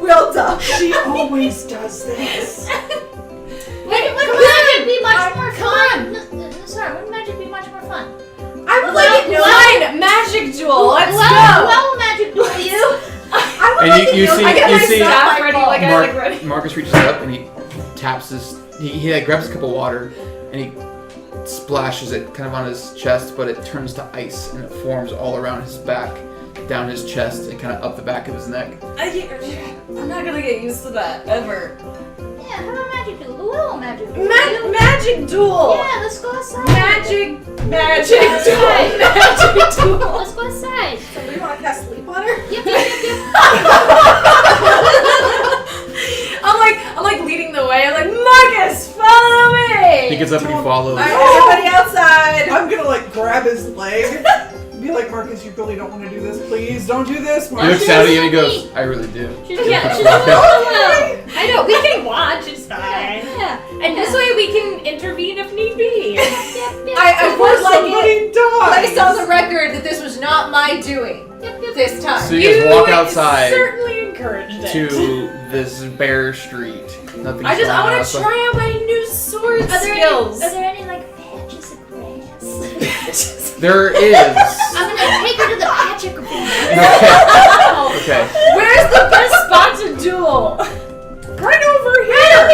Real tough. She always does this. Wouldn't magic be much more fun? Sorry, wouldn't magic be much more fun? I would like it. Fine, magic duel. Let's go. Well, magic duel you. I would And like you to know. see- I get you my see- staff ready, ready. like I like ready. Marcus reaches up and he taps his. He like grabs a cup of water and he splashes it kind of on his chest, but it turns to ice and it forms all around his back, down his chest, and kind of up the back of his neck. I'm not gonna get used to that ever. Yeah, how about magic duel? A little magic duel. Magic duel. Yeah, let's go outside. Magic duel. Magic duel. Let's go outside. Somebody want to cast sleep water? Yep, yep, yep, yep. I'm like leading the way. I'm like, Marcus, follow me. He gets up and he follows. Alright, everybody outside. I'm gonna like grab his leg. Be like, Marcus, you really don't want to do this. Please don't do this, He Marcus. looks down at you and he goes, I really do. She's I know, we can watch, it's fine. Yeah. And this way we can intervene if need be. I would like it Somebody placed on the record that this was not my doing this time. So you guys walk outside certainly encouraged it. to this bare street. Nothing's I going on want to outside. try out my new sword Are there skills. any like patches of grass? There is. I'm gonna take her to the patch of grass. Okay. Where's the best spot to duel? Right over here.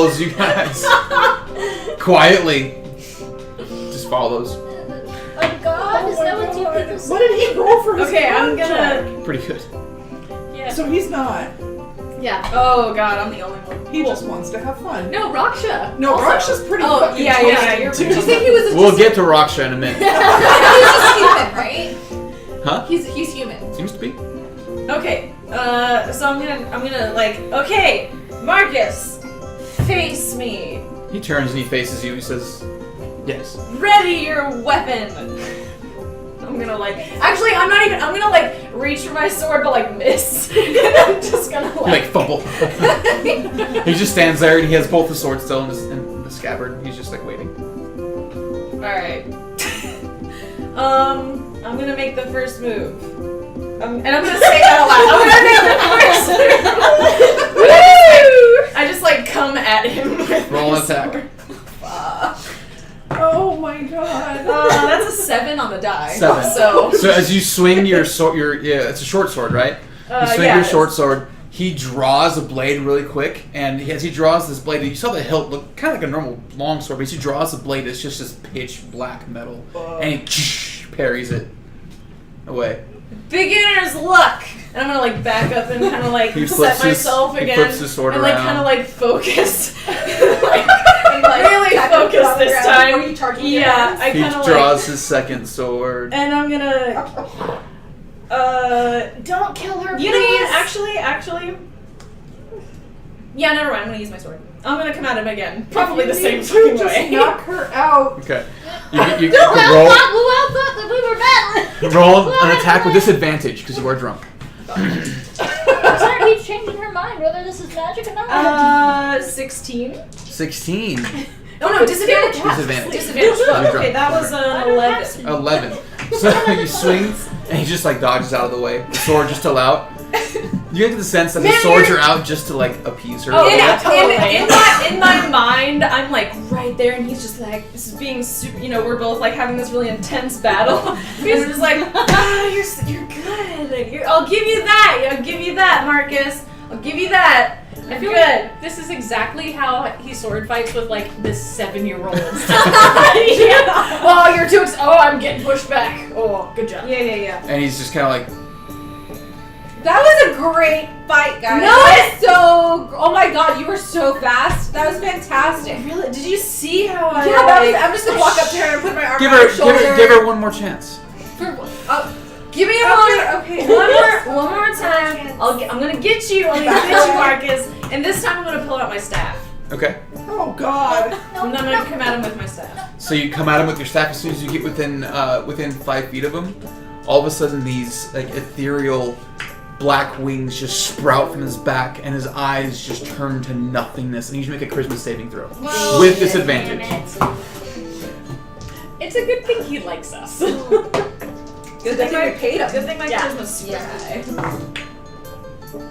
follows you guys. Quietly. Just follows. Oh God, is that what two people say? What did he roll for his Okay, I'm con gonna. Pretty good. Yeah. check? So he's not. Yeah. Oh god, I'm the only one. He just wants to have fun. No, Raksha. No, also. Raksha's pretty Oh, fucking yeah, twisted, you're too. right. Do you think he was We'll get to Raksha in a minute. he's just human, right? Huh? He's human. Seems to be. Okay, so I'm gonna like, okay, Marcus, face me. He turns and he faces you. He says, "Yes." Ready your weapon. I'm gonna like, actually, I'm gonna like reach for my sword, but like miss. I'm just gonna You like fumble. He just stands there and he has both the swords still in the scabbard. He's just like waiting. Alright. I'm gonna make the first move. And I'm gonna say that out loud. I'm gonna make the first move. I just like come at him with Roll my an attack. sword. Oh my god. That's a 7 on the die. 7. So as you swing your sword, it's a short sword, right? You swing yeah, your short sword. He draws a blade really quick, and as he draws this blade, you saw the hilt look kind of like a normal long sword, but as he draws the blade, it's just this pitch black metal, and he parries it away. beginner's luck. And I'm gonna like back up and kind of like He set flips myself he again. flips his sword and like around. kind of like focus. Really focus this time. Are you charging? Yeah, I He kind of draws like, his second sword. and I'm gonna. Don't kill her, You know what? please. Actually. Yeah, never mind. I'm gonna use my sword. I'm gonna come at him again. Probably You the same need to fucking just way. knock her out. Okay. You Who else roll, thought that we were battling? roll an attack with disadvantage because you are drunk. Sarah keeps changing her mind whether this is magic or not. 16. 16. Oh no, disadvantage. Disadvantage. Disadvantage. You're Okay, drunk. that was an 11. 11. So you swing, and he just like dodges out of the way. The sword just still out. You get the sense that the swords are out just to like appease her. Oh, a little bit. in my mind, I'm like right there, and he's just like, this is being super. You know, we're both like having this really intense battle, and we're just like, you're good. I'll give you that. I'll give you that, Marcus. I'll give you that. I feel good. like this is exactly how he sword fights with like this 7-year-old. Yeah. Oh, you're too. I'm getting pushed back. Oh, good job. Yeah. And he's just kind of like, That was a great fight, guys. No, That was so. Oh my god, you were so fast. That was fantastic. Really? Did you see how I? Yeah, that was, I'm just gonna walk up to her and put my arm give on her, her shoulder. give her one more chance. Give me Okay. one more time. I'm gonna get you. I'm gonna get you, Marcus. And this time I'm gonna pull out my staff. Okay. Oh god. And I'm gonna come at him with my staff. So you come at him with your staff. As soon as you get within 5 feet of him, all of a sudden these like ethereal black wings just sprout from his back, and his eyes just turn to nothingness. And you should make a charisma saving throw with disadvantage. It's a good thing he likes us. Good thing we paid him. Good thing my charisma's super high.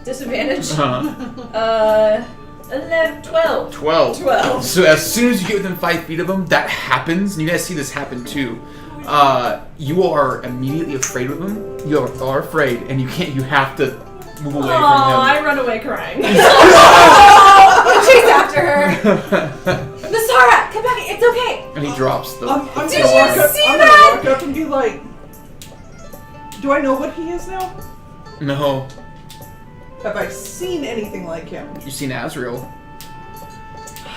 Disadvantage. 11, 12. 12. 12. So as soon as you get within 5 feet of him, that happens, and you guys see this happen too. You are immediately afraid of him. You are afraid, and you can't. You have to move away I run away crying. Chase after her. Nasara, come back. It's okay. from him. And he drops the. I'm Did gonna you walk up. see I'm that? gonna walk up and be like, "Do I know what he is now? No, Have I seen anything like him?" you've seen Azrael,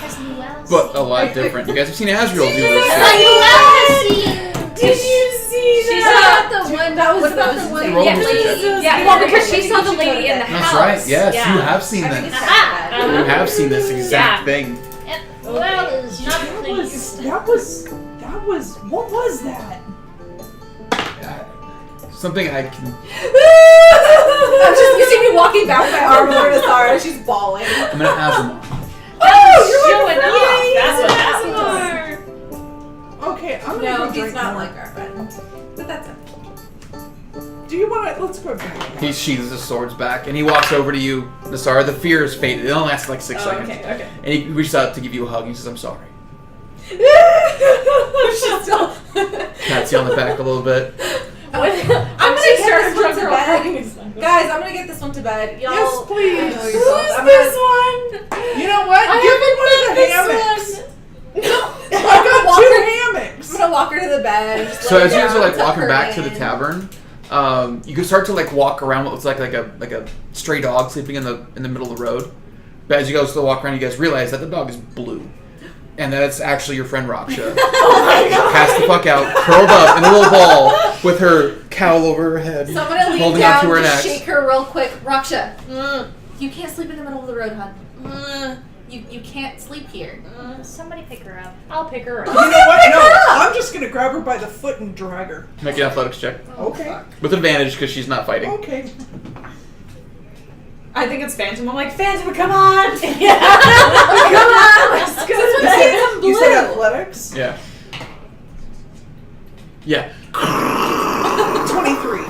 Has Noelle but a seen? lot different. You guys have seen Azrael do this. Has Noelle seen? Did you see She's that? not the one. That was What about those the one? Roll Yeah, initiative. Yeah, well, because she saw the lady in the That's house. right. Yes, Yeah. you have seen I think this. it's Aha! that. You have seen this exact thing. Yep. Noelle is not pleased. That was. What was that? Something I can. I'm just, you see me walking back with my arm over Nasara and she's bawling. I'm gonna Azamon. Showing off. Yay, That's what that's happened. Okay, I'm gonna No, go he's drink not more. like our friend. But that's it. Do you want to? Let's go drink. He sheathes his swords back, and he walks over to you. Nasara, the fear is faded. It only lasts like 6 seconds. Okay. And he reaches out to give you a hug. He says, "I'm sorry." She's still. Pats you on the back a little bit. I'm gonna get starts this one drunk to girl bed. Guys, I'm gonna get this one to bed. Y'all. Yes, please. I know yourself. I'm gonna- You know what? Give him one of the bed. And just So lay as you guys are down, like tuck walking her back to the in. tavern, you can start to like walk around what looks like a stray dog sleeping in the middle of the road. But as you guys still walk around, you guys realize that the dog is blue, and that it's actually your friend Raksha. Oh my god! Passed the fuck out, curled up in a little ball with her cowl over her head, So I'm gonna lean holding out down, to her just neck. shake her real quick. Raksha, you can't sleep in the middle of the road, hon. You can't sleep here. Somebody pick her up. I'll pick her You up. know what? No, I'm just gonna grab her by the foot and drag her. Make an athletics check Okay. with advantage because she's not fighting. Okay. I think it's Phantom. I'm like, Phantom, come on! Yeah. Come on! Let's go. You said athletics? Yeah. Yeah. 23.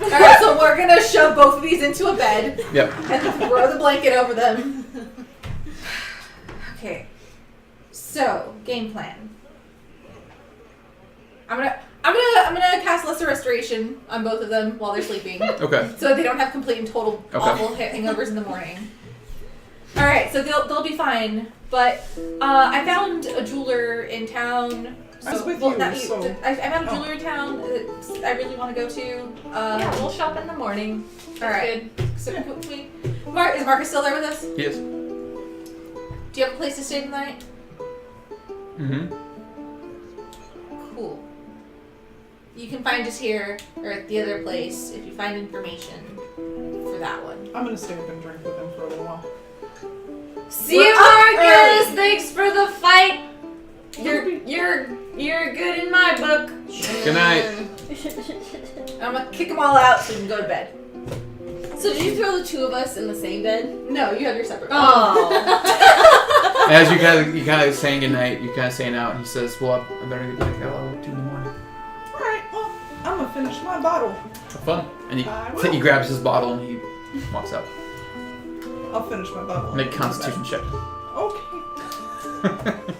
Alright, so we're gonna shove both of these into a bed Yep. and throw the blanket over them. Okay. So, game plan. I'm gonna cast Lesser Restoration on both of them while they're sleeping. Okay. So they don't have complete and total awful hangovers in the morning. Alright, so they'll be fine. But I found a jeweler in town. I was with well, you, not you. so- I found a jeweler in town that I really want to go to. Yeah, we'll shop in the morning. Alright. So is Marcus still there with us? Yes. Do you have a place to stay tonight? Mm-hmm. Cool. You can find us here or at the other place if you find information for that one. I'm gonna stay up and drink with him for a little while. See you, Marcus! Thanks for the fight! You're good in my book. Good night. I'm gonna kick them all out so you can go to bed. So did you throw the two of us in the same bed? No, you have your separate bed. Oh. As you kind of saying goodnight, you kind of saying out, and he says, "Well, I better get back out. I'll do in the morning." Alright, well, I'm gonna finish my bottle. Have fun. And I will. he grabs his bottle and he walks out. I'll finish my bottle. Make a Constitution check. Okay.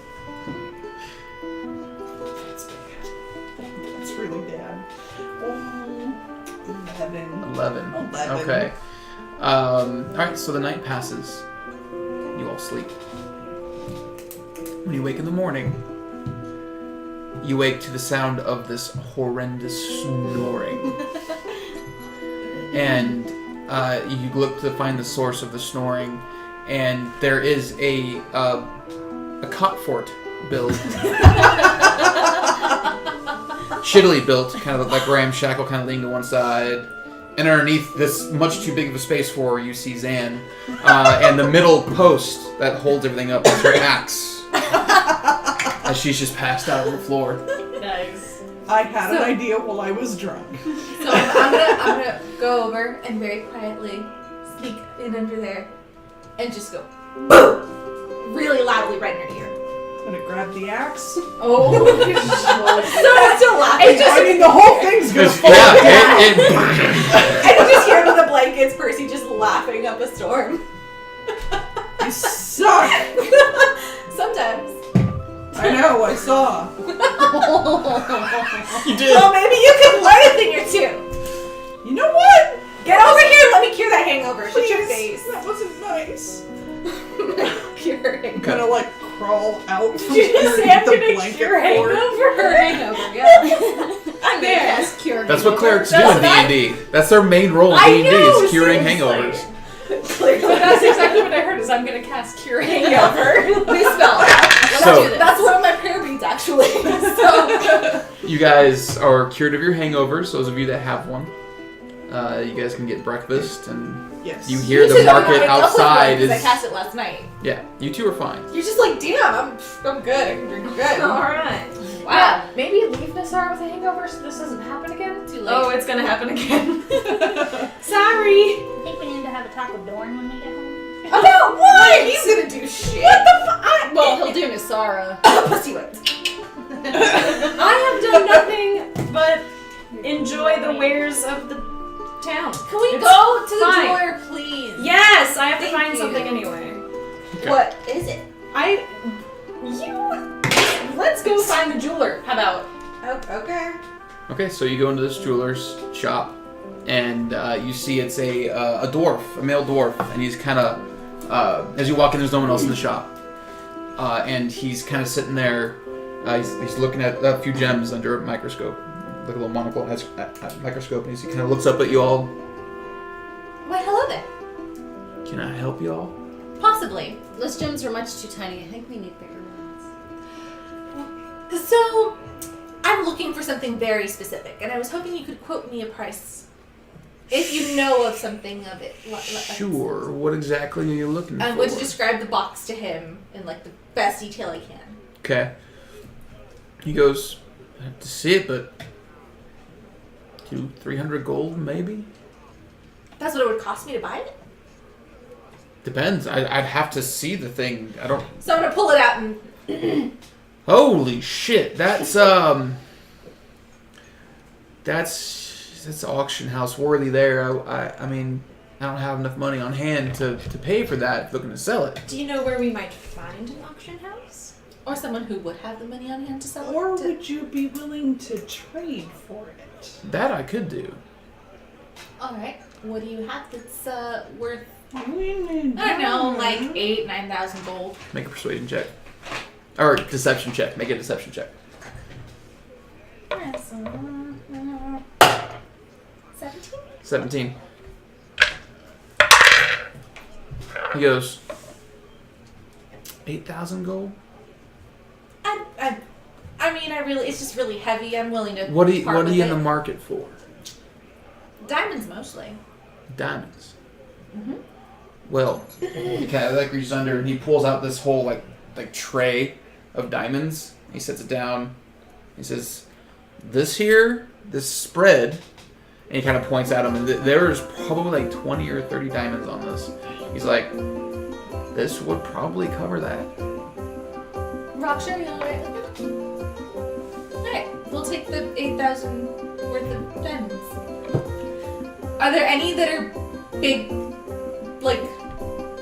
That's really bad. 11. 11. 11. Okay. Alright, so the night passes. You all sleep. When you wake in the morning, you wake to the sound of this horrendous snoring. And you look to find the source of the snoring, and there is a cot fort built. Shittily built, kind of like ramshackle, kind of leaning to one side. And underneath this much too big of a space for her, you see Zan. And the middle post that holds everything up is her axe. As she's just passed out on the floor. Nice. I had an idea while I was drunk. So I'm gonna go over and very quietly sneak in under there and just go boom really loudly right in her ear. I'm gonna grab the axe. Oh, so I'm still laughing. I mean, the whole thing's gonna fall down. Yeah, I can just hear with the blankets, Percy just laughing up a storm. You suck. Sometimes. I know, I saw. you did. Well, maybe you could learn a thing or two. You know what? Get over here and let me cure that hangover. Shut your Please. face. That wasn't nice. Cure her hangover. I'm gonna like crawl out from Did you just say I'm the gonna blanket cure fort. Her hangover, yeah. I'm there. Yes, cure That's what clerics do That's in what D&D. That's their main role in I D&D know, is curing seriously. hangovers. But that's exactly what I heard. Is I'm gonna cast Cure Hangover. Please spell. So- That's one of my prayer beads, actually. So. You guys are cured of your hangovers, those of you that have one. You guys can get breakfast, and Yes. you hear the market outside Because I is... cast it last night. Yeah, you two are fine. You're just like, damn, I'm good. I can drink good. Alright. Wow. Maybe leave Nassar with a hangover so this doesn't happen again. Too late. Oh, it's gonna happen again. Sorry. I think we need to have a talk with Doran when we get home. About what? He's gonna do shit. What the fuck? Well, he'll do Nasara. Pussy whipped. I have done nothing but enjoy the wares of the town. Can we It's go to the fine. door, please? Yes, I have to Thank find you. something anyway. Okay. What is it? Let's go find the jeweler. How about? Oh, okay. Okay, so you go into this jeweler's shop, and you see it's a dwarf, a male dwarf, and he's kind of, as you walk in, there's no one else in the shop. And he's kind of sitting there, He's looking at a few gems under a microscope, like a little monocle has a microscope, and he kind of looks up at you all. Why, hello there. Can I help you all? Possibly. Those gems are much too tiny. I think we need bigger ones. So, I'm looking for something very specific, and I was hoping you could quote me a price. If you know of something of it. Sure. What exactly are you looking for? I'm going to describe the box to him in like the best detail I can. Okay. He goes, I have to see it, but 200-300 gold, maybe? That's what it would cost me to buy it? Depends. I'd have to see the thing. I don't... So I'm going to pull it out and... Holy shit. That's auction house worthy there. I mean, I don't have enough money on hand to pay for that if looking to sell it. Do you know where we might find an auction house? Or someone who would have the money on hand to sell Or it? would you be willing to trade for it? That I could do. Alright. What do you have that's worth, I I don't know, like 8,000-9,000 gold? Make a persuasion check. Or deception check. Make a deception check. 17? 17. He goes, 8,000 gold? I mean, it's just really heavy. I'm willing to. What are you part with in it. the market for? Diamonds mostly. Diamonds. Mm-hmm. Well, he kind of like reaches under and he pulls out this whole like tray of diamonds. He sets it down. He says, "This spread," and he kind of points at him. And there's probably like 20 or 30 diamonds on this. He's like, "This would probably cover that." Raksha, are you alright with it? Alright, we'll take the 8,000 worth of diamonds. Are there any that are big, like,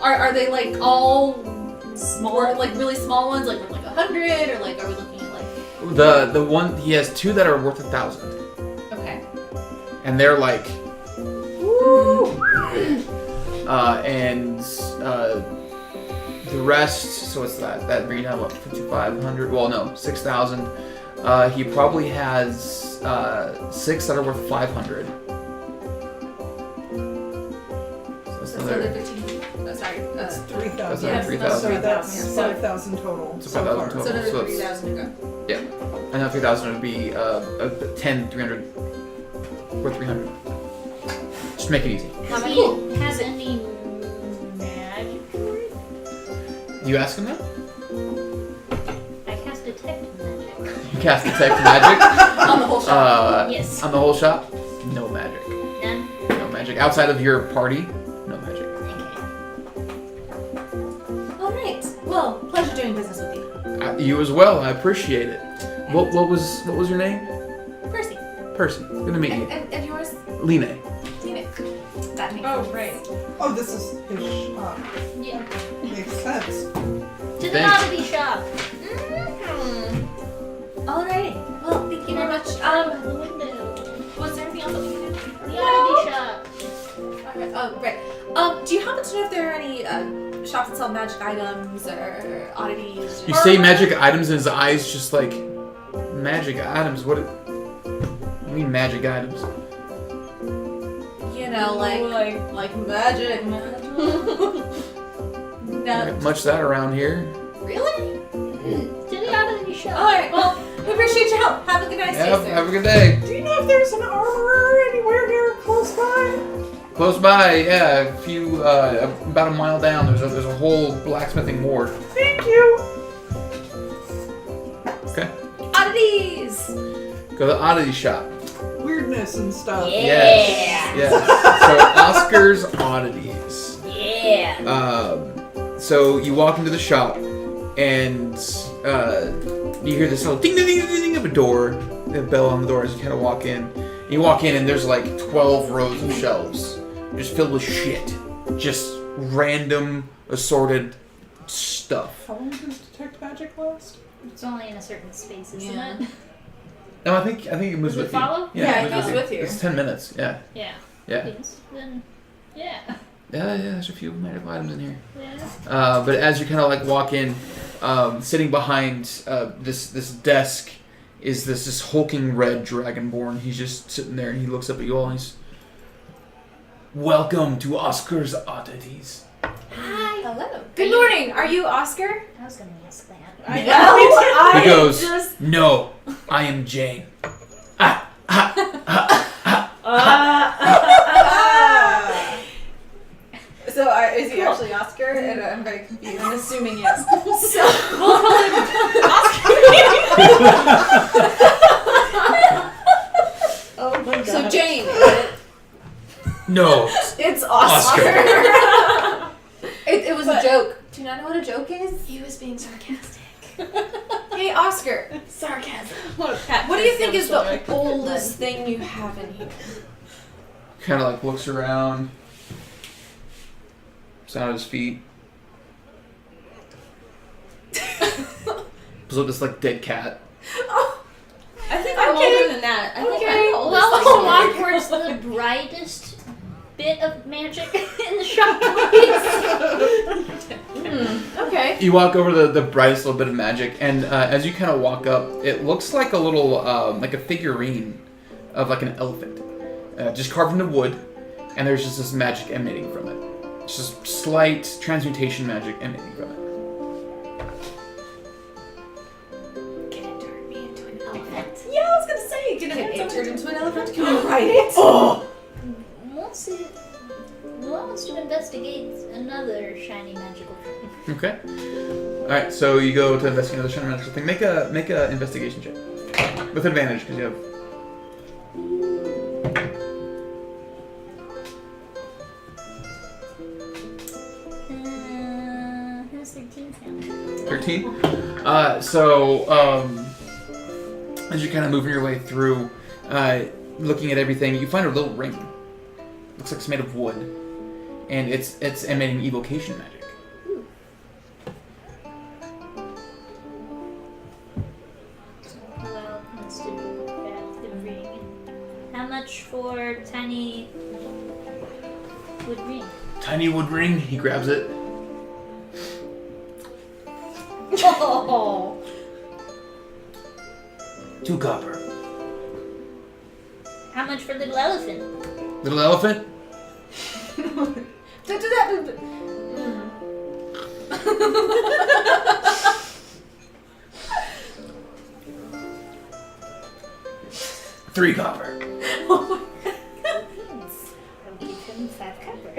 are they like all small, like really small ones, like 100, or like, are we looking at like... The one, he has two that are worth 1,000. Okay. And they're like, the rest, so it's that bring down what, 5,500, well no, 6,000. He probably has 6 that are worth 500. So that's That's another, another 15. Oh, sorry. That's 3,000. That's another 3,000. So that's Yeah. 5,000 total. So So 5,000 far. total. So another So it's- 3,000 to go. and that 3,000 would be 300 worth 300. Just make it easy. Does he have any magic for it? You ask him that? I cast detect magic. You cast detect magic. On the whole shop. Yes. On the whole shop, no magic. None? No magic. Outside of your party, no magic. Okay. Alright. Well, pleasure doing business with you. You as well. I appreciate it. What was your name? Percy. Percy. Good to meet you. And yours? Line. Tina. That makes Oh, sense. right. Oh, this is his shop. Yeah. Makes sense. To the Thanks. oddity shop. Alrighty. Well, thank you very much. The window. Was there anything else that we can do? The oddity shop. Okay. Oh, right. Do you happen to know if there are any shops that sell magic items or oddities? You say magic items, and his eyes just like magic items. What do you mean magic items? You know, like magic. No. Much that around here. Really? To the oddity shop. Alright. Well, we appreciate your help. Have a good night. Stay Have, safe. have a good day. Do you know if there's an armorer anywhere here close by? Close by, yeah, a few, about a mile down. There's a whole blacksmithing ward. Thank you. Okay. Oddities. Go to the oddity shop. Weirdness and stuff. Yes. So Oscar's Oddities. Yeah. So you walk into the shop, and you hear this little ding ding ding ding ding of a door, a bell on the door as you kind of walk in. And you walk in, and there's like 12 rows of shelves, just filled with shit, just random assorted stuff. How long does detect magic last? It's only in a certain space, isn't Yeah. it? No, I think it moves Does with it follow? you. Yeah, it goes with you. It's 10 minutes. Yeah. Yeah. Yeah. Please. Then, yeah. Yeah, there's a few medical items in here. Yeah. But as you kind of like walk in, sitting behind this desk is this hulking red dragonborn. He's just sitting there and he looks up at you all and he's, welcome to Oscar's Oddities. Hi. Hello. Good morning. Are you Oscar? I was gonna ask that. I He goes, just. no, I am Jane. So is he actually Oscar? And I'm very confused. I'm assuming yes. So We'll call him Oh my god. So Jane, No, it's Oscar. It was a joke. Do you not know what a joke is? He was being sarcastic. Hey, Oscar. Sarcasm. What do you think is the oldest thing you have in here? Kind of like looks around. Sound his feet. Pulls up this like dead cat. I think I'm older than that. I think I'm the oldest. Well, person walk here. towards the brightest bit of magic in the shop, please. Okay. You walk over to the brightest little bit of magic, and as you kind of walk up, it looks like a little, like a figurine of like an elephant, just carved into wood, and there's just this magic emanating from it. It's just slight transmutation magic emanating from it. Can it turn me into an elephant? Yeah, I was gonna say, can it turn into an elephant? Can Oh. I ride it? Who wants to investigate another shiny magical thing? Okay. All right, so you go to investigate another shiny magical thing. Make a investigation check with advantage because you have. Who's 13 sound? 13. As you're kind of moving your way through, looking at everything, you find a little ring. Looks like it's made of wood, and it's emanating evocation magic. Pull out Mr. the ring. How much for tiny wood ring? Tiny wood ring. He grabs it. Oh. 2 copper. How much for little elephant? Little elephant. $3 copper. I'll give him 5 copper.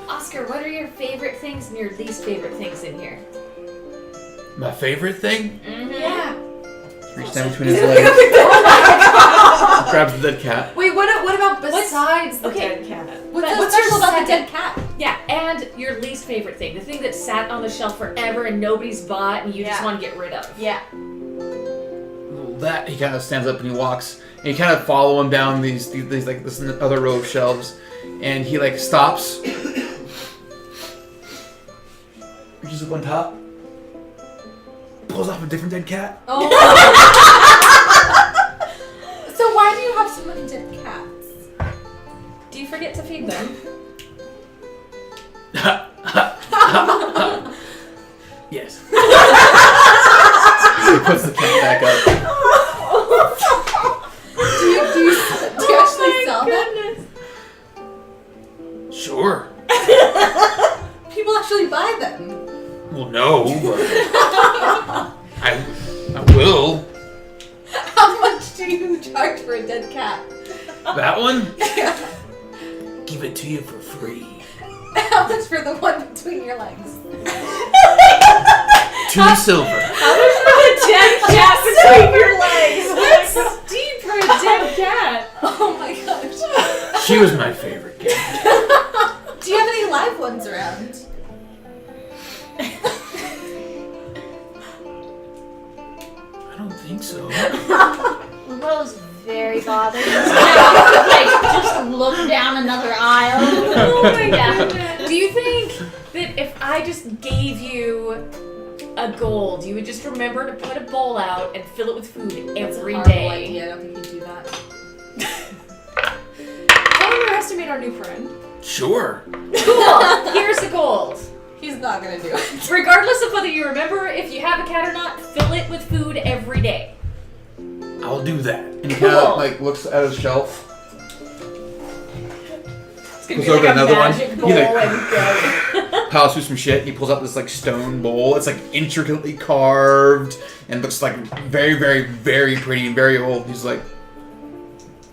Oscar, what are your favorite things and your least favorite things in here? My favorite thing. Yeah. Reach down between his legs. Grabs the dead cat. Wait, what about Besides the okay. dead cat. What's But so what's special your about the second- dead cat? Yeah, and your least favorite thing. The thing that sat on the shelf forever and nobody's bought and you just Yeah. want to get rid of. Yeah. That he kind of stands up and he walks, and you kind of follow him down these like this other row of shelves, and he like stops, reaches up on top, pulls off a different dead cat. Oh. So why do you have so many dead cats? Do you forget to feed them? Yes. He puts the cat back up. Do you actually sell them? Sure. People actually buy them. Well, no, but I will. How much do you charge for a dead cat? That one? Give it to you for free. How much for the one between your legs? 2 silver. Dead cat between your legs. That's steep for a dead cat. Oh my gosh. She was my favorite cat. Do you have any live ones around? I don't think so. Willow's very bothered. Like, just look down another aisle. Oh my Yeah. god. Do you think that if I just gave you a gold, you would just remember to put a bowl out and fill it with food every Horrible day? idea. I don't think you'd do that. Don't underestimate our new friend. Sure. Cool. Here's the gold. He's not gonna do it. Regardless of whether you remember if you have a cat or not, fill it with food every day. I'll do that. And he Cool. kind of like looks at his shelf. It's gonna Goes be over like to a another one. magic He's bowl like- and Piles through some shit. And he pulls out this like stone bowl. It's like intricately carved and looks like very, very, very pretty and very old. He's like,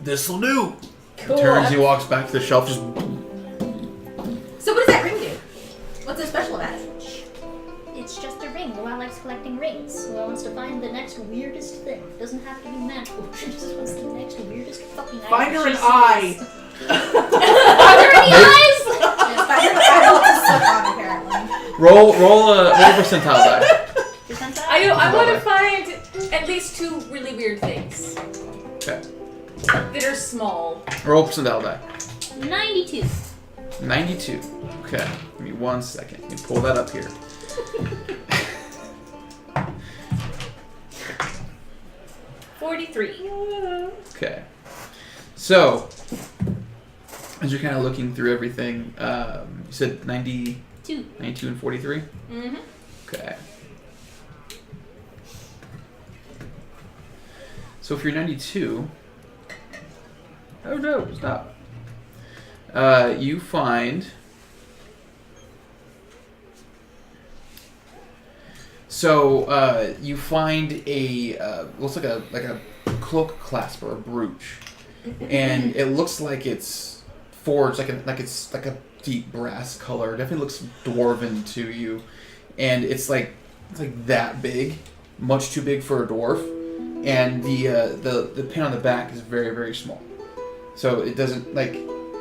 "This'll do." Cool. Turns. He walks back to the shelf. Just So what does that ring do? What's so special about it? It's just a ring. Luau likes collecting rings. Luau wants to find the next weirdest thing. It doesn't have to be magical. She just wants the next weirdest fucking item. Find her she an sees. eye. Are there any eyes? Yes, I have to slip on apparently. roll a percentile die. Percentile? I want to find at least 2 really weird things Okay. that are small. Roll a percentile die. 92. 92. Okay. Give me 1 second. Let me pull that up here. 43. Okay. So, as you're kind of looking through everything, you said 92 and 43? Mm-hmm. Okay. So if you're 92... Oh no, stop. You find... So, you find a, looks like a cloak clasp or a brooch. And it looks like it's forged, it's like a deep brass color. It definitely looks dwarven to you. And it's like that big. Much too big for a dwarf. And the pin on the back is very, very small. So it doesn't, like,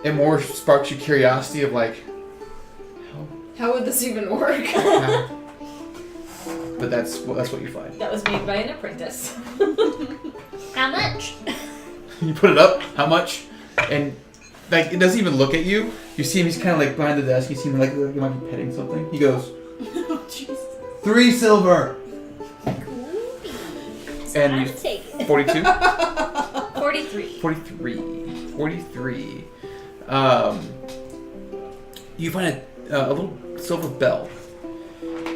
it more sparks your curiosity of, like, How would this even work? how? But that's what you find. That was made by an apprentice. How much? You put it up, how much? And, like, it doesn't even look at you. You see him, he's kind of, like, behind the desk. You see him, like, he might be petting something. He goes, 3 silver! And I you, would take it. 42? 43. 43. You find a little silver bell.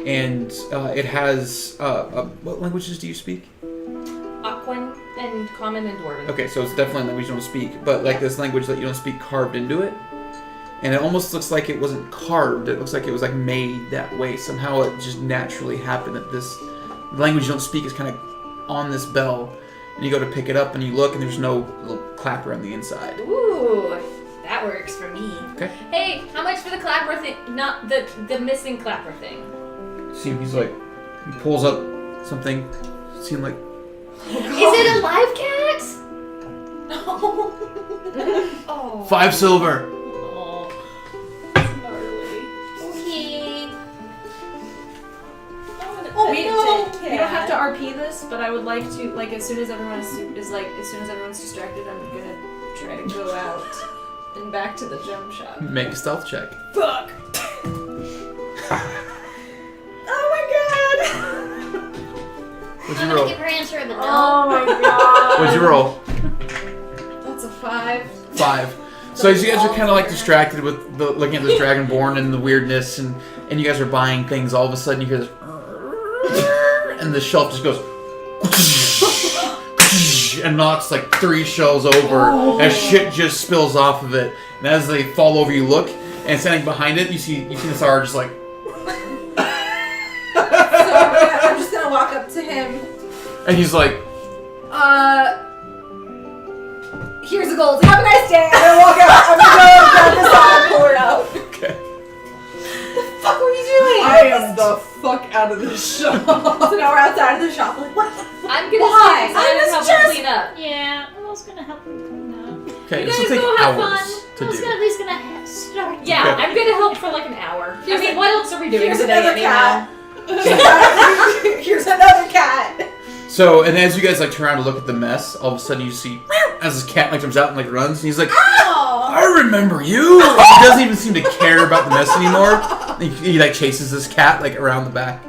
And it has... what languages do you speak? Aquan and Common and Dwarven. Okay, so it's definitely a language you don't speak. But like this language that you don't speak carved into it. And it almost looks like it wasn't carved. It looks like it was like made that way. Somehow it just naturally happened that this language you don't speak is kind of on this bell. And you go to pick it up and you look and there's no little clapper on the inside. Ooh, that works for me. Okay. Hey, how much for the clapper thing? Not the missing clapper thing. See him, he's like, he pulls up something. See him like, Is it a live cat? Oh. 5 silver. Oh. Okay. We don't have to RP this, but I would like to, like, as soon as everyone's distracted, I'm gonna try to go out and back to the gem shop. Make a stealth check. Fuck! Oh my god! What'd I'm you gonna roll? give her answer of a no. Oh my god! What'd you roll? That's a 5. 5. So as you guys are kind of like distracted with looking at this Dragonborn and the weirdness, and you guys are buying things, all of a sudden you hear this, and the shelf just goes, and knocks like 3 shelves over, as shit just spills off of it. And as they fall over, you look, and standing behind it, you see Nassar just like, So I'm just gonna walk up to him. and he's like, Here's the gold. Have a nice day. I'm gonna walk out. I'm gonna go grab this out and pull it out. okay. What the fuck were you doing? I am the fuck out of this shop. So now we're outside of the shop. Like, what? I'm gonna Why? see if I I was can help just- her clean up. Yeah, I was gonna help her clean up. Okay, You this will guys take go have hours fun. to I was do. at least gonna start. Yeah, Okay. I'm gonna help for like an hour. Here's I mean, a- what else are we doing Here's today another anyhow? cat. Here's another cat. So, and as you guys like turn around to look at the mess, all of a sudden you see as this cat like comes out and like runs, and he's like, I remember you. And he doesn't even seem to care about the mess anymore. He like chases this cat like around the back.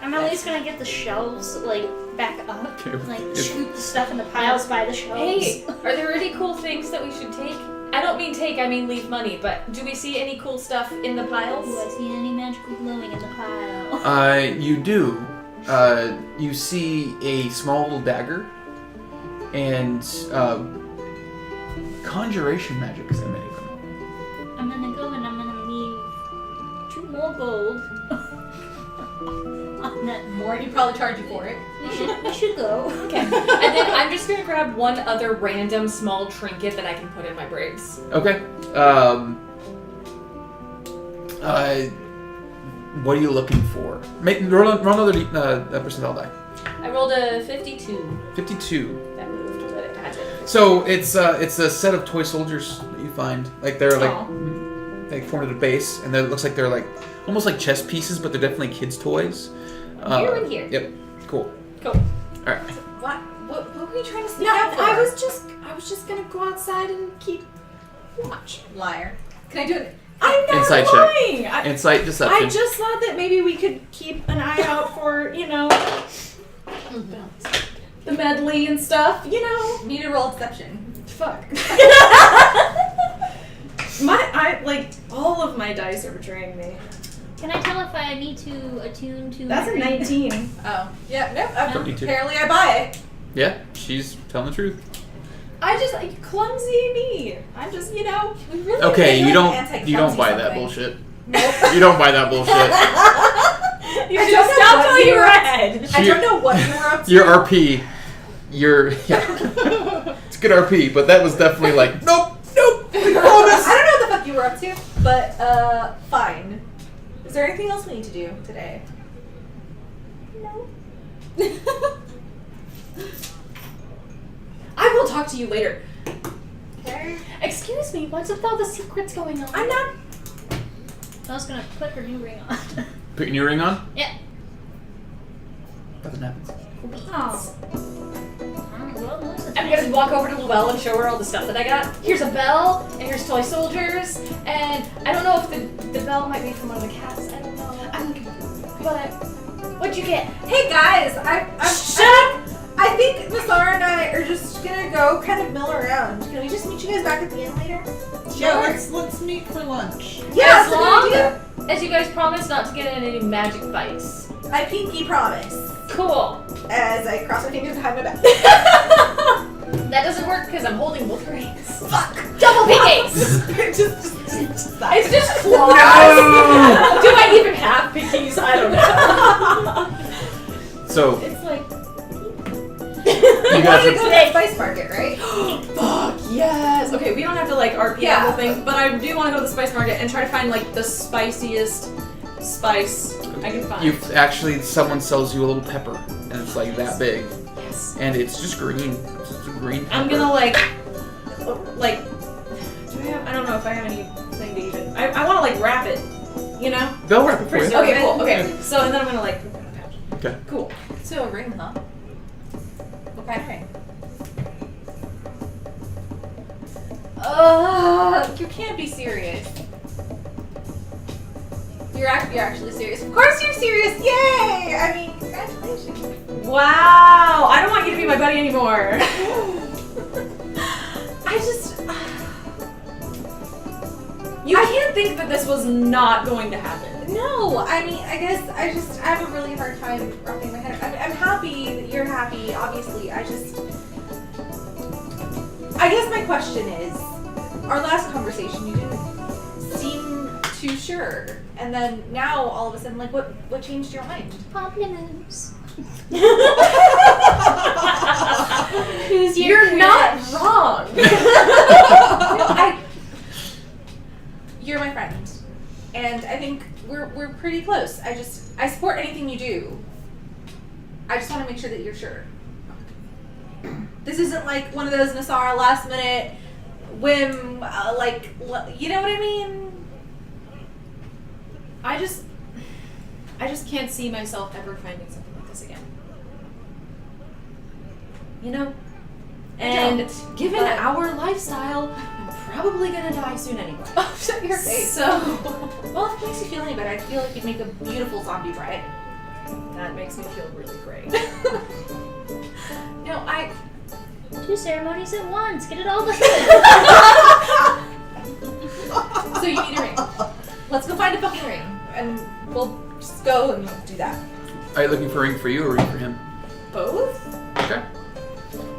I'm at least gonna get the shelves like back up, Okay. like scoop the stuff in the piles by the shelves. Hey, are there any cool things that we should take I don't mean take, I mean leave money, but do we see any cool stuff in the piles? Do I see any magical glowing in the pile? You do. You see a small little dagger, and conjuration magic is emanating from it. I'm gonna go and I'm gonna leave 2 more gold on that. More, he'd probably charge you for it. We should go. Okay. And then I'm just gonna grab one other random small trinket that I can put in my braids. Okay. What are you looking for? Roll another percentile die. I rolled a 52. 52. That moved, but it had it. So it's a set of toy soldiers that you find. Like they're like Aw. they formed at a base, and it looks like they're like almost like chess pieces, but they're definitely kids' toys. Here and here. Yep. Cool. Cool. All right. What were you trying to sneak No, out for? I was just gonna go outside and keep watch. Liar. Can I do it? I'm not Insight check. lying. Insight deception. I just thought that maybe we could keep an eye out for, the medley and stuff, Need to roll deception. Fuck. All of my dice are betraying me. Can I tell if I need to attune to That's my a ring? 19. Oh. Yeah, no. 32. Apparently I buy it. Yeah, she's telling the truth. Clumsy me. I'm just, We really Okay, feel you like don't anti-clumsy buy that something. bullshit. Nope. You don't buy that bullshit. You I just don't know stop what till you you're were- ahead. I don't know what you were up to. Your RP. It's good RP, but that was definitely like nope. We promise. I don't know what the fuck you were up to, but fine. Is there anything else we need to do today? No. I will talk to you later. Okay. Excuse me, what's with all the secrets going on? I'm not. I was gonna put her new ring on. Put your new ring on. Yeah. Nothing happens. Oh. I'm gonna walk over to Luelle and show her all the stuff that I got. Here's a bell, and here's toy soldiers, and I don't know if the bell might be from one of the cats. I don't know. But what'd you get? Hey guys, I think Masara and I are just gonna go kind of mill around. Can we just meet you guys back at the inn later? Yeah, let's meet for lunch. Yeah, As that's a good long idea. as you guys promise not to get in any magic bites. I pinky promise. Cool. As I cross my fingers behind my back. That doesn't work because I'm holding both your hands. Fuck. Double pinkies! just It's just claws. No! Do I even have pinkies? I don't know. So It's like you guys to are go to the spice market, right? Fuck yes. Okay, we don't have to RP Yeah. the whole thing, but I do want to go to the spice market and try to find the spiciest spice I can find. someone sells you a little pepper, and it's like that big, Yes. and it's just green. It's just a green pepper. I'm gonna do I have? I don't know if I have anything to even. I want to wrap it. They'll wrap it for you. Okay, cool. Okay, so and then I'm gonna Okay. Cool. So a ring, huh? What kind of ring? You can't be serious. You're actually serious. Of course you're serious! Yay! I mean, congratulations. Wow. I don't want you to be my buddy anymore. You can't think that this was not going to happen. No, I mean, I guess I have a really hard time wrapping my head. I'm happy that you're happy, obviously. I guess my question is, our last conversation, you didn't seem too sure. And then now, all of a sudden, what changed your mind? Pamplemousse. who's your You're not crush? wrong. You're my friend. And I think we're pretty close. I support anything you do. I just want to make sure that you're sure. This isn't like one of those Nasara last minute whim, you know what I mean? I just can't see myself ever finding something like this again. And don't, given but- our lifestyle, I'm probably gonna die soon anyway. Oh, shut your face. So Well, if it makes you feel any better, I feel like you'd make a beautiful zombie bride. that makes me feel really great. No, 2 ceremonies at once. Get it all done. you need a ring. Let's go find a fucking ring, and we'll just go and do that. Are you looking for a ring for you or a ring for him? Both? Okay.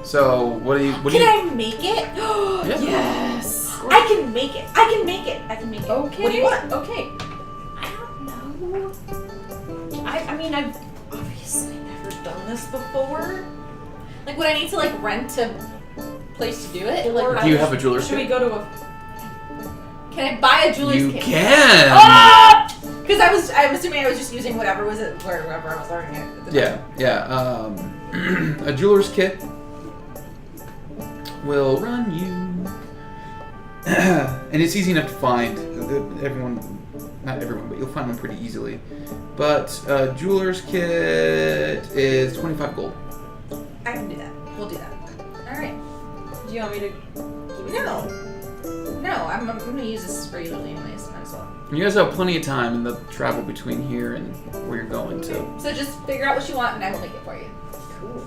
So what do you? Can I make it? Yeah. Yes. I can make it. I can make it. I can make it. Okay. What do you want? Okay. I don't know. I mean, I've obviously never done this before. Like, would I need to like rent a place to do it? Like, Do you have a jeweler's Should we kit? go to a? Can I buy a jeweler's You kit? can. Because I'm assuming I was just using whatever was it wherever I was learning it. At the time. Yeah. A jeweler's kit will run you, and it's easy enough to find. Not everyone, but you'll find them pretty easily. But a jeweler's kit is 25 gold. I can do that. We'll do that. All right. Do you want me to? No, I'm gonna use this regularly anyways. Might as well. And you guys have plenty of time in the travel between here and where you're going to. So just figure out what you want, and I will make it for you. Cool.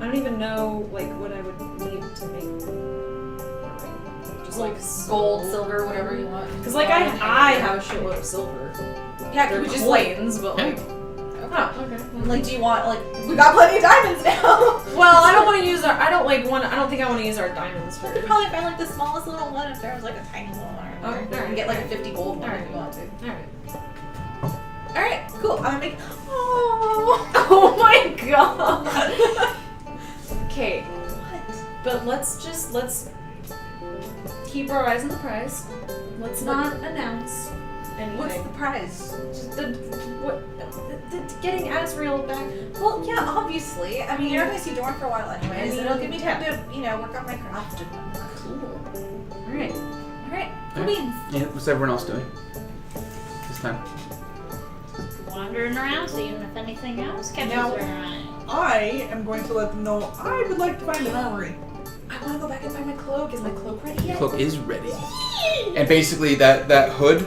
I don't even know like what I would need to make. a ring. Just like Gold, silver, whatever you want. Because like I have a shitload of silver. Yeah, They're we just coins, but like. Okay. Oh, okay. Like, do you want like we got plenty of diamonds now? Well, I don't want to use our. I don't think I want to use our diamonds We for. could probably find like the smallest little one if there was like a tiny little one. Oh, You can alright. get like a 50 gold one Alright. if you want to. Alright. All right, cool. I'm gonna make. Oh. Oh my god. Okay. But let's keep our eyes on the prize. Let's not announce anything. What's the prize? Just the getting Asriel back. Well, yeah, obviously. I mean, you're not gonna see Dorn for a while anyways. I mean, It'll give me time yeah. to, work on my craft and whatnot. Cool. All right. All right, cool Alright. beans. Yeah, what's everyone else doing this time? Wandering around, seeing if anything else catches Now- our eye. I am going to let them know I would like to find an armory. I want to go back and find my cloak. Is my cloak ready yet? Cloak is ready. And basically that hood,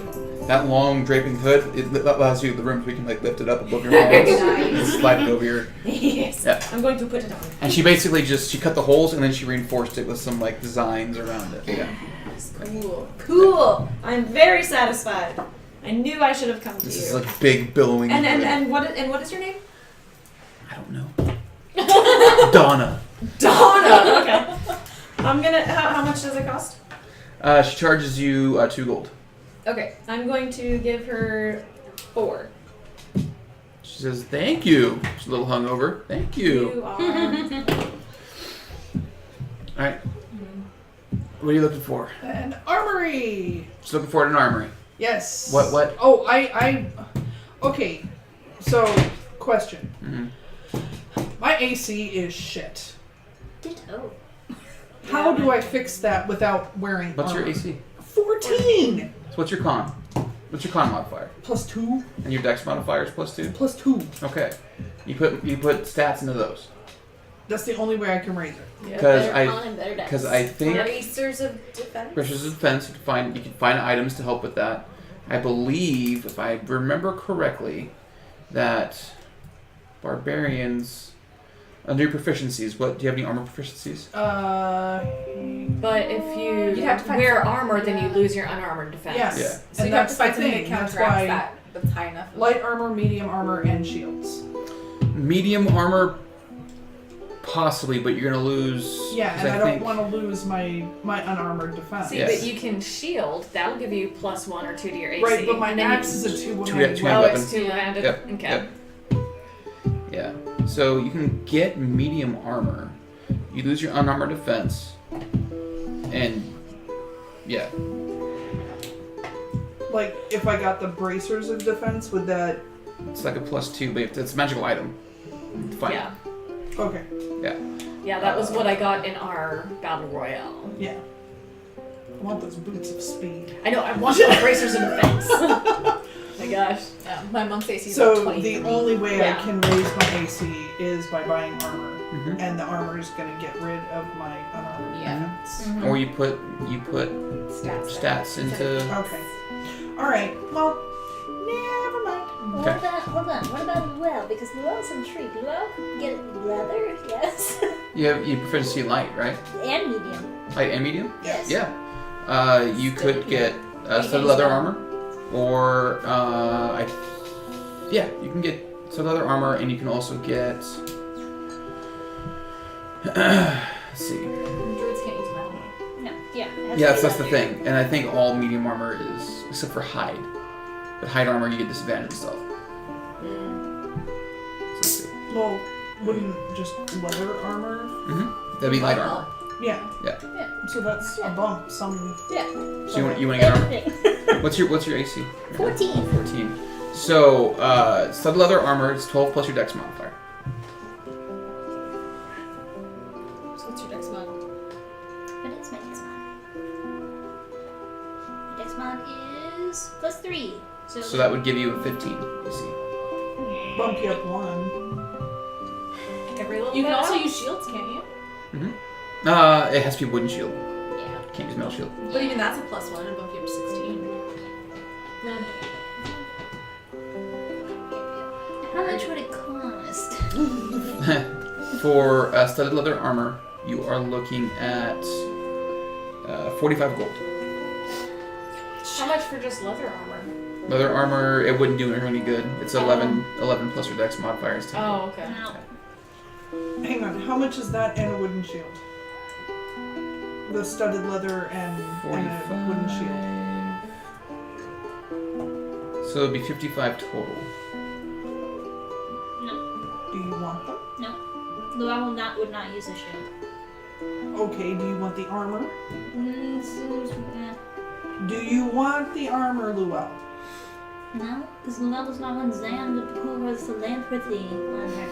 that long draping hood, it allows you the room so we can like lift it up above your arms and slide it over your. Yes. Yeah. I'm going to put it on. And she basically she cut the holes and then she reinforced it with some like designs around it. Yeah. Cool. Cool. I'm very satisfied. I knew I should have come to This you. is like big billowing. hood. And what is your name? I don't know. Donna. Donna. Okay. I'm gonna. How much does it cost? She charges you 2 gold. Okay. I'm going to give her 4. She says, "Thank you." She's a little hungover. Thank you. You are. All right. What are you looking for? An armory. She's looking for an armory. Yes. What? Oh, okay. So, question. Mm-hmm. My AC is shit. Ditto. How do I fix that without wearing What's your armor? AC? 14 So what's your con? What's your con modifier? plus 2 And your dex modifier is +2? plus 2. Okay. You put stats into those. That's the only way I can raise it. Because Better con and better dex. I think Bracers of defense. Bracers of Defense, you can find items to help with that. I believe, if I remember correctly, that barbarians, under your proficiencies, do you have any armor proficiencies? But if You'd you have to find wear something, armor, then you yeah. lose your unarmored defense. Yes. Yeah. So And you have to that's find the something thing. that That's counteracts why that that's high enough. light armor, medium armor, and shields. Medium armor, possibly, but you're gonna lose. Yeah, 'cause and I don't think- want to lose my unarmored defense. See, Yes. but you can shield. That'll give you +1 or 2 to your AC. Right, but my and then max you, is a 2 two-handed Oh, weapon. it's 2-handed. Yep, Okay. yep. Yeah. So you can get medium armor. You lose your unarmored defense, and yeah. Like, if I got the bracers of defense, would that... It's like a +2, but it's a magical item. Fine. Yeah. Okay. Yeah, that was what I got in our battle royale. Yeah. I want those boots of speed. I know. I want the bracers of defense. Oh my gosh. Yeah, my monk's AC is So like 20. the only way Yeah. I can raise my AC is by buying armor. Mhm. And the armor is going to get rid of my unarmored Yeah. defense. Or you put stats. stats into. Okay. Alright, well, never mind. What about, hold on, what about Luell? Because Luell's intrigued. Luell could get leather, yes. You have proficiency in light, right? And medium. Light and medium. Yes. Yeah. You could get studded leather armor, or you can get studded leather armor, and you can also get. Let's see. Druids can't use metal. No, yeah. it has to Yes, be that's the leather. thing, and I think all medium armor is except for hide. But hide armor, you get disadvantage and stuff. So let's see. Well, wouldn't just leather armor? That'd be light armor. Yeah. Yeah. So that's a bump. Some. So you want to get armor? Everything. What's your AC? 14. 14. So studded leather armor is 12 plus your dex modifier. So what's your dex mod? What is my dex mod? My dex mod is +3. So that would give you a 15 AC. Bump you up 1. Every little You can bit also helps. use shields, can't you? It has to be wooden shield. Yeah. Can't use metal shield. But even that's a +1 and bump you up to 16. How much would it cost? For studded leather armor, you are looking at 45 gold. How much for just leather armor? Leather armor, it wouldn't do any good. It's 11 plus your dex modifier is 10. Oh, okay. No. Hang on. How much is that and a wooden shield? The studded leather and a wooden shield. So it'd be 55 total. Do you want them? Luau would not use a shield. Okay. Do you want the armor? Eh. Do you want the armor, Luau? No, because Luau does not want Zan who has telepathy on her.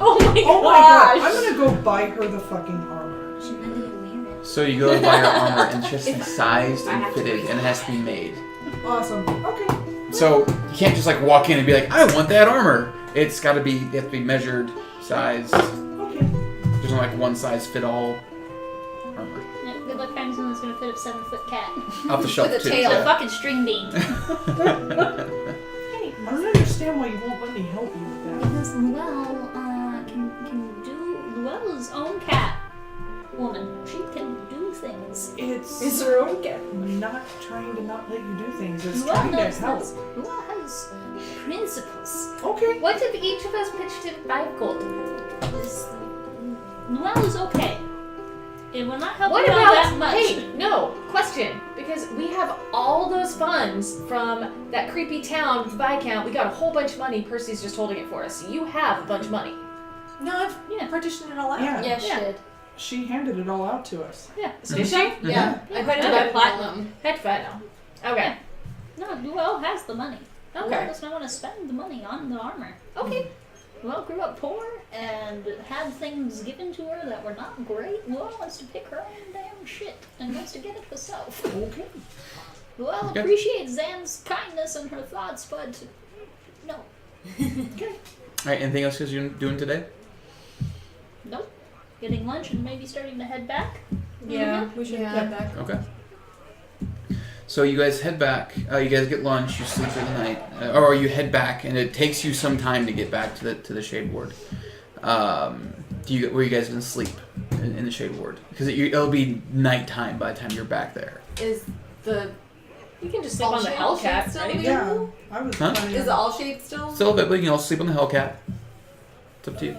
Oh my Oh my gosh! god! I'm gonna go buy her the fucking armor. She's not gonna wear it. So you go to buy your armor and it's just sized and fitted and it has to be made. Awesome. Okay. So you can't just like walk in and be like, I want that armor. It's got to be, it has to be measured, sized. Okay. There's no like one size fit all armor. Yeah, good luck finding someone that's gonna fit a 7-foot cat. Off the shelf With a too. tail. A so- fucking string bean. Hey, I don't understand why you won't let me help you with that. Because Luau can do Luau's own cat woman. She can do things. It's Is her own cat? not trying to not let you do things. It's Luau trying to knows help. this. Luau has principles. Okay. What if each of us pitched in 5 gold? Luau is okay. It will not help What you out about, that much. hey, no, question. Because we have all those funds from that creepy town Viscount. We got a whole bunch of money. Percy's just holding it for us. So you have a bunch of money. No, I've partitioned it all out. Yeah. Yeah, she did. She handed it all out to us. Yeah. Did she? Yeah. I put it in Okay. my platinum. Heck if I know. Okay. No, Luau has the money. Luau Okay. does not want to spend the money on the armor. Okay. Luau grew up poor and had things given to her that were not great. Luau wants to pick her own damn shit and wants to get it herself. Okay. Luau Okay. appreciates Zan's kindness and her thoughts, but no. Alright, anything else you're doing today? Nope. Getting lunch and maybe starting to head back. Yeah, we should head back. Okay. So you guys head back. You guys get lunch. You sleep for the night, or you head back, and it takes you some time to get back to the shade ward. Where you guys gonna sleep in the shade ward? Because it'll be nighttime by the time you're back there. Is the You can just sleep all on the shade Hellcat, still right? available? Yeah. I was Huh? planning Is on- the all shade still? Still a bit, but you can also sleep on the Hellcat. It's up to you.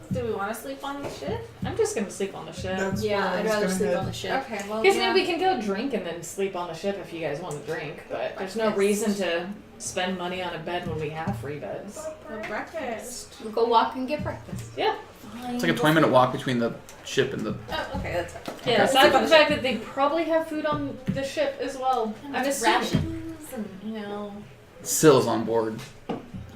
Do we want to sleep on the ship? I'm just gonna sleep on the ship. That's Yeah, where I I'd was rather gonna sleep head. on the ship. Okay, well, Because yeah. we can go drink and then sleep on the ship if you guys want to drink, but there's no Breakfast. reason to spend money on a bed when we have free beds. For breakfast. We'll go walk and get breakfast. Yeah. It's like a 20-minute walk between the ship and the. Oh, okay, that's fine. Yeah, Okay. aside from the fact that they probably have food on the ship as well. I'm assuming. Rations and, you know. Sills on board.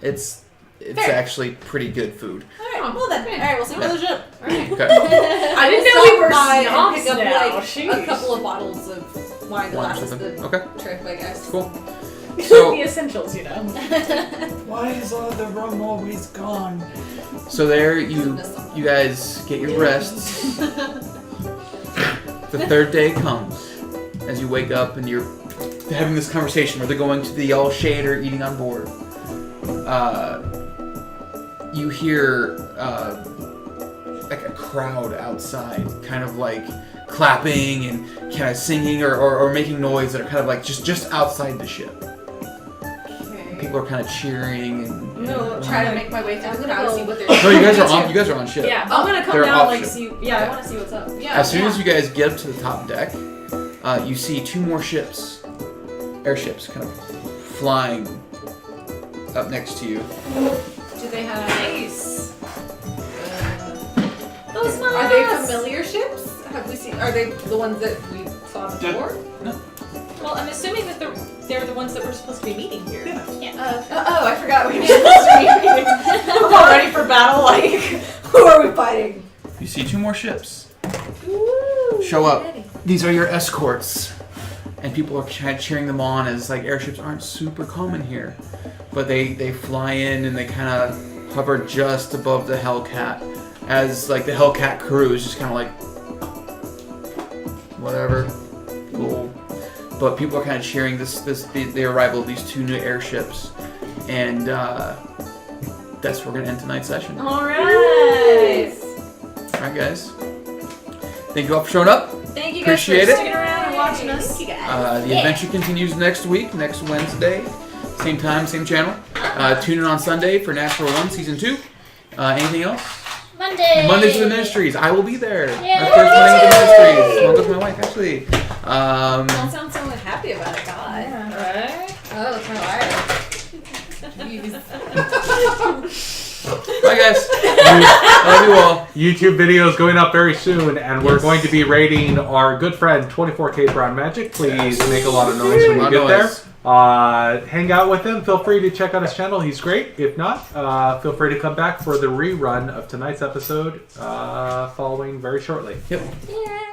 It's Fair. actually pretty good food. Alright, well then. Alright, we'll sleep on the ship. Okay. I didn't know we were snobs pick up now. like a Jeez. couple of bottles of wine to Lunch last or us the something. Okay. trip, I guess. Cool. the So essentials, you know. Why is all the rum always gone? so there you guys get your rests. The third day comes as you wake up and you're having this conversation where they're going to the all shade or eating on board. You hear like a crowd outside, kind of like clapping and kind of singing or making noise that are kind of like just outside the ship. People are kind of cheering and No, try to make my way through the crowd to see what they're No, you guys are on ship. Yeah, I'm gonna come They're down like offship. see. Yeah, I want to see what's up. Yeah. As soon as you guys get up to the top deck, you see 2 more ships, airships, kind of flying up next to you. Do they have? Nice. Those Are they familiar ships? Have we seen? Are they the ones that we saw before? Well, I'm assuming that they're the ones that we're supposed to be meeting here. Oh, I forgot we were supposed to be meeting. We're all ready for battle. Like, Who are we fighting? You see 2 more ships show up. These are your escorts, and people are kind of cheering them on as like airships aren't super common here, but they fly in and they kind of hover just above the Hellcat, as like the Hellcat crew is just kind of like whatever, cool. But people are kind of cheering the arrival of these 2 new airships, and that's where we're gonna end tonight's session. all right. All right, guys. Thank you all for showing up. Thank you guys Appreciate for it. sticking around and watching us. The adventure continues next week, next Wednesday, same time, same channel. Tune in on Sunday for Natural 1 Season 2. Anything else? Monday. Mondays with the Ministries. I will be there. Yay. My first Monday with the Ministries. Along with my wife, actually. Don't sound so happy about it, God. Right? Oh, it's my wife. Jeez. Bye, guys. Love you all. YouTube videos going up very soon, and we're going to be rating our good friend 24K Brown Magic. Please make a lot of noise when you get there. Hang out with him. Feel free to check out his channel. He's great. If not, feel free to come back for the rerun of tonight's episode following very shortly. Yep. Yeah.